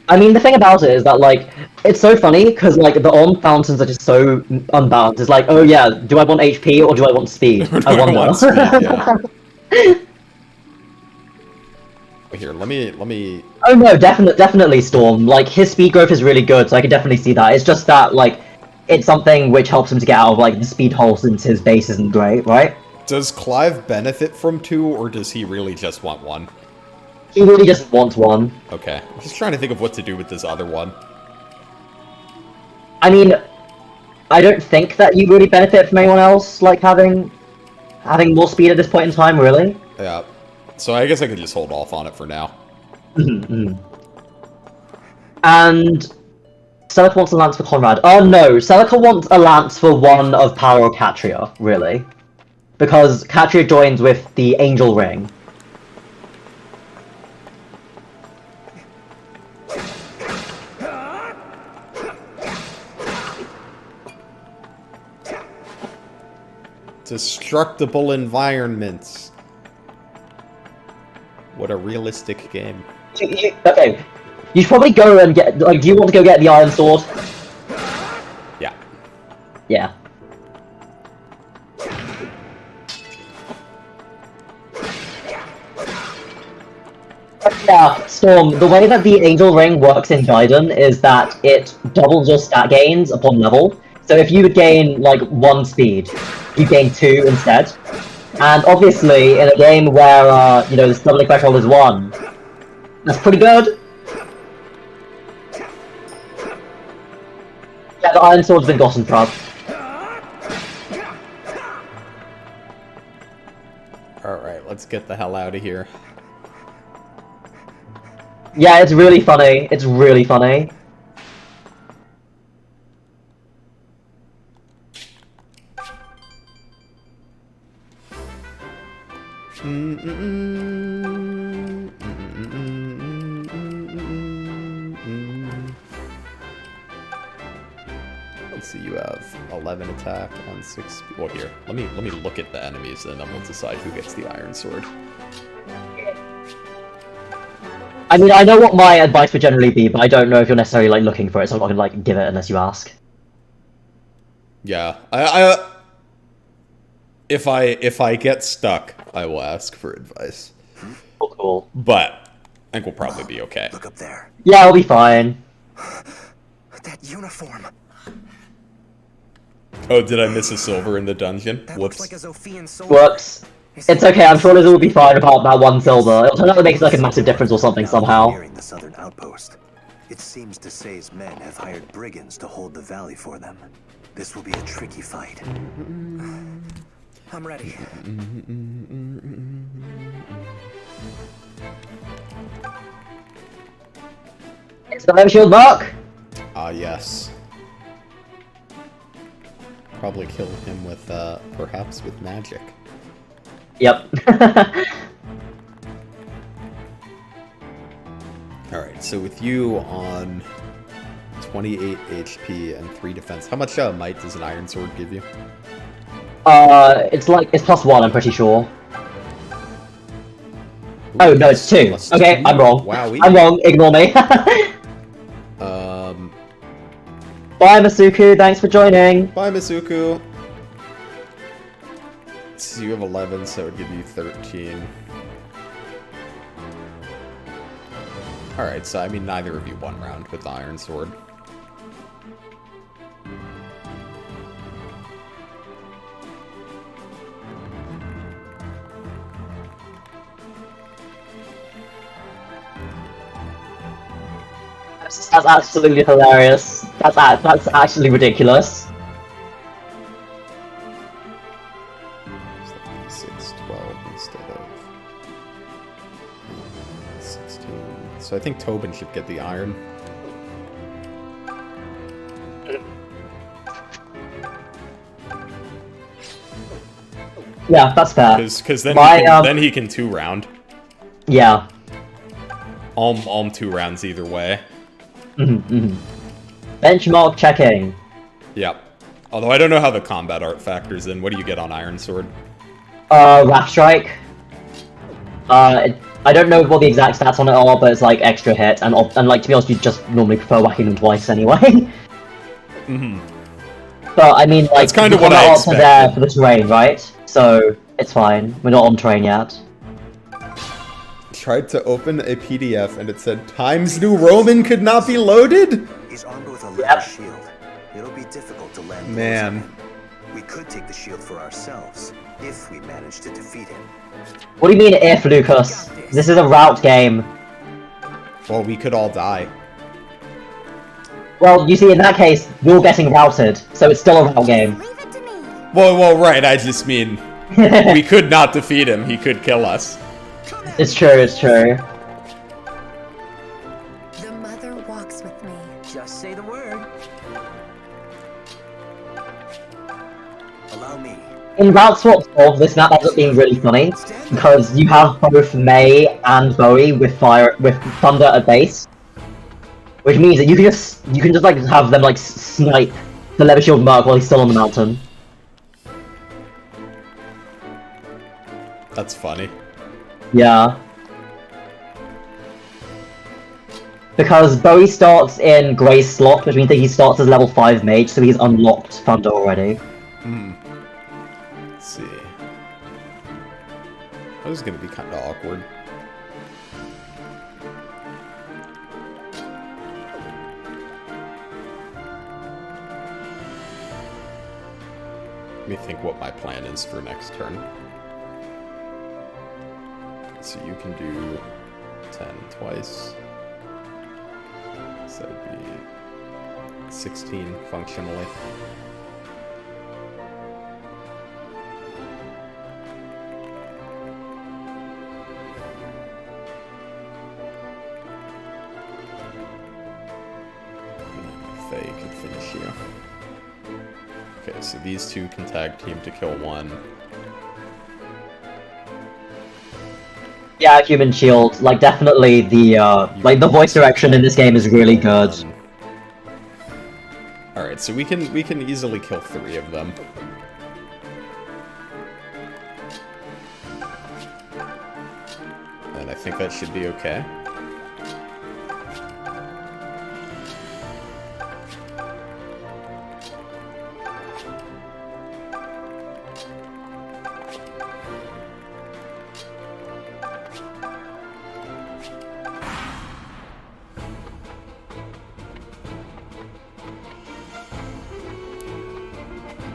I mean, the thing about it is that, like, it's so funny, because, like, the on fountains are just so unbalanced. It's like, oh yeah, do I want HP or do I want speed? I wonder. Speed, yeah. Here, let me... Oh no, definitely Storm. Like, his speed growth is really good, so I can definitely see that. It's just that, like, it's something which helps him to get out of, like, the speed hole since his base isn't great, right? Does Clive benefit from 2, or does he really just want 1? He really just wants 1. Okay. I'm just trying to think of what to do with this other one. I mean, I don't think that you really benefit from anyone else, like, having more speed at this point in time, really. Yeah. So I guess I could just hold off on it for now. And Celica wants a lance for Conrad. Oh no, Celica wants a lance for one of Power or Catria, really. Because Catria joins with the Angel Ring. Destructible environments. What a realistic game. Okay, you should probably go and get, like, do you want to go get the Iron Sword? Yeah. Yeah. Yeah, Storm, the way that the Angel Ring works in Gaiden is that it doubles your stat gains upon level. So if you would gain, like, 1 speed, you gain 2 instead. And obviously, in a game where, you know, the doubling threshold is 1, that's pretty good. Yeah, the Iron Sword's been gotten from. Alright, let's get the hell out of here. Yeah, it's really funny. It's really funny. Let's see, you have 11 attack on 6. Well, here, let me look at the enemies, and then we'll decide who gets the Iron Sword. I mean, I know what my advice would generally be, but I don't know if you're necessarily like looking for it, so I'm not gonna like give it unless you ask. Yeah, if I get stuck, I will ask for advice. Cool. But I think we'll probably be okay. Look up there. Yeah, I'll be fine. That uniform. Oh, did I miss a silver in the dungeon? That Whoops. looks like a Zophian soldier. Whoops. It's okay, I'm sure Liz will be fine about that one silver. It'll turn out it makes like a massive difference or something somehow. Nearing the southern outpost. It seems Desai's men have hired brigands to hold the valley for them. This will be a tricky fight. I'm ready. It's the shield mark! Ah, yes. Probably kill him with, perhaps with magic. Yep. Alright, so with you on 28 HP and 3 defense, how much might does an iron sword give you? It's +1, I'm pretty sure. Oh, no, it's 2. Okay, I'm wrong. Wowie. I'm wrong, ignore me. Bye, Masuku, thanks for joining. Bye, Masuku. So you have 11, so it would give you 13. Alright, so I mean, neither of you won round with the iron sword. That's absolutely hilarious. That's actually ridiculous. 6, 12 instead of 16. So I think Tobin should get the iron. Yeah, that's fair. Because then, then he can 2 round. Yeah. Alm 2 rounds either way. Benchmark checking. Yep. Although I don't know how the combat art factors in. What do you get on Iron Sword? Wrath Strike. I don't know what the exact stats on it are, but it's like extra hit, and like to be honest, you just normally prefer whacking them twice anyway. But I mean, like, that's kind of what I expected. There for the terrain, right? So it's fine. We're not on terrain yet. Tried to open a PDF and it said Times New Roman could not be loaded? He's armed with a leather shield. It'll be difficult to land. Man. We could take the shield for ourselves if we manage to defeat him. What do you mean if, Lucas? This is a route game. Well, we could all die. Well, you see, in that case, you're getting routed, so it's still a route game. Leave it to me. Well, right, I just mean, we could not defeat him, he could kill us. It's true, it's true. The mother walks with me. Just say the word. Allow me. In Route Swap 12, this map ends up being really funny, because you have both May and Bowie with thunder at base. Which means that you can just like have them like snipe the leather shield mark while he's still on the mountain. That's funny. Yeah. Because Bowie starts in Grey's slot, which means that he starts as level 5 mage, so he's unlocked Thunder already. Let's see. That was gonna be kinda awkward. Let me think what my plan is for next turn. So you can do 10 twice. So that'd be 16 functionally. Faye could finish you. Okay, so these two can tag team to kill one. Yeah, Human Shield, like definitely the like the voice direction in this game is really good. Alright, so we can easily kill 3 of them. And I think that should be okay.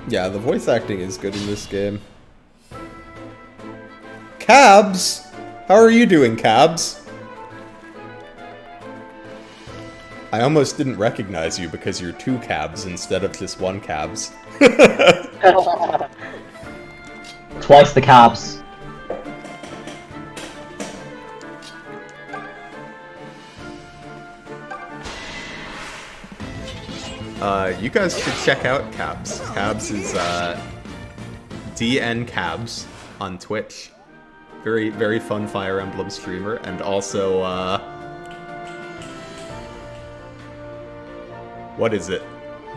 Yeah, the voice acting is good in this game. Cabs! How are you doing, Cabs? I almost didn't recognize you because you're two Cabs instead of just one Cabs. Twice the cabs. You guys should check out Cabs. Cabs is, DN Cabs on Twitch. Very, very fun Fire Emblem streamer, and also, what is it?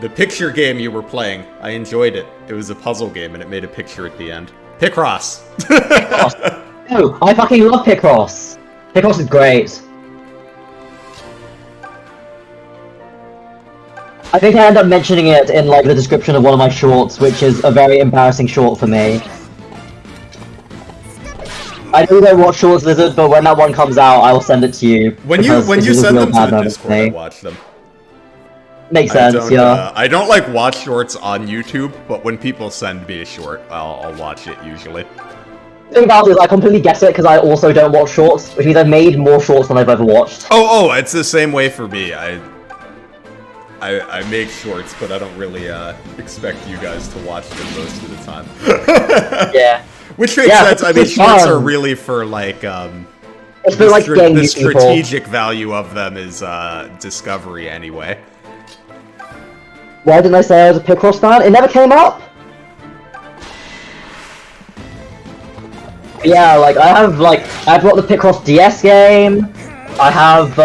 The picture game you were playing. I enjoyed it. It was a puzzle game, and it made a picture at the end. Picross! Picross. Oh, I fucking love Picross! Picross is great. I think I end up mentioning it in like the description of one of my shorts, which is a very embarrassing short for me. I know you don't watch Shorts Lizard, but when that one comes out, I will send it to you. When you send them to the Discord, I watch them. Makes sense, yeah. I don't like watch shorts on YouTube, but when people send me a short, I'll watch it usually. The thing about it is I completely get it because I also don't watch shorts, which means I've made more shorts than I've ever watched. Oh, it's the same way for me. I make shorts, but I don't really expect you guys to watch them most of the time. Yeah. Which makes sense. I mean, shorts are really for like it's for like the strategic value of them is discovery anyway. Why didn't I say I was a Picross fan? It never came up. Yeah, like I've got the Picross DS game. I have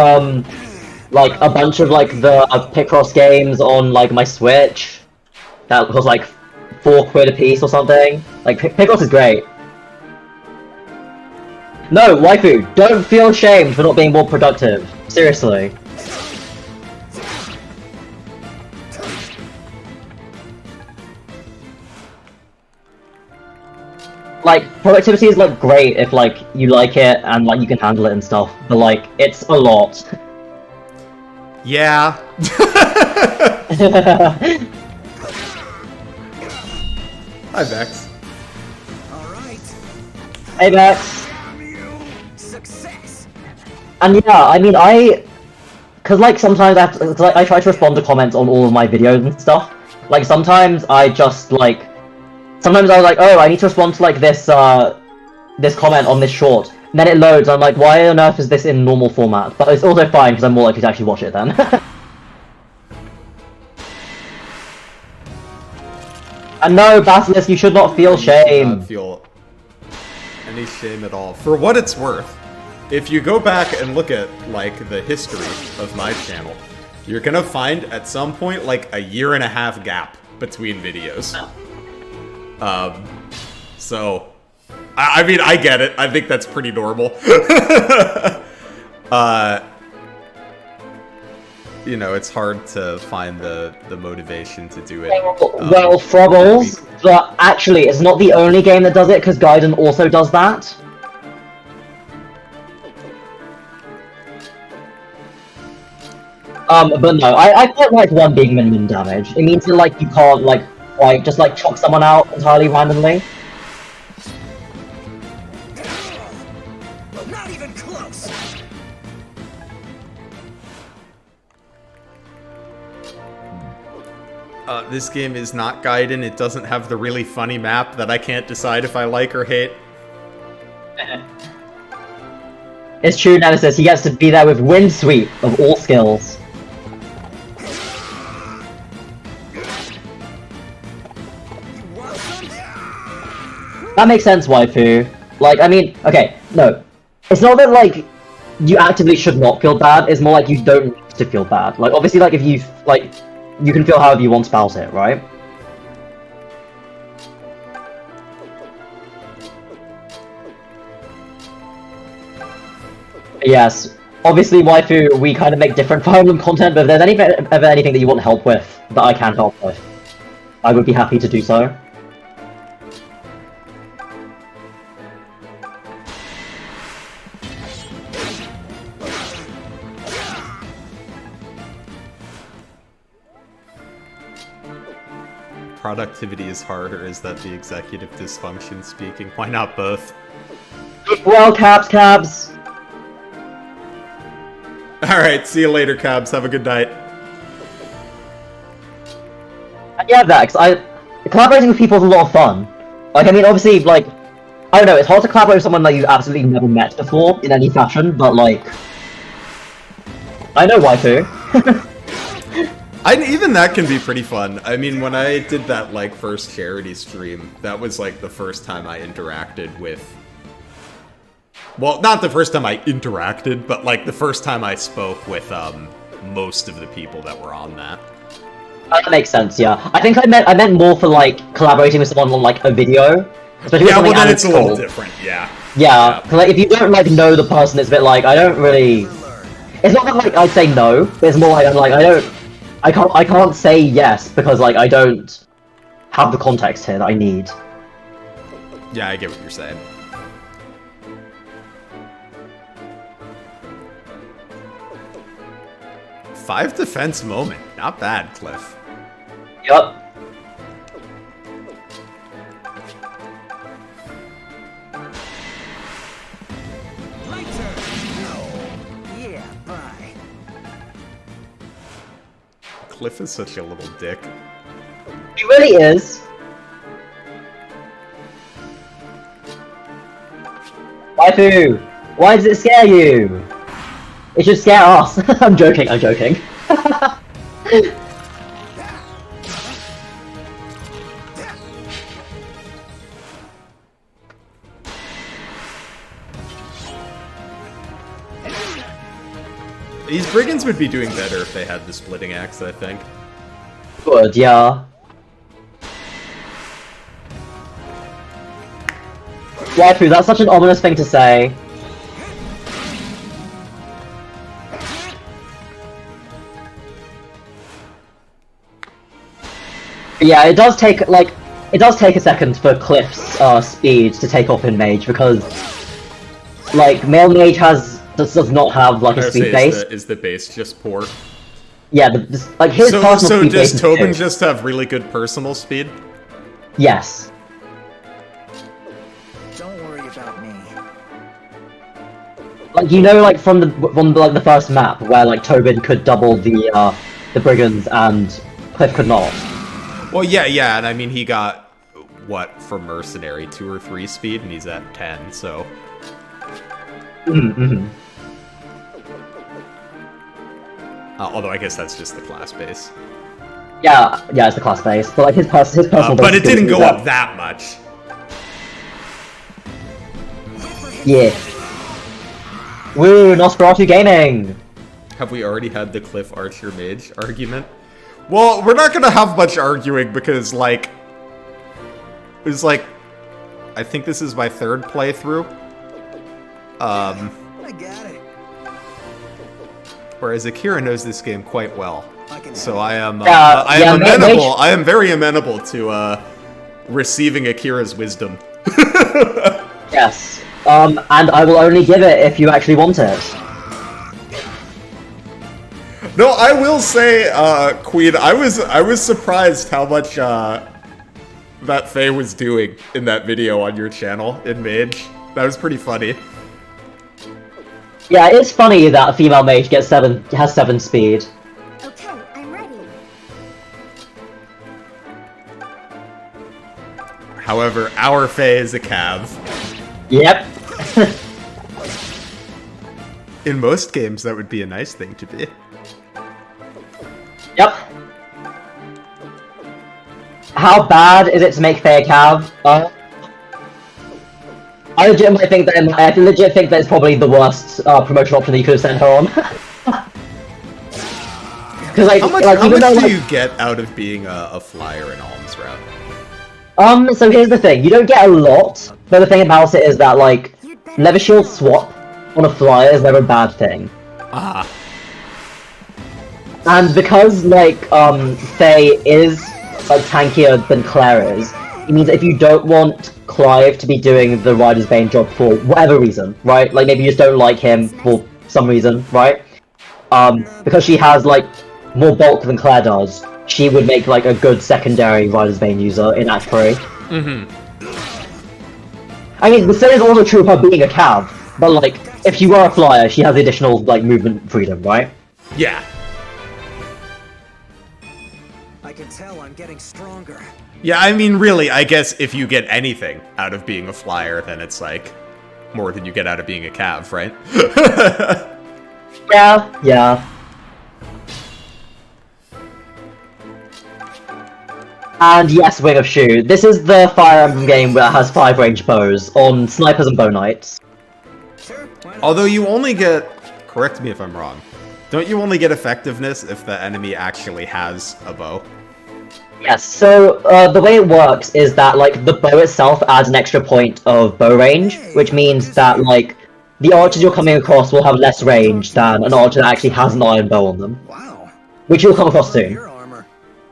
like a bunch of like the Picross games on like my Switch. That was like £4 a piece or something. Like Picross is great. No, waifu, don't feel ashamed for not being more productive. Seriously. Like, productivity is like great if like you like it and like you can handle it and stuff, but like it's a lot. Yeah. Hi, Vex. Alright. Hey, Vex. Success. And yeah, I mean, cause like sometimes I try to respond to comments on all of my videos and stuff. Like sometimes I just like, sometimes I was like, oh, I need to respond to like this this comment on this short. And then it loads, and I'm like, why on earth is this in normal format? But it's also fine because I'm more likely to actually watch it then. And no, Basilisk, you should not feel shame. Not feel any shame at all. For what it's worth, if you go back and look at like the history of my channel, you're gonna find at some point like a 1.5 year gap between videos. So, I mean, I get it. I think that's pretty normal. You know, it's hard to find the motivation to do it. Well, Frobbles, but actually, it's not the only game that does it, because Gaiden also does that. But no, I quite like one big minimum damage. It means that, like, you can't, like, quite just, like, chop someone out entirely randomly. Not even close. This game is not Gaiden. It doesn't have the really funny map that I can't decide if I like or hate. It's true, Nemesis. He gets to be there with Wind Sweep of all skills. That makes sense, waifu. Like, I mean, okay, no. It's not that, like, you actively should not feel bad, it's more like you don't need to feel bad. Like, obviously, like, if you, like, you can feel however you want about it, right? Yes. Obviously, waifu, we kind of make different Fire Emblem content, but if there's ever anything that you want help with, that I can help with, I would be happy to do so. productivity is hard, or is that the executive dysfunction speaking? Why not both? Well, cabs. Alright, see you later, Cabs. Have a good night. Yeah, Vex, collaborating with people is a lot of fun. Like, I mean, obviously, like, I don't know, it's hard to collaborate with someone that you've absolutely never met before, in any fashion, but, like... I know why too. Even that can be pretty fun. I mean, when I did that, like, first charity stream, that was, like, the first time I interacted with... Well, not the first time I interacted, but, like, the first time I spoke with, most of the people that were on that. That makes sense, yeah. I think I meant more for, like, collaborating with someone on, like, a video. Especially Yeah, with well, then it's a little amicable. different, yeah. Yeah, because, like, if you don't, like, know the person, it's a bit like, I don't really... It's not that, like, I'd say no, but it's more like, I'm like, I can't say yes, because, like, I don't have the context here that I need. Yeah, I get what you're saying. Five defense moment. Not bad, Cliff. Yup. Yeah, bye. Cliff is such a little dick. He really is. Waifu! Why does it scare you? It should scare us. I'm joking. These brigands would be doing better if they had the splitting axe, I think. Good, yeah. Waifu, that's such an ominous thing to say. Yeah, it does take a second for Cliff's speed to take off in Mage, because like male Mage does not have like a speed base. Is the base just poor? Yeah, like his personal So speed base does is Tobin two. just have really good personal speed? Yes. Don't worry about me. Like, you know, like from the first map where like Tobin could double the brigands and Cliff could not. Well, yeah, and I mean he got what from mercenary 2 or 3 speed, and he's at 10, so. Mm-hmm. Although I guess that's just the class base. Yeah, it's the class base, but like his personal. But base it didn't is go up that much. Yeah. Woo, Nosferatu Gaming! Have we already had the Cliff Archer Mage argument? Well, we're not gonna have much arguing because, like, it was like, I think this is my 3rd playthrough. I got it. Whereas Akira knows this game quite well, so I am Mage- I am very amenable to receiving Akira's wisdom. Yes. And I will only give it if you actually want it. No, I will say, Queen, I was surprised how much that Faye was doing in that video on your channel in Mage. That was pretty funny. Yeah, it's funny that a female mage has 7 speed. Okay, I'm ready. However, our Faye is a Cav. Yep. In most games, that would be a nice thing to be. Yep. How bad is it to make Faye a Cav? I legit think that it's probably the worst promotion option that you could have sent her on. Because like, How much do you get out of being a flyer in Alms Route? So here's the thing: you don't get a lot, but the thing about it is that like, leather shield swap on a flyer is never a bad thing. Ah. And because like Faye is like tankier than Claire is, it means that if you don't want Clive to be doing the Rider's Bane job for whatever reason, right? Like maybe you just don't like him for some reason, right? Because she has like more bulk than Claire does, she would make like a good secondary Rider's Bane user in Act 3. I mean, the same is also true of her being a cav, but like, if she were a flyer, she has additional like movement freedom, right? Yeah. I can tell I'm getting stronger. Yeah, I mean, really, I guess if you get anything out of being a flyer, then it's like more than you get out of being a cav, right? Yeah. And yes, Wing of Shu. This is the Fire Emblem game that has 5 ranged bows on snipers and bow knights. Sure, why not? Although you only get, correct me if I'm wrong, don't you only get effectiveness if the enemy actually has a bow? Yes, so the way it works is that like the bow itself adds an extra point of bow range, which means that like the archers you're coming across will have less range than an archer that actually has an iron bow on them, Wow. which you'll come across soon. Your armor.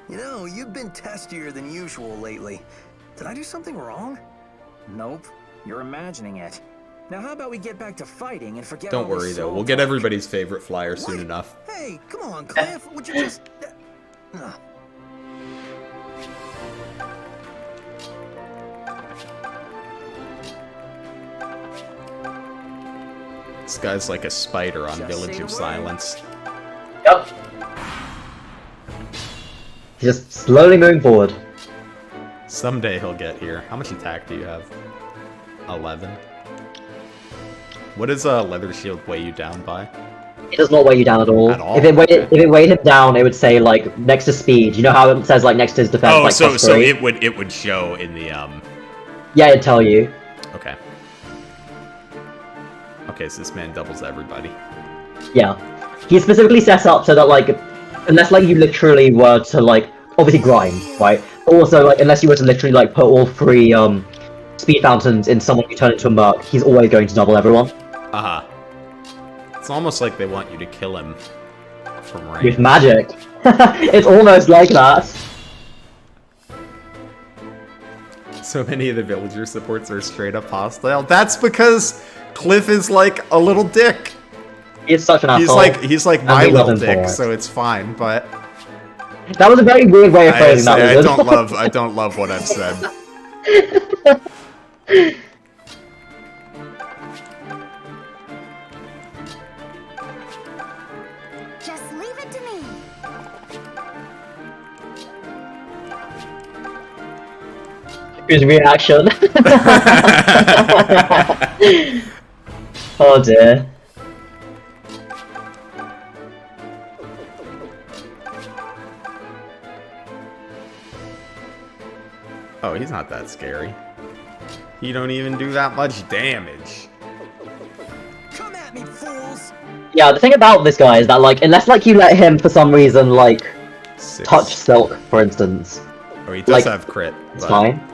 You know, you've been testier than usual lately. Did I do something wrong? Nope, you're imagining it. Now how about we get back to fighting and forget Don't all this worry though, soul we'll get talk? everybody's favorite flyer soon Wait. enough. Hey, come on, Cliff. Would you just... This guy's like a spider on Just Village say of the word. Silence. Yep. He's just slowly moving forward. Someday he'll get here. How much attack do you have? 11. What does a leather shield weigh you down by? It does not weigh you down at all. At all? If it weighed Okay. if it weighed him down, it would say like next to speed. You know how it says like next to his defense, Oh, like so +3? it would show in the Yeah, it'd tell you. Okay. Okay, so this man doubles everybody. Yeah. He's specifically set up so that like unless like you literally were to like obviously grind, right? But also like unless you were to literally like put all 3 speed fountains in someone you turn into a merc, he's always going to double everyone. Uh-huh. It's almost like they want you to kill him from range. With magic. It's almost like that. So many of the villager supports are straight up hostile. That's because Cliff is like a little dick. He's such an asshole. He's like And my we love little him for dick, it. so it's fine, but That was a very weird way of phrasing that. I Wizard. I don't love what I've said. Just leave it to me. His reaction. Oh dear. Oh, he's not that scary. He don't even do that much damage. Come at me, fools! Yeah, the thing about this guy is that like unless like you let him for some reason like 6. touch silk, for instance, Oh, he does like, have crit. it's but- fine.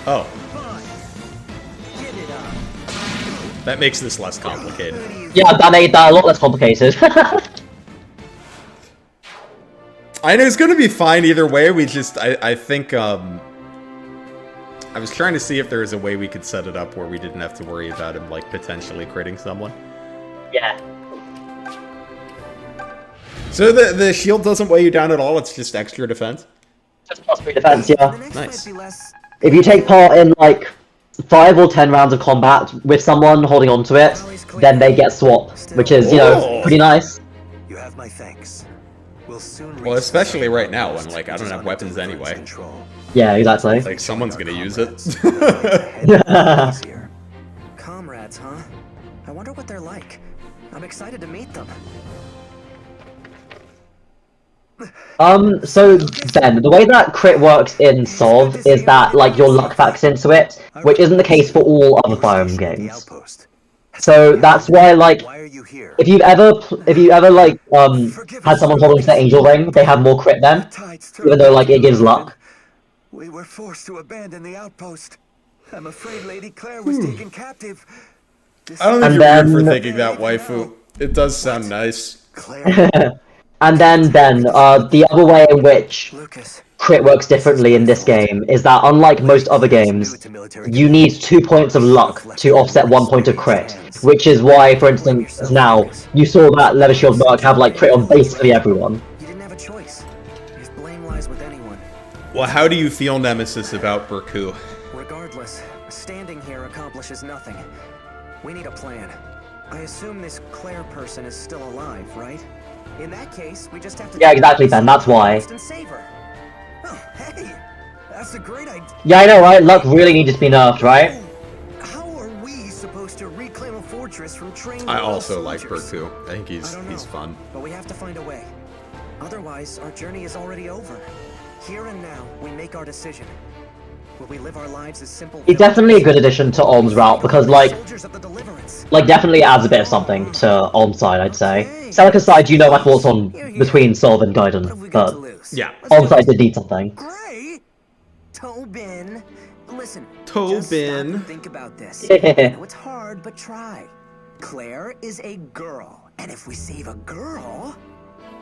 Oh, Fine. Give it up. that makes this less complicated. Yeah, that made that a lot less complicated. I know it's gonna be fine either way. We just, I think, I was trying to see if there was a way we could set it up where we didn't have to worry about him, like, potentially critting someone. Yeah. So the shield doesn't weigh you down at all, it's just extra defense? Just +3 defense, yeah. The next Nice. fight be less... If you take part in like 5 or 10 rounds of combat with someone holding on to it, then they get swap, which is, you know, Oh. pretty nice. You have my thanks. We'll soon Well, reach especially the right now when, outpost, like, I which don't is have under weapons Deliverance anyway. control. Yeah, exactly. Like, someone's gonna use it. Easier. Comrades, huh? I wonder what they're like. I'm excited to meet them. So Ben, the way that crit works in Sov is that like your luck factors into it, which isn't the case for all other Fire Emblem The games. outpost. So that's why like Why are you here? if you've ever like had someone hold onto the angel ring, they have more crit then, even though like it gives luck. We were forced to abandon the outpost. I'm afraid Lady Claire was taken captive. This I don't think And you're weird for then- thinking that, waifu. It does sound nice. Claire. And then, the other way in which Lucas. crit works differently in this game is that, unlike most other games, you need 2 points of luck to offset 1 point of crit. Which is why, for instance, now, you saw that Leather Shield Merc have, like, crit on basically everyone. You didn't have a choice. If blame lies with anyone. Well, how do you feel, Nemesis, about Berku? Regardless, standing here accomplishes nothing. We need a plan. I assume this Claire person is still alive, right? In that case, we just have to... Yeah, exactly, Ben, that's why. ...and save her. Oh, hey! That's a great idea. Yeah, I know, right? Luck really needed to be nerfed, right? How are we supposed to reclaim a fortress from trained I also like soldiers? Berku. I think he's I don't know, fun. But we have to find a way. Otherwise, our journey is already over. Here and now, we make our decision. Will we live our lives as simple... It's definitely a good addition to Olm's route, because, like, soldiers of the Deliverance? definitely adds a bit of something to Olm's side, I'd say. Celica's side, you know my thoughts on between Solve and What have Gaiden, we got but to lose? Yeah. Olm's side did need something. Great! Tobin, listen. Tobin. Just stop and think about this. I know it's hard, but try. Claire is a girl, and if we save a girl,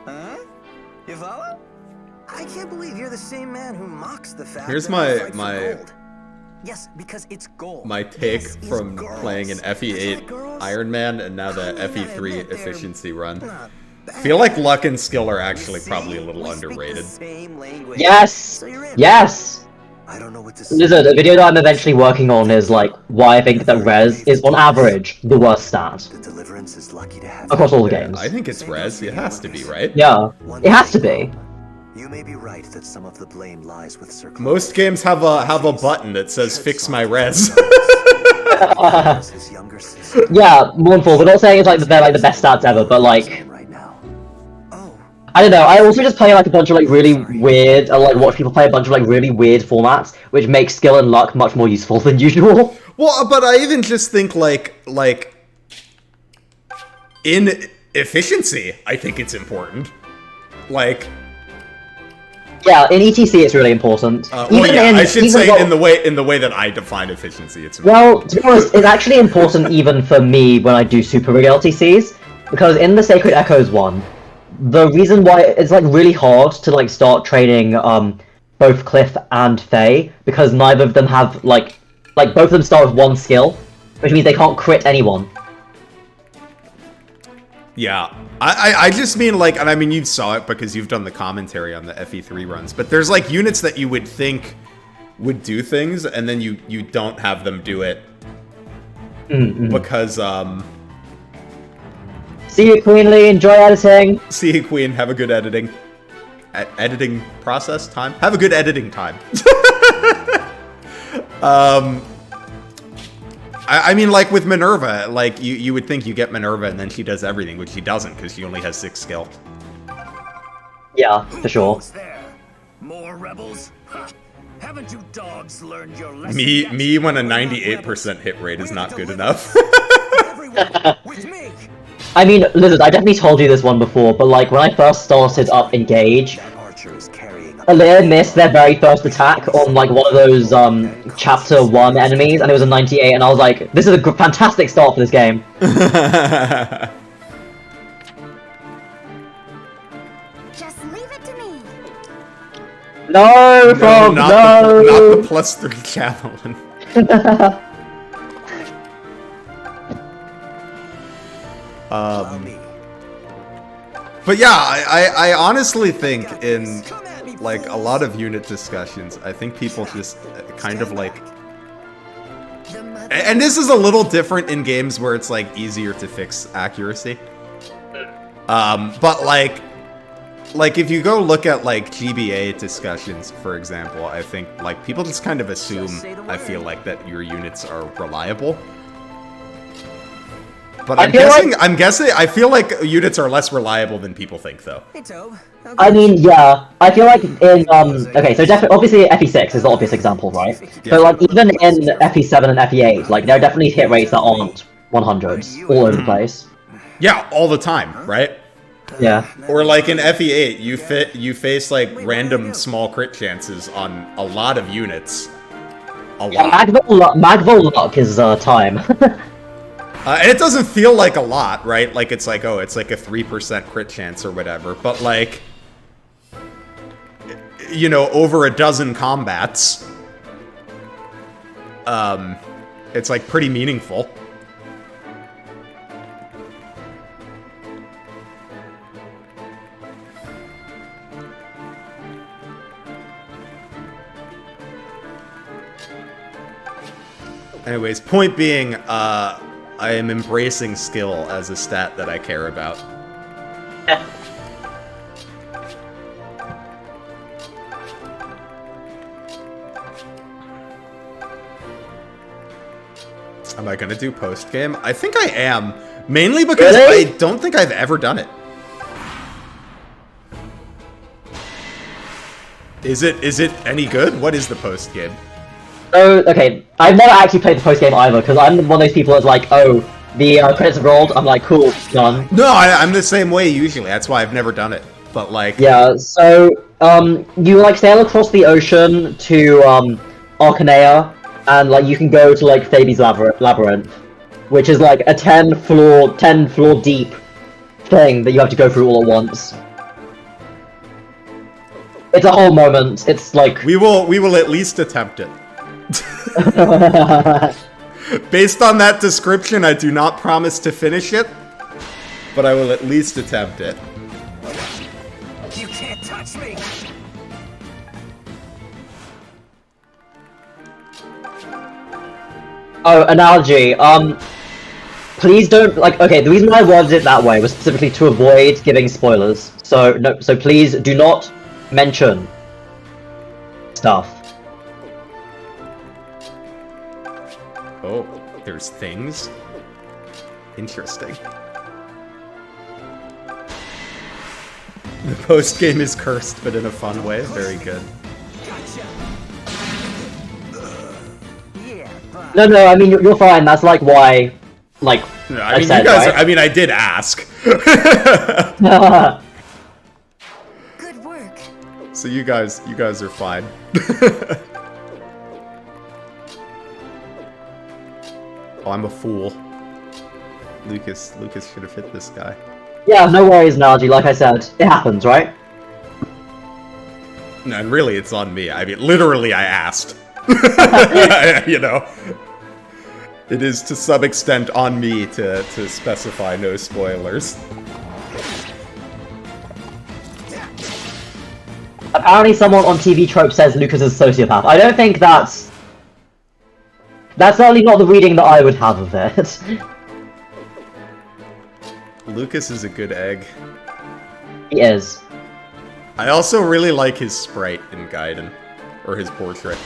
huh? You follow? I can't believe you're the same man who mocks the fact. Here's that my- I fight for my- gold. Yes, because it's gold. My take This is from girls. playing an That's FE8 right, girls. Iron Man and now the I mean, I FE3 admit they're efficiency run. not I bad. feel like luck and skill are actually See? probably a little We speak the underrated. same language. Yes! So you're in. Yes! I don't know what to say. Lizard, a video that I'm eventually working on is, like, why I think that Res is, on average, the worst stat. The Deliverance is lucky to have Across all the Yeah, games. I think it's Res. It has to be, right? Yeah, it has to be. You may be right that some of the blame lies with Sir Most games have a button that says "Fix my res." Claude, his younger sister. Yeah, mournful. We're not saying it's like they're like the best stats ever, but like, Right now. Oh, I don't know. I also just play like a bunch of like really weird, like watch people play a bunch of like really weird formats, which makes skill and luck much more useful than usual. Well, but I even just think like in efficiency, I think it's important. Like, Yeah, in ETC it's really important. well, yeah, I should even say though- in the way that I define efficiency, it's important. Well, to be honest, it's actually important even for me when I do Super Rig LTCs, because in the Sacred Echoes one, the reason why it's like really hard to like start training both Cliff and Faye, because neither of them have like both of them start with one skill, which means they can't crit anyone. Yeah, I just mean like, and I mean you saw it because you've done the commentary on the FE3 runs, but there's like units that you would think would do things, and then you don't have them do it because See you, Queenly. Enjoy editing. see you, Queen, have a good editing editing process time. Have a good editing time. I mean, like with Minerva, like you would think you get Minerva and then she does everything, which she doesn't because she only has 6 skill. Yeah, for sure. Who's there? More rebels? Ha! Haven't you dogs learned your lesson Me yet? when a We're not 98% hit rate is not good enough. Everyone, with me! I mean, Lizard, I definitely told you this one before, but like when I first started up Engage, That archer is carrying Alea missed their very first attack on like one of those chapter 1 enemies, and it was a 98, and I was like, this is a fantastic start for this game. Just leave it to me. No, Frog, not no! the +3 javelin. Allow me. But yeah, I honestly think in like a lot of unit discussions, I think people just kind of like, and this is a little different in games where it's like easier to fix accuracy. But like if you go look at like GBA discussions, for example, I think like people just kind of assume, I feel like, that your units are reliable. But I feel like units are less reliable than people think, though. hey, Tobe. I mean, yeah, I feel like in, okay, so obviously FE6 is the obvious example, right? But like, even in FE7 and FE8, like, there are definitely hit rates that aren't 100s all over the place. Yeah, all the time, right? Yeah. Or like in FE8, you face like random small crit chances on a lot of units. A Yeah, lot. Magville luck is time. And it doesn't feel like a lot, right? Like, it's like, oh, it's like a 3% crit chance or whatever. But, like, you know, over a dozen combats, it's, like, pretty meaningful. Anyways, point being, I am embracing skill as a stat that I care about. Am I gonna do post-game? I think I am. Mainly because Really? I don't think I've ever done it. Is it any good? What is the post-game? Oh, okay. I've never actually played the post game either, because I'm one of those people that's like, oh, the credits have rolled. I'm like, cool, done. No, I'm the same way usually. That's why I've never done it. But like, Yeah. So, you like sail across the ocean to Arcanea, and like you can go to like Thabe's labyrinth, which is like a 10 floor deep thing that you have to go through all at once. It's a whole moment. It's like we will at least attempt it. Based on that description, I do not promise to finish it, but I will at least attempt it. You can't touch me! Oh, analogy. Please don't like. Okay, the reason why I worded it that way was specifically to avoid giving spoilers. So no. So please do not mention stuff. Oh, there's things? Interesting. The post-game is cursed, but in a fun way. Very good. No. I mean, you're fine. That's like why. Like No, I I mean, said, you guys. right? I mean, I did ask. Good work. So you guys are fine. Oh, I'm a fool. Lucas should have hit this guy. Yeah, no worries, analogy. Like I said, it happens, right? No, and really, it's on me. I mean, literally, I asked. You know, it is to some extent on me to specify no spoilers. Apparently, someone on TV Trope says Lucas is a sociopath. I don't think that's certainly not the reading that I would have of it. Lucas is a good egg. He is. I also really like his sprite in Gaiden, or his portrait.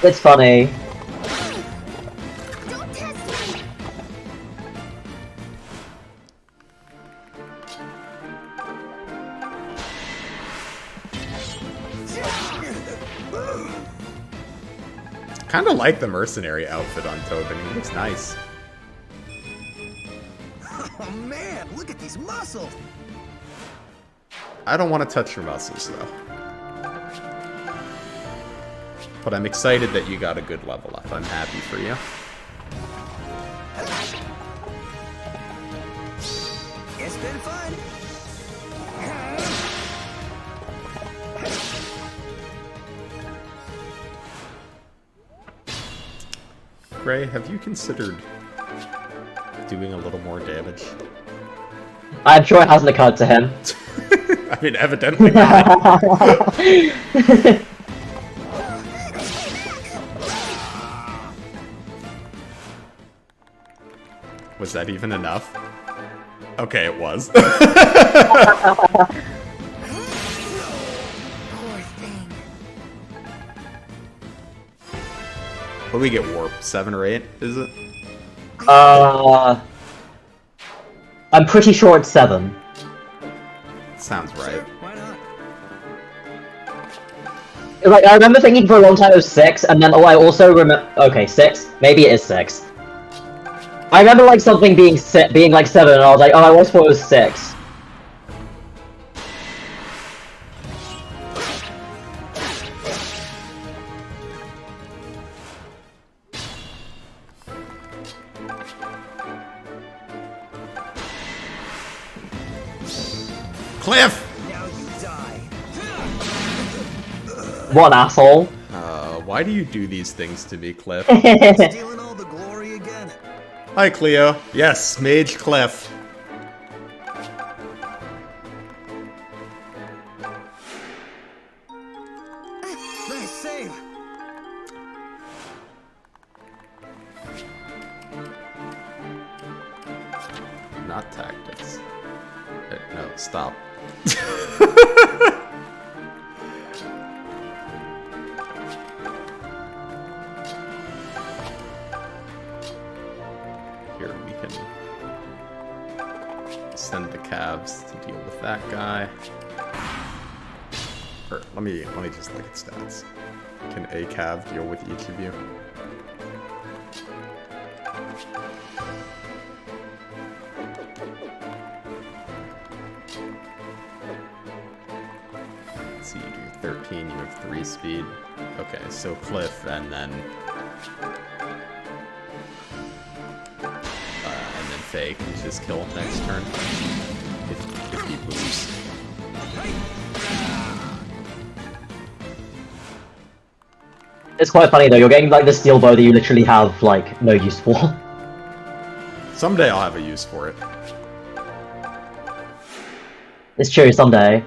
It's funny. Don't test me! Kind of like the mercenary outfit on Tobin. He looks nice. Oh man, look at these muscles! I don't want to touch your muscles, though. But I'm excited that you got a good level up. I'm happy for you. It's been fun! Gray, have you considered doing a little more damage? I'm sure it hasn't occurred to him. I mean, evidently not. Was that even enough? Okay, it was. Poor thing. What do we get, warp? 7 or 8, is it? I'm pretty sure it's 7. Sounds right. Why not? Like, I remember thinking for a long time it was 6, and then, I also remember... Okay, 6? Maybe it is 6. I remember, like, something being like 7, and I was like, oh, I always thought it was 6. Cliff! Now you die. What an asshole. Why do you do these things to me, Cliff? Stealing all the glory again. Hi, Cleo. Yes, Mage Cliff. Nice save. Not tactics. No, stop. Here we can send the calves to deal with that guy. Or let me just look at stats. Can a cav deal with each of you? Let's see, you do 13, you have 3 speed. Okay, so Cliff, and then Faye can just kill next turn if he moves. It's quite funny though, you're getting like the steel bow that you literally have like no use for. Someday I'll have a use for it. It's true, someday.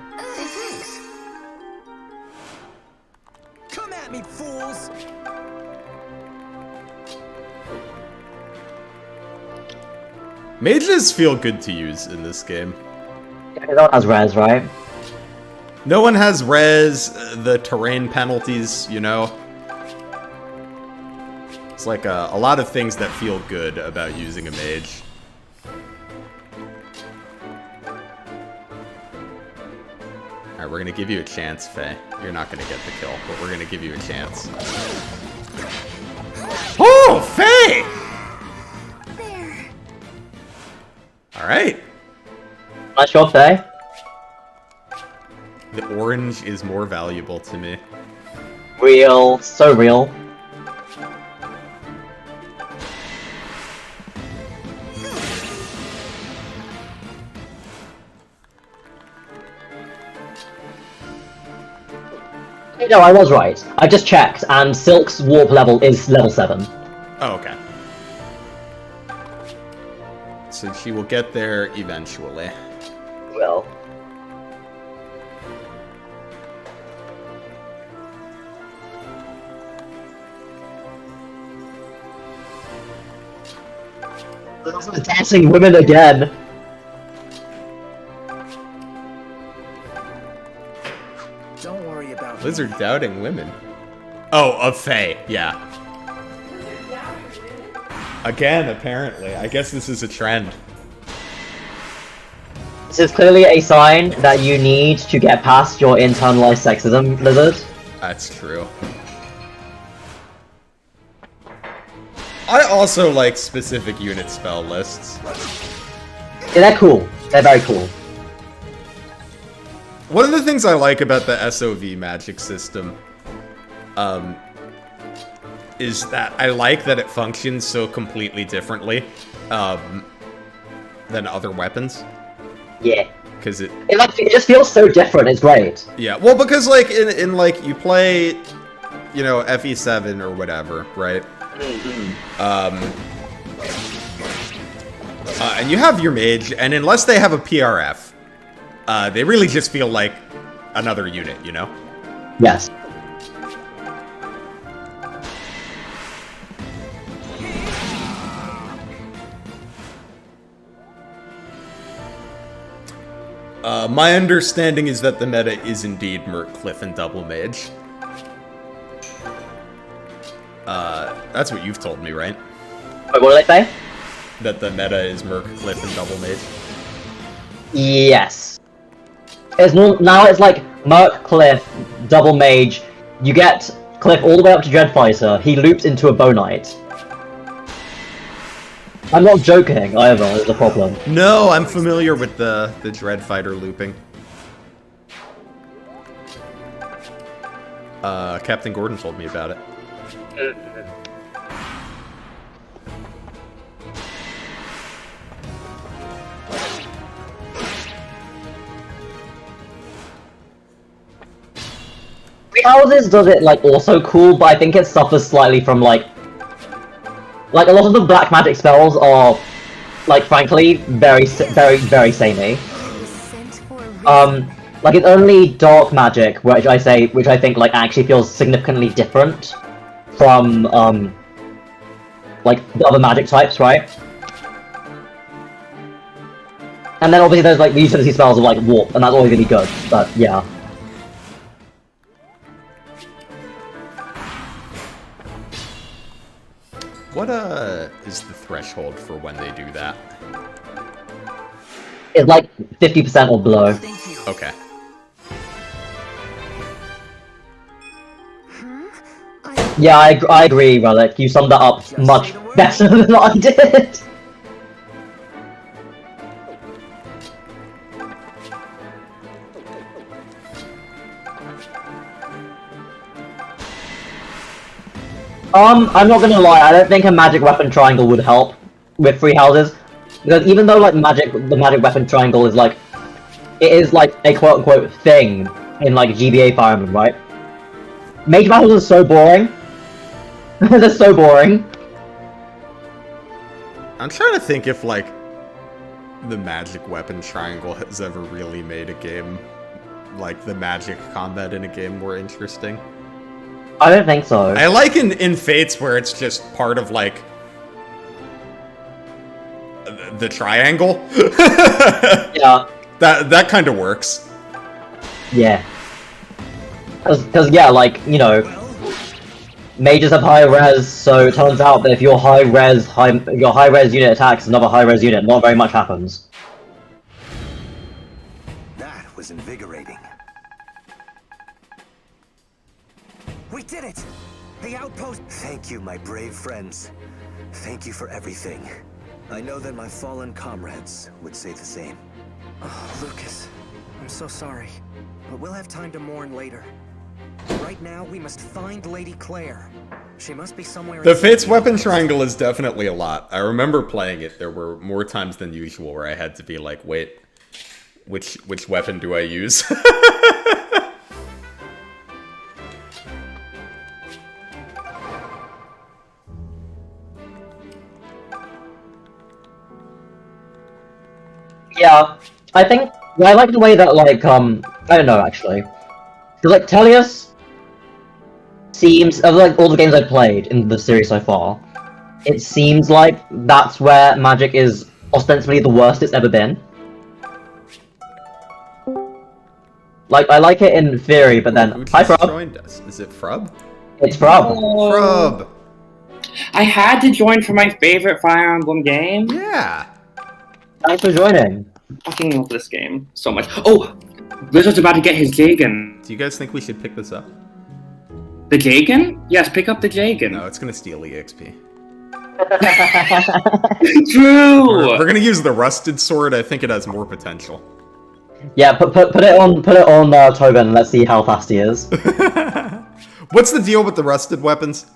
Come at me, fools! Mages feel good to use in this game. Yeah, no one has res, right? No one has res, the terrain penalties, you know? It's like a lot of things that feel good about using a mage. Alright, we're gonna give you a chance, Faye. You're not gonna get the kill, but we're gonna give you a chance. Oh, Faye! There. Alright. Nice job, Faye. The orange is more valuable to me. Real, so real. No, I was right. I just checked, and Silk's warp level is level 7. Oh, okay. So she will get there eventually. Well. Those are the dancing women again. Don't worry about me. Lizard doubting women. Oh, of Faye, yeah. Again, apparently. I guess this is a trend. This is clearly a sign that you need to get past your internalized sexism, Lizard. That's true. I also like specific unit spell lists. Yeah, they're cool. They're very cool. One of the things I like about the SOV magic system is that I like that it functions so completely differently than other weapons. Yeah. Because it just feels so different, it's great. Yeah, well, because, like, in like, you play, you know, FE7 or whatever, right? And you have your mage, and unless they have a PRF, they really just feel like another unit, you know? Yes. My understanding is that the meta is indeed Merc, Cliff, and Double Mage. That's what you've told me, right? Wait, what did I say? That the meta is Merc, Cliff, and Double Mage? Yes. Now it's like Merc, Cliff, Double Mage. You get Cliff all the way up to Dreadfighter. He loops into a Bow Knight. I'm not joking either, is the problem. No, I'm familiar with the Dreadfighter looping. Captain Gordon told me about it. Three Houses does it like also cool, but I think it suffers slightly from like a lot of the black magic spells are like frankly very samey. Like it's only dark magic which I think like actually feels significantly different from like the other magic types, right? And then obviously there's like the utility spells of like warp, and that's always gonna be good, but yeah. What is the threshold for when they do that? It's like 50% or below. Okay. Yeah, I agree, Relic. You summed that up much better than I did. I'm not gonna lie, I don't think a magic weapon triangle would help with Three Houses. Because even though like the magic weapon triangle is like, it is like a quote unquote thing in like GBA Fire Emblem, right? Mage battles are so boring. They're so boring. I'm trying to think if like the magic weapon triangle has ever really made a game, like the magic combat in a game, more interesting. I don't think so. I like in Fates where it's just part of like the triangle. Yeah. That kind of works. Yeah. Cause yeah, like, you know, mages have high res, so it turns out that if your high res unit attacks another high res unit, not very much happens. That was invigorating. We did it! The outpost! Thank you, my brave friends. Thank you for everything. I know that my fallen comrades would say the same. Oh, Lucas, I'm so sorry, but we'll have time to mourn later. Right now, we must find Lady Claire. She must be somewhere. The Fates weapon triangle is definitely a lot. I remember playing it. There were more times than usual where I had to be like, wait, which weapon do I use? Yeah, I think I like the way that like I don't know actually, because like Tellius seems, of like all the games I've played in the series so far, it seems like that's where magic is ostensibly the worst it's ever been. Like I like it in theory, but then Who hi just Frub. joined us? Is it Frub? It's Frub. Frub. I had to join for my favorite Fire Emblem game. Yeah. Thanks for joining. I fucking love this game so much. Oh, Blizzard's about to get his Jagan. Do you guys think we should pick this up? The Jagan? Yes, pick up the Jagan. No, it's gonna steal EXP. True. We're gonna use the rusted sword. I think it has more potential. Yeah, put it on Tobin and let's see how fast he is. What's the deal with the rusted weapons?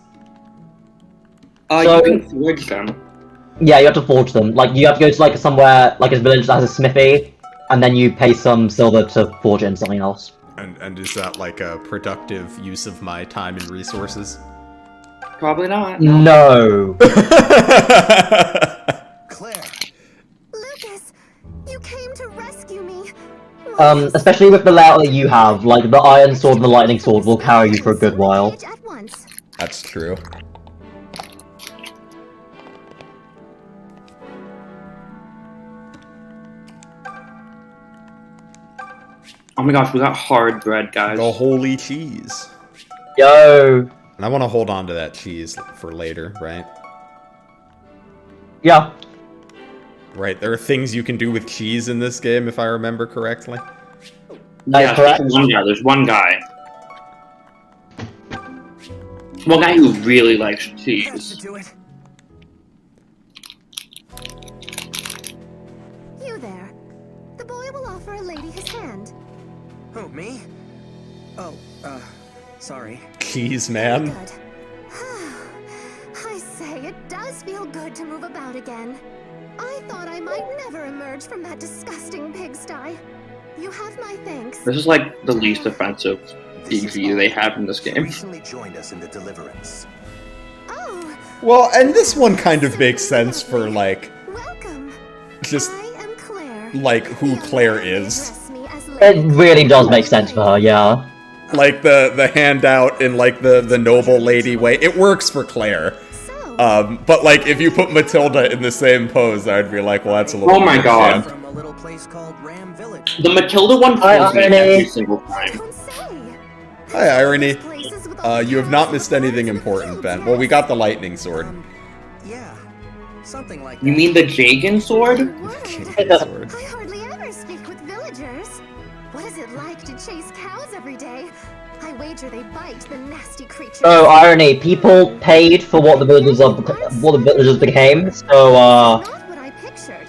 So- You can forge them. Yeah, you have to forge them. Like you have to go to like somewhere like a village that has a smithy, and then you pay some silver to forge it into something else. And is that like a productive use of my time and resources? Probably not. No. Claire! Lucas, you came to rescue me. Especially with the layout that you have, like the iron sword and the lightning sword will carry you for a good while. At once. That's true. Oh my gosh, we got hard bread, guys. The holy cheese. Yo. And I want to hold on to that cheese for later, right? Yeah. Right, there are things you can do with cheese in this game, if I remember correctly. That is correct. There's one guy. One guy who really likes That should cheese. do it. You there. The boy will offer a lady his hand. Who, me? Oh, sorry. Cheese, man. Good. I say, it does feel good to move about again. I thought I might never emerge from that disgusting pigsty. You have my thanks. This is like the least offensive view they have in this game. Recently joined us in the Deliverance. Oh, Well, and this one kind of makes sense for, like, welcome. just, I am Claire. like, who The Claire only is. address me as It Lady really Claire. does make sense for her, yeah. Like, the handout in, like, the noble lady way. It works for Claire. So, But, like, if you put Matilda in the same pose, I'd be like, well, that's a little Oh my bit God. shit. From a little place called Ram Village. The Matilda one Hi, kills me Irony. every single time. don't say. Hi, Irony. Places with all You have not missed anything important, Ben. Well, we got the lightning sword. Yeah, something like You that. mean the Jagan sword? Lightning sword. I hardly ever speak with villagers. What is it like to chase cows every day? I wager they bite, the nasty creatures. Oh, irony. People paid for what the villagers became. So, Not what I pictured.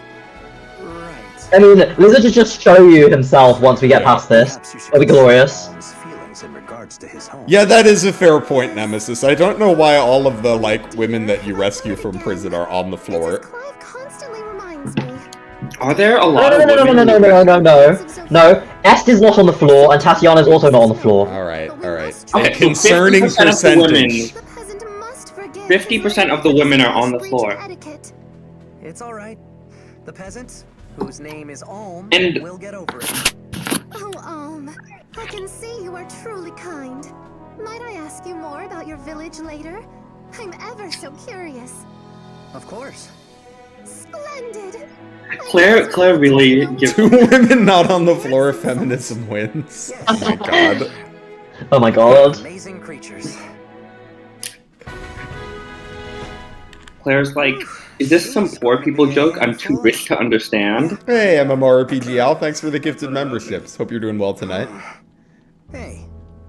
Right. I mean, Lizard should just show you himself once we get past this. Perhaps you should It'll be glorious. consider Alm's feelings in regards to his home. Yeah, that is a fair point, Nemesis. I don't know why all of the, like, women that you rescue from prison are on the floor. Clive constantly reminds me. Are there a No, lot no, of no, no, no, women? no, no, no, no, no. Est is not on the floor, and Tatiana's also not on the floor. Alright, alright. Okay, A concerning 50% of the percentage. The peasant must forgive 50% of the women are on the breach floor. etiquette. It's all right. The peasant, whose name is Alm, And- will get over it. Oh, I can see you are truly kind. Might I ask you more about your village later? I'm ever so curious. Of course. Splendid. Claire really gives. Two women not on the floor, feminism wins. Oh my god. Oh my god. Amazing creatures. Claire's like, is this some poor people joke? I'm too rich to understand. Hey, MMORPGL, thanks for the gifted memberships. Hope you're doing well tonight. Hey,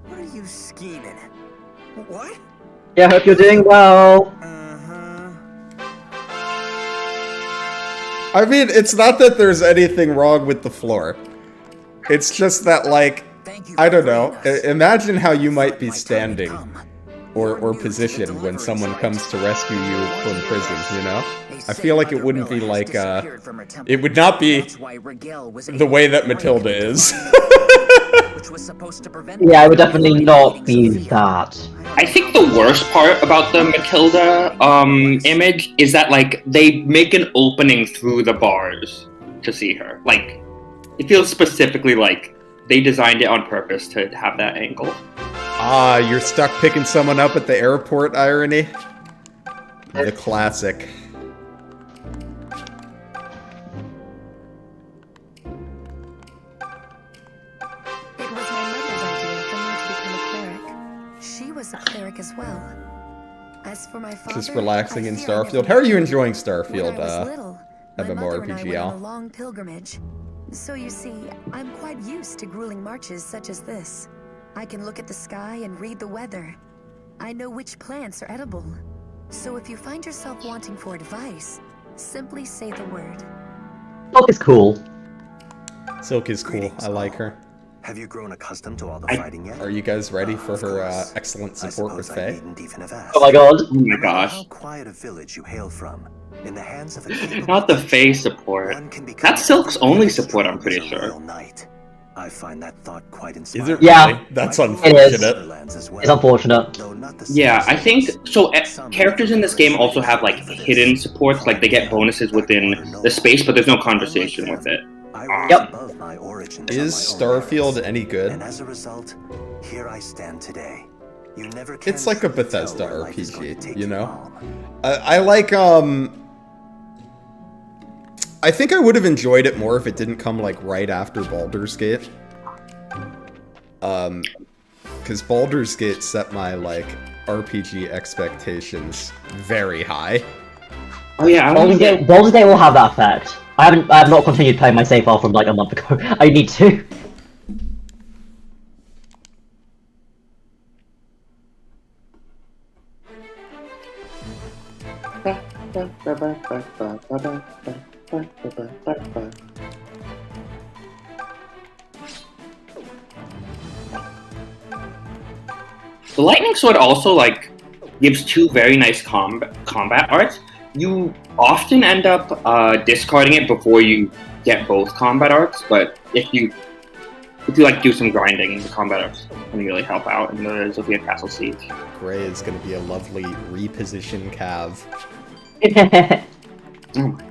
what are you scheming? What? Yeah, hope you're doing well. Uh-huh. I mean, it's not that there's anything wrong with the floor. It's just that, like, Thank you I for don't know. bringing us. Imagine how you might My be time had standing come. or positioned when someone comes to rescue you from prison, you know? I feel like it wouldn't be like, it would not be the way that Matilda is. Yeah, it would definitely not be that. I think the worst part about the Matilda image is that like they make an opening through the bars to see her. Like it feels specifically like they designed it on purpose to have that angle. Ah, you're stuck picking someone up at the airport, irony? The classic. It was my mother's idea for me to become a cleric. She was a cleric as well. As for my father, Just relaxing in I feel like Starfield. How are you enjoying when Starfield, I was little, my mother and I went on a MMORPGL? long pilgrimage. So you see, I'm quite used to grueling marches such as this. I can look at the sky and read the weather. I know which plants are edible. So if you find yourself wanting for advice, simply say the word. Silk is cool. Silk is cool. I like her. Have you grown accustomed to all the I- fighting yet? Are you guys ready for Of her course. excellent I support with suppose I Faye? needn't even have asked. Oh my god. Oh my No matter gosh. How quiet a village you hail from, in the hands of a capable Not the teacher, Fae support. one can become That's Silk's every only bit as support, I'm strong pretty as a sure. royal knight. I find that thought quite Is inspiring. it Yeah. really? That's I unfortunate. Netherlands as well, It's unfortunate. though not the Yeah, same I think space. so. Some Characters in this game also have like for this. hidden supports, like they get bonuses within the space, but there's no conversation with it. I rose Yep. above my origins Is on my own Starfield merits, any good? And as a result, here I stand today. You never can It's like a truly Bethesda tell where life is going to RPG, take you know? home. I like, I think I would have enjoyed it more if it didn't come, like, right after Baldur's Gate. Because Baldur's Gate set my, like, RPG expectations very high. Oh yeah, I don't get. Baldur's Gate will have that effect. I have not continued playing my save file from like a month ago. I need to. The lightning sword also like gives two very nice combat arts. You often end up discarding it before you get both combat arts, but if you if you like do some grinding, the combat can really help out in the Zofia Castle Siege. Gray is going to be a lovely reposition Cav. Oh my.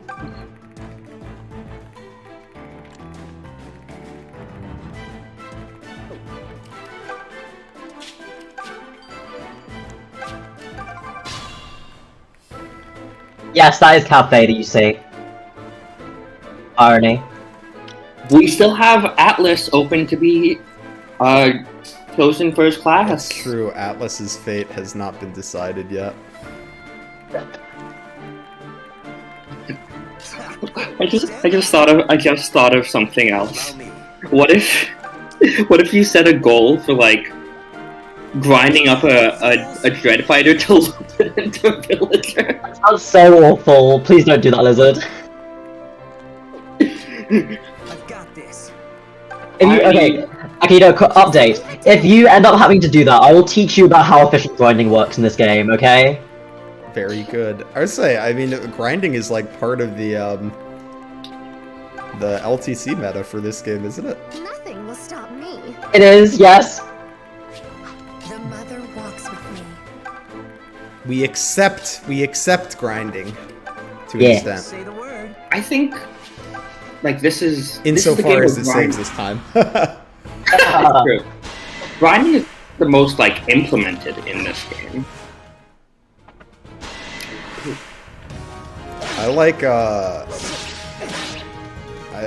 Yes, that is Cafe that you see. Irony. We still have Atlas open to be chosen for his class. That's true. Atlas's fate has not been decided yet. I just thought of something else. What if you set a goal for like grinding up a dread fighter to loop it into a villager? That sounds so awful. Please don't do that, Lizard. I've got this. If you, okay, no, update. If you end up having to do that, I will teach you about how efficient grinding works in this game, okay? Very good. I would say, I mean, grinding is like part of the LTC meta for this game, isn't it? Nothing will stop me. It is, yes. The mother walks with me. We accept grinding to an Yeah. extent. Say the word. I think like this is Insofar as this it is the game saves us time. That's true. Grinding is the most like implemented in this game. I like,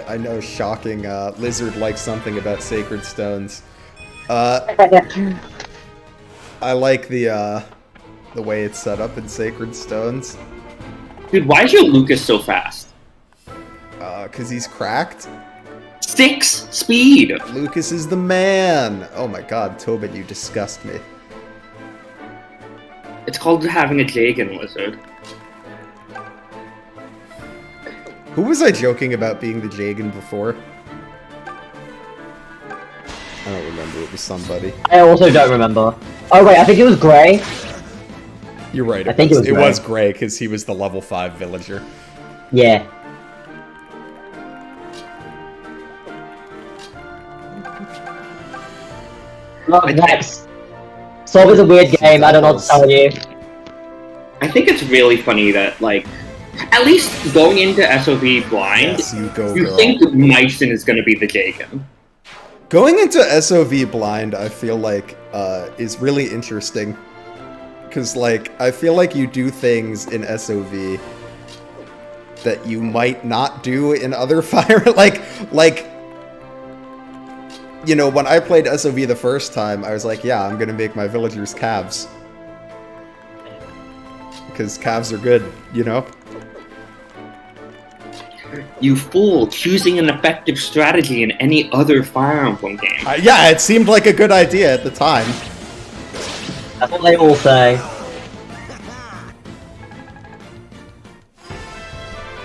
I know shocking, Lizard likes something about Sacred Stones. I like the way it's set up in Sacred Stones. Dude, why is your Lucas so fast? 'Cause he's cracked. 6 speed! Lucas is the man! Oh my god, Tobin, you disgust me. It's called having a Jagan Lizard. Who was I joking about being the Jagan before? I don't remember, it was somebody. I also don't remember. Oh wait, I think it was Gray. You're right, I think it was Gray, because he was the level 5 villager. Yeah. Up next. Solve is a weird game, I don't know what to tell you. I think it's really funny that, like, at least going into SOV blind, Yes, you go, you girl. think Myson is going to be the Jagan. Going into SOV blind, I feel like, is really interesting. Because, like, I feel like you do things in SOV that you might not do in other fire. like, you know, when I played SOV the first time, I was like, yeah, I'm gonna make my villagers calves. Because calves are good, you know? You fool, choosing an effective strategy in any other Fire Emblem game. Yeah, it seemed like a good idea at the time. That's what they all say.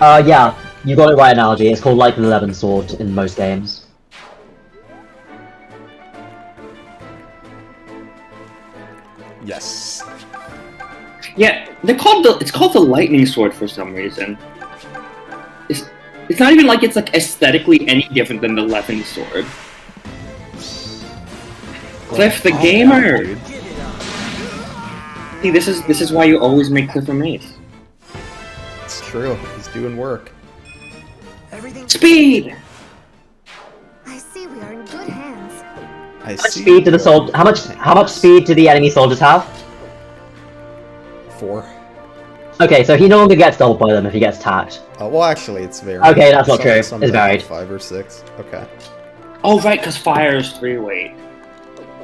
Yeah, you got it right analogy. It's called like the 11 sword in most games. Yes. Yeah, it's called the Lightning Sword for some reason. It's not even like it's like aesthetically any different than the 11 sword. Cliff the gamer. Dude. See, this is why you always make Cliff a mace. It's true. He's doing work. Everything. Speed. I see we are in good hands. I How much see. speed do the how much speed do the enemy soldiers have? 4. Okay, so he no longer gets doubled by them if he gets attacked. Well, actually, it's varied. Okay, that's not true. Some It's of them varied. have 5 or 6. Okay. Oh right, because fire is 3 weight.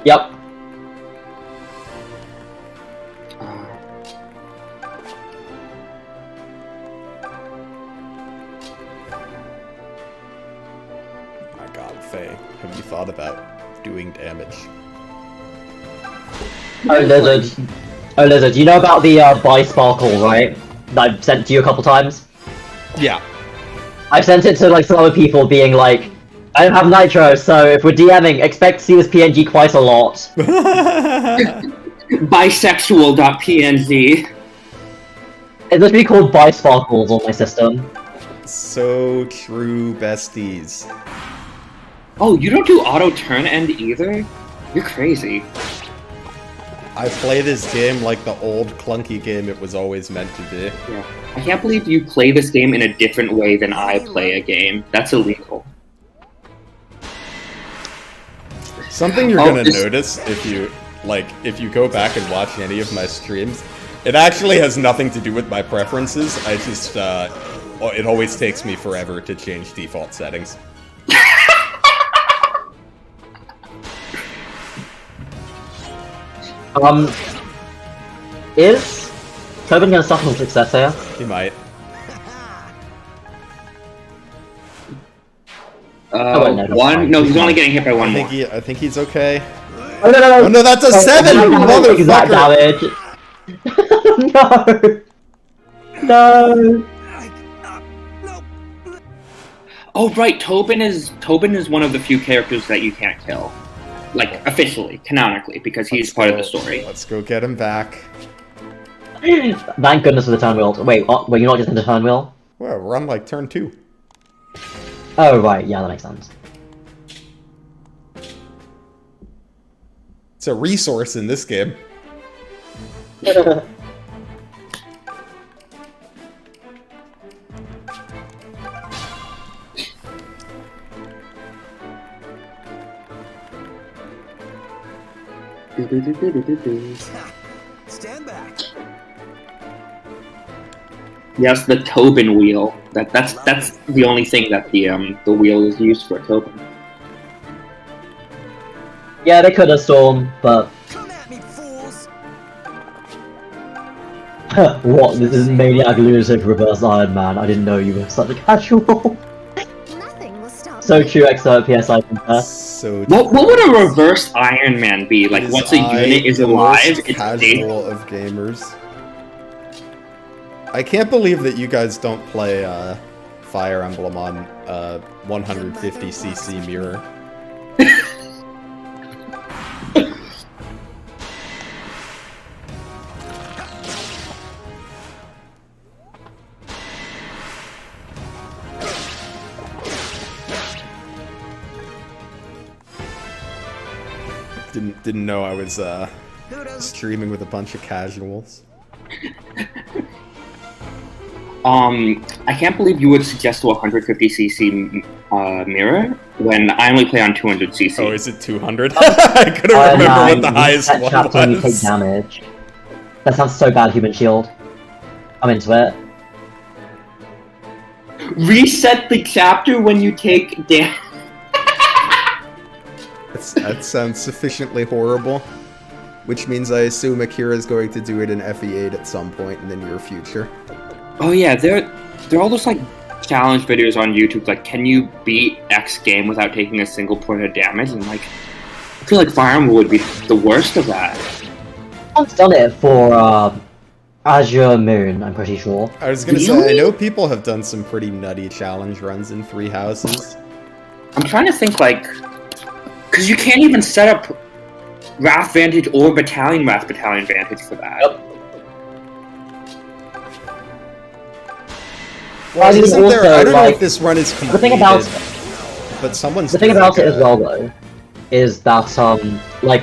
Yep. My god, Faye, have you thought about doing damage? Oh, Lizard, you know about the Bi-Sparkle, right? That I've sent to you a couple times? Yeah. I've sent it to like some other people being like, I don't have Nitro, so if we're DMing, expect to see this PNG quite a lot. Bisexual.png. It's literally called Bi-Sparkles on my system. So true, besties. Oh, you don't do auto turn end either? You're crazy. I play this game like the old clunky game it was always meant to be. Yeah. I can't believe you play this game in a different way than I play a game. That's illegal. Something you're gonna notice if you go back and watch any of my streams, it actually has nothing to do with my preferences. I just it always takes me forever to change default settings. Is Tobin gonna suffer from success here? He might. No, he's only getting hit by one more. I think he's okay. Oh no, no, no! Oh no, that's a 7! Exact Motherfucker! damage! No! Oh right, Tobin is one of the few characters that you can't kill. Like, officially, canonically, because he's part of the story. Let's go get him back. Thank goodness for the turn wheel. Wait, were you not just in the turn wheel? Well, we're on like turn 2. Oh right, yeah, that makes sense. It's a resource in this game. Stand back. Yes, the Tobin wheel. That's the only thing that the wheel is used for, Tobin. Yeah, they could have Storm, but... Come at me, fools! What? This is Maniac Lunatic Reverse Iron Man. I didn't know you were such a casual. Nothing will stop So me. true, excerpt PSI compare. So What would a reverse Iron Man be? Like, once a unit is alive, it's dead? casual of gamers. I can't believe that you guys don't play Fire Emblem on 150cc mirror. Didn't know I was streaming with a bunch of casuals. I can't believe you would suggest a 150cc mirror when I only play on 200cc. Oh, is it 200? I couldn't remember what the highest one chapter when you take was. damage. That sounds so bad, Human Shield. I'm into it. Reset the chapter when you take damage. That sounds sufficiently horrible. Which means I assume Akira's going to do it in FE8 at some point in the near future. Oh yeah, there are all those like challenge videos on YouTube, like can you beat X game without taking a single point of damage? And like, I feel like Fire Emblem would be the worst of that. I've done it for Azure Moon, I'm pretty sure. I was gonna say, I know people have done some pretty nutty challenge runs in Three Houses. I'm trying to think like, because you can't even set up Wrath Vantage or Wrath Battalion Vantage for that. Yep. Well, I mean, isn't there, also, I don't know like, if this run is completed, the thing about but someone's the thing doing, about like, it as well, though, is that like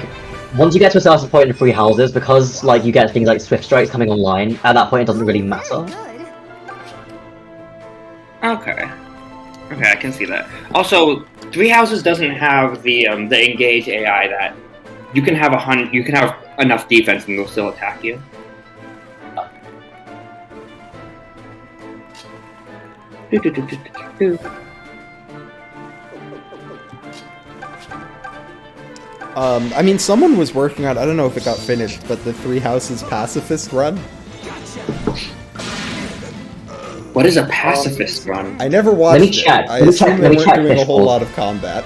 once you get to a certain point in Free Houses, because like you get things like Swift Strikes coming online, at that point it doesn't really matter. Okay, I can see that. Also, Three Houses doesn't have the engage AI that you can have enough defense and they'll still attack you. I mean, someone was working on, I don't know if it got finished, but the Three Houses pacifist run. What is a pacifist run? I never watched it. I assume they weren't doing a whole lot of combat.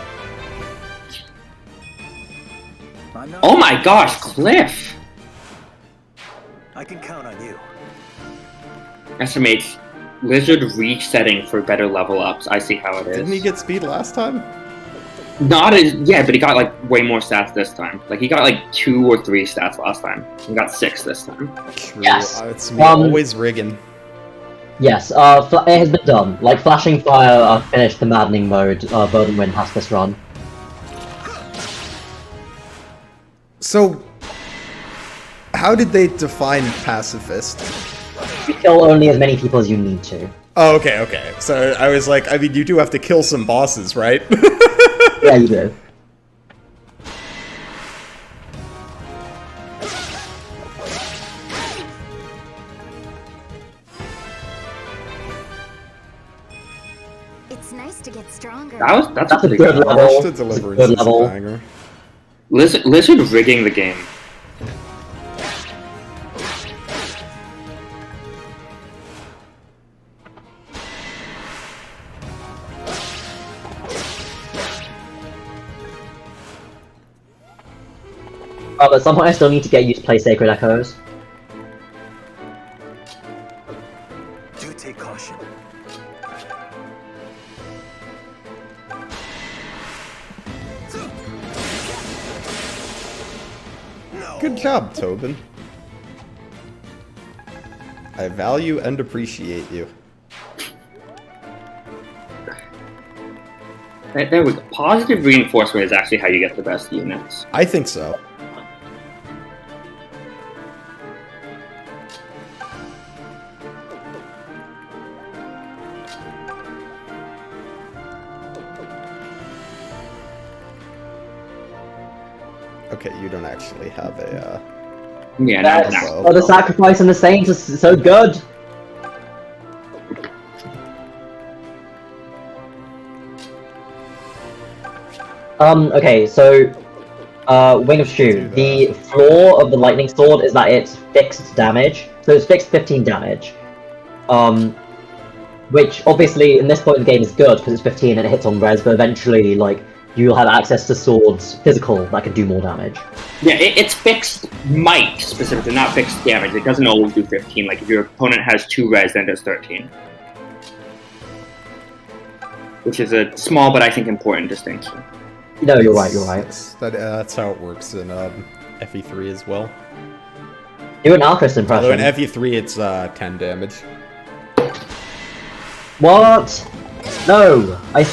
Oh my gosh, Cliff! I can count on you. Estimates Lizard reach setting for better level ups. I see how it is. Didn't he get speed last time? Not as but he got like way more stats this time. Like he got like 2 or 3 stats last time. He got 6 this time. True. Yes. It's me always rigging. Yes, it has been done. Like Flashing Fire finished the Maddening mode, Burden Wind has this run. So, how did they define pacifist? You kill only as many people as you need to. Oh, okay. So I was like, I mean, you do have to kill some bosses, right? Yeah, you do. It's nice to get stronger. That's That's a pretty good good. level. Rush to Deliverance Good is a level. banger. Lizard rigging the game. Oh, but at some point I still need to get you to play Sacred Echoes. Do take caution. Good job, Tobin. I value and appreciate you. There we go. Positive reinforcement is actually how you get the best units. I think so. Okay, you don't actually have a, Yeah, Yes. no. Oh, the sacrifice and the saints is so good. Okay, so, Wing of Shoe. The flaw of the lightning sword is that it's fixed damage. So it's fixed 15 damage. Which, obviously, in this point of the game is good, because it's 15 and it hits on res, but eventually, like, you'll have access to swords, physical, that can do more damage. Yeah, it's fixed might specifically, not fixed damage. It doesn't always do 15. Like if your opponent has 2 res, then it does 13. Which is a small but I think important distinction. No, you're right, you're right. That's how it works in FE3 as well. Do an Alchemist impression. Although in FE3 it's 10 damage. What? No! I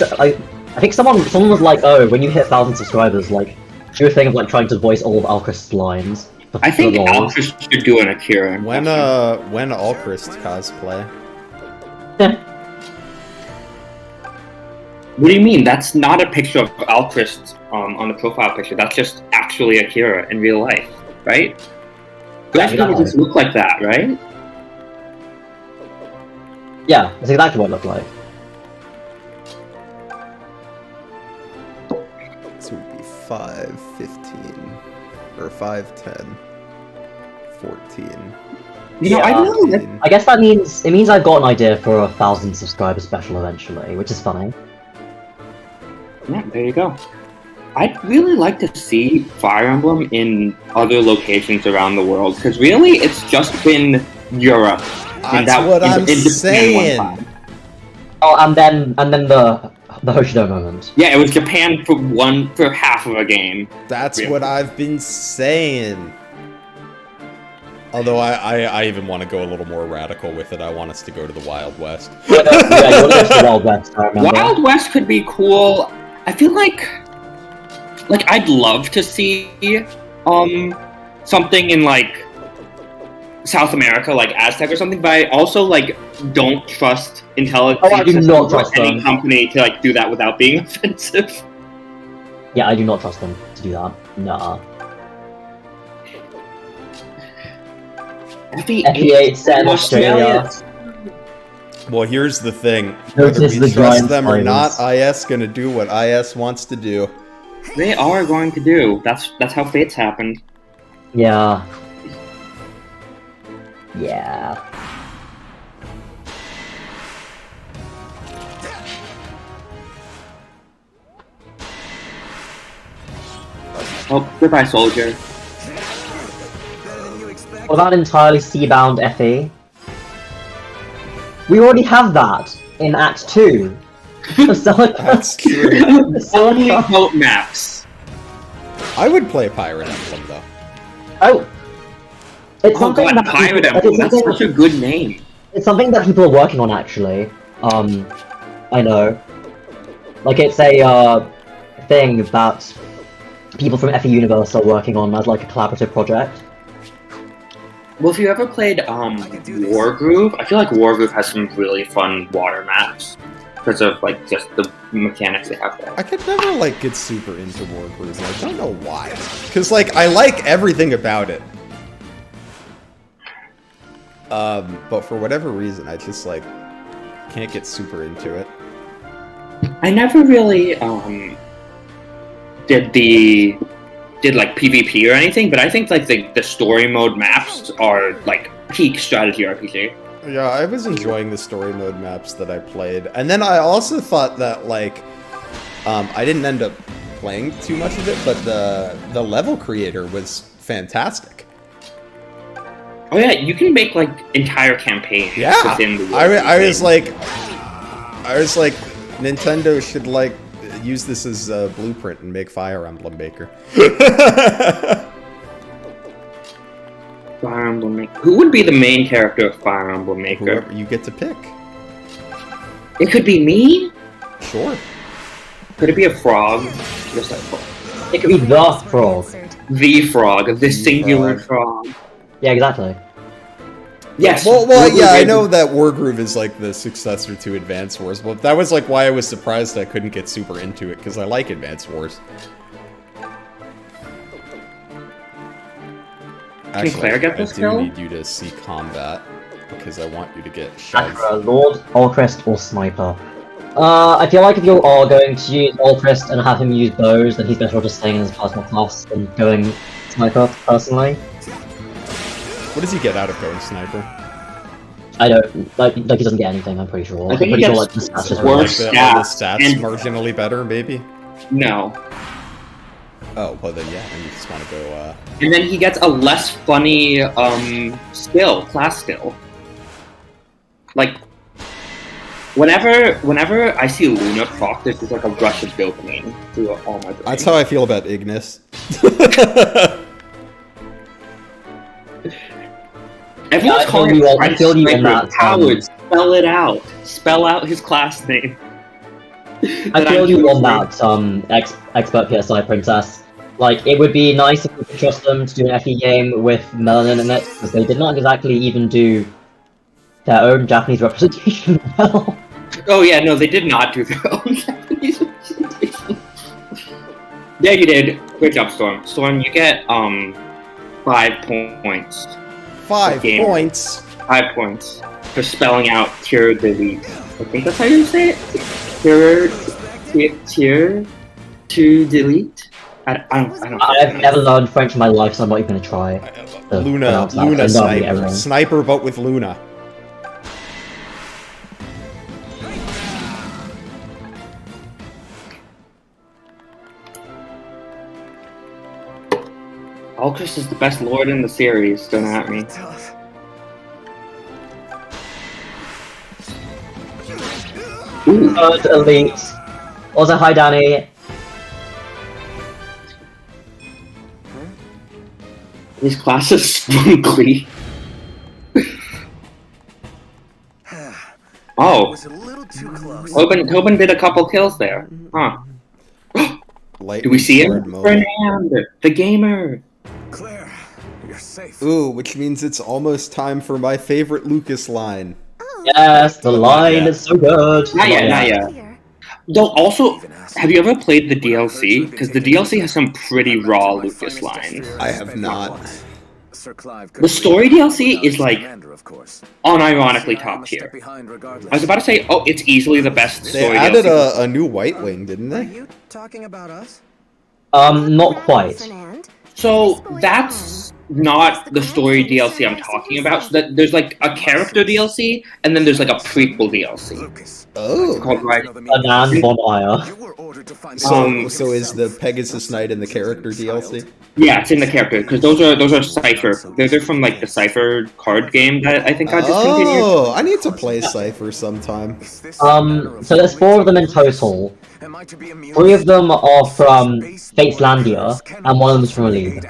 think someone was like, oh, when you hit 1,000 subscribers, like, do a thing of like trying to voice all of Alchrist's lines. I think Alchrist should do an Akira. When Alchrist cosplay. What do you mean? That's not a picture of Alchrist on the profile picture. That's just actually Akira in real life, right? Ghost exactly. just look like that, right? Yeah, that's exactly what it looked like. So it would be 5, 15, or 5, 10, 14. You know, I know that. I guess that means I've got an idea for a 1,000 subscriber special eventually, which is funny. Yeah, there you go. I'd really like to see Fire Emblem in other locations around the world, because really, it's just been Europe. That's what I'm saying. Oh, and then the Hoshido moment. Yeah, it was Japan for half of a game. That's Really. what I've been saying. Although I even want to go a little more radical with it. I want us to go to the Wild West. Yeah, you want to go to the Wild West, I remember. Wild West could be cool. I feel like I'd love to see something in like South America, like Aztec or something, but I also like don't trust intelligence Oh, I do not or trust any them. company to like do that without being offensive. Yeah, I do not trust them to do that. Nah. FE8 set in Australia. Well, here's the thing. Notice Whether the we trust giant them or not, spiders. IS gonna do what IS wants to do. They are going to do. That's how fates happened. Yeah. Yeah. Oh, goodbye, soldier. What about entirely Seabound FE? We already have that in Act 2. That's true. Only boat maps. I would play Pirate Emblem though. Oh! It's Oh something god, that Pirate people- Emblem. it's That's something- such a good name. It's something that people are working on, actually. I know. Like, it's a, thing that people from FE Universe are working on as like a collaborative project. Well, if you ever played Wargroove, I feel like Wargroove has some really fun water maps because of like just the mechanics they have there. I could never like get super into Wargroove, and I don't know why. Because like I like everything about it. But for whatever reason, I just like can't get super into it. I never really did like PvP or anything, but I think like the story mode maps are like peak strategy RPG. Yeah, I was enjoying the story mode maps that I played, and then I also thought that like I didn't end up playing too much of it, but the level creator was fantastic. Oh yeah, you can make like entire campaigns within the I was like, Nintendo should like use this as a blueprint and make Fire Emblem Maker. Fire Emblem Maker. Who would be the main character of Fire Emblem Maker? Whoever you get to pick. It could be me? Sure. Could it be a frog? Just like It could be the frog. the frog, the singular frog. Yeah, exactly. Yes. Well, yeah, I know that Wargroove is like the successor to Advance Wars, but that was like why I was surprised I couldn't get super into it, because I like Advance Wars. Actually, Claire get this I do kill? need you to see combat, because I want you to get shoved. Lord, Allcrest, or Sniper. I feel like if you are going to use Allcrest and have him use bows, then he's better off just staying in his personal class than going Sniper, personally. What does he get out of going Sniper? I don't, like he doesn't get anything, I'm pretty sure. I think I'm he pretty sure gets like, the stats just worse Like really- all the stats, stats and- marginally better, maybe? No. Oh, well then yeah, and you just want to go, And then he gets a less funny skill, class skill. Like whenever I see Luna proc, there's just like a rush of dopamine through all my brain. That's how I feel about Ignis. Everyone's I calling feel you him on- I French feel you on Sniper. that, Howard, spell it out. Spell out his class name. I feel you on that, expert PSI princess. Like, it would be nice if we could trust them to do an FE game with melanin in it, because they did not exactly even do their own Japanese representation well. Oh yeah, no, they did not do their own Japanese representation. Yeah, you did. Great job, Storm. Storm, you get 5 points. 5 Game. points. 5 points for spelling out tier delete. I think that's how you say it. Tier to delete. I don't. I've never learned French in my life, so I'm not even gonna try. to Luna pronounce that, and that'll be Sniper. everything. Sniper, but with Luna. Alcris is the best lord in the series. Don't at me. Tough. Ooh. Good, elite. Also, hi Danny. His class is spunkly. Oh, Was a little too close. Tobin did a couple kills there. Huh. Light Do we see him? sword moment. Fernand, the gamer. Claire, you're safe. Ooh, which means it's almost time for my favorite Lucas line. Yes, the line is so good. Not yet, not yet. Here. Though also, have you ever played the DLC? Because the DLC has some pretty raw Lucas lines. I have not. Sir Clive The story DLC is like commander, of course. unironically I'm top a step tier. behind regardless. I was about to say, oh, it's easily the best They story added DLC. a new White Wing, didn't Are they? you talking about us? Not quite. Fernand. So that's not the story DLC I'm talking about. So that there's like a character DLC, and then there's like a prequel DLC Lucas. Oh. called like Fernand von Eyre. You were ordered to find So is the Pegasus Knight in the character DLC? yeah, it's in the character because those are Cypher. They're from like the Cypher card game that I think got discontinued. Oh, I need to play Cypher sometime. So there's 4 of them in total. 3 of them are from Fateslandia, and 1 of them is from Elite.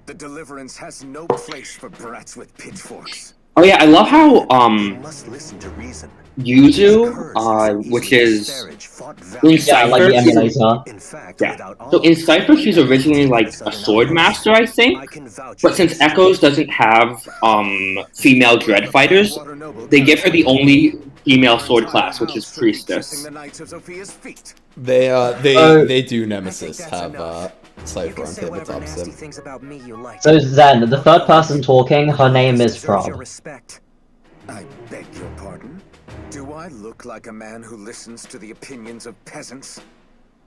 The Deliverance has no place for brats with pitchforks. Oh yeah, I love how You must listen to reason. Yuzu, which is in Yeah, like the Cypher. emulator. In fact, Yeah. without So in Om, Cypher, she's none of originally these like a southern sword outposts. master, I think. I can vouch But for since this. Echoes doesn't have female dread fighters, they give her the only female sword class, which is priestess. They do Nemesis that's have enough. You Cypher can on say whatever tabletop nasty sim. things about me you like. So Zen, the third person talking, her name is Deserves your Prob. respect. I beg your pardon? Do I look like a man who listens to the opinions of peasants?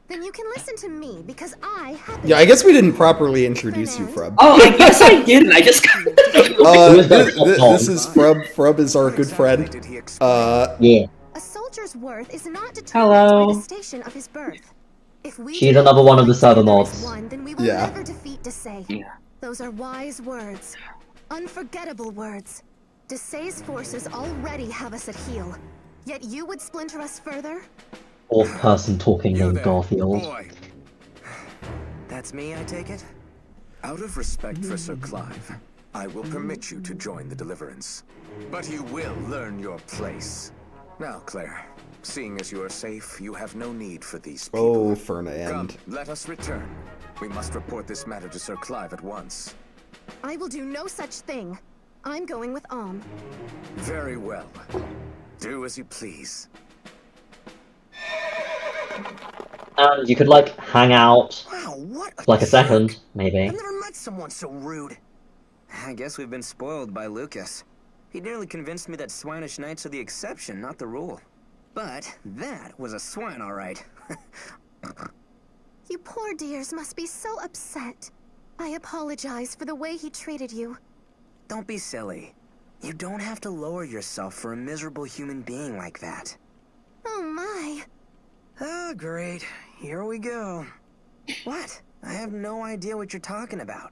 Then you can listen to me because I happen Yeah, I guess we didn't properly introduce you, Frub. Oh, I guess I didn't. I just. This is Frub. Frub is our good friend. Yeah. A soldier's worth is not determined Hello. by the station of his birth. If we She's do another not one of the fight server together as mods. one, then we will Yeah. never defeat Desai. Yeah. Those are wise words. Unforgettable words. Desai's forces already have us at heel. Yet you would splinter us further? Fourth person talking You named there, Garfield. boy. That's me, I take it? Out of respect for Sir Clive, I will permit you to join the Deliverance. But you will learn your place. Now, Claire, seeing as you are safe, you have no need for these people. Oh, Come, Fernand. let us return. We must report this matter to Sir Clive at once. I will do no such thing. I'm going with Very well. Do as you please. And you could, like, hang out Wow, what for like a jerk. second, maybe. I've never met someone so rude. I guess we've been spoiled by Lucas. He nearly convinced me that swinish knights are the exception, not the rule. But that was a swine, all right. You poor dears must be so upset. I apologize for the way he treated you. Don't be silly. You don't have to lower yourself for a miserable human being like that. Oh my. Oh, great. Here we go. What? I have no idea what you're talking about.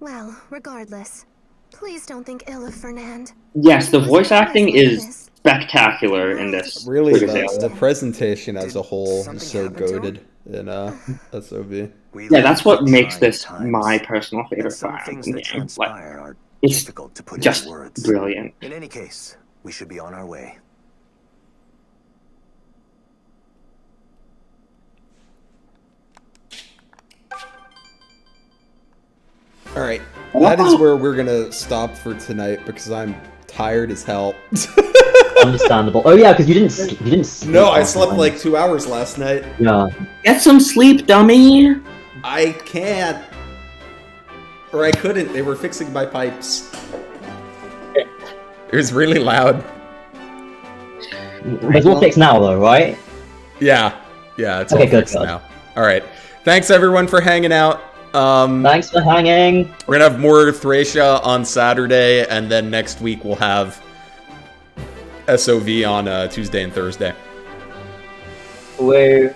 Well, regardless, please don't think ill of Fernand. Yes, the He voice wasn't acting always like is this. spectacular in this. Really, Superchat. the presentation as a whole is something so happen to him? goated in SOV. We Yeah, live that's what in makes trying this times, my personal and favorite some Fire things Emblem that game. Like, transpire are it's difficult to put just into words. brilliant. In any case, we should be on our way. All right, that is where we're gonna stop for tonight because I'm tired as hell. Understandable. Oh yeah, because you didn't sleep No, I last slept night. like 2 hours last night. Yeah. Get some sleep, dummy! I can't. Or I couldn't. They were fixing my pipes. It was really loud. It's all fixed now though, right? Yeah. Yeah, it's Okay, all good, fixed good. now. Alright. Thanks everyone for hanging out. Thanks for hanging. We're gonna have more Thracia on Saturday, and then next week we'll have SOV on Tuesday and Thursday. Woo.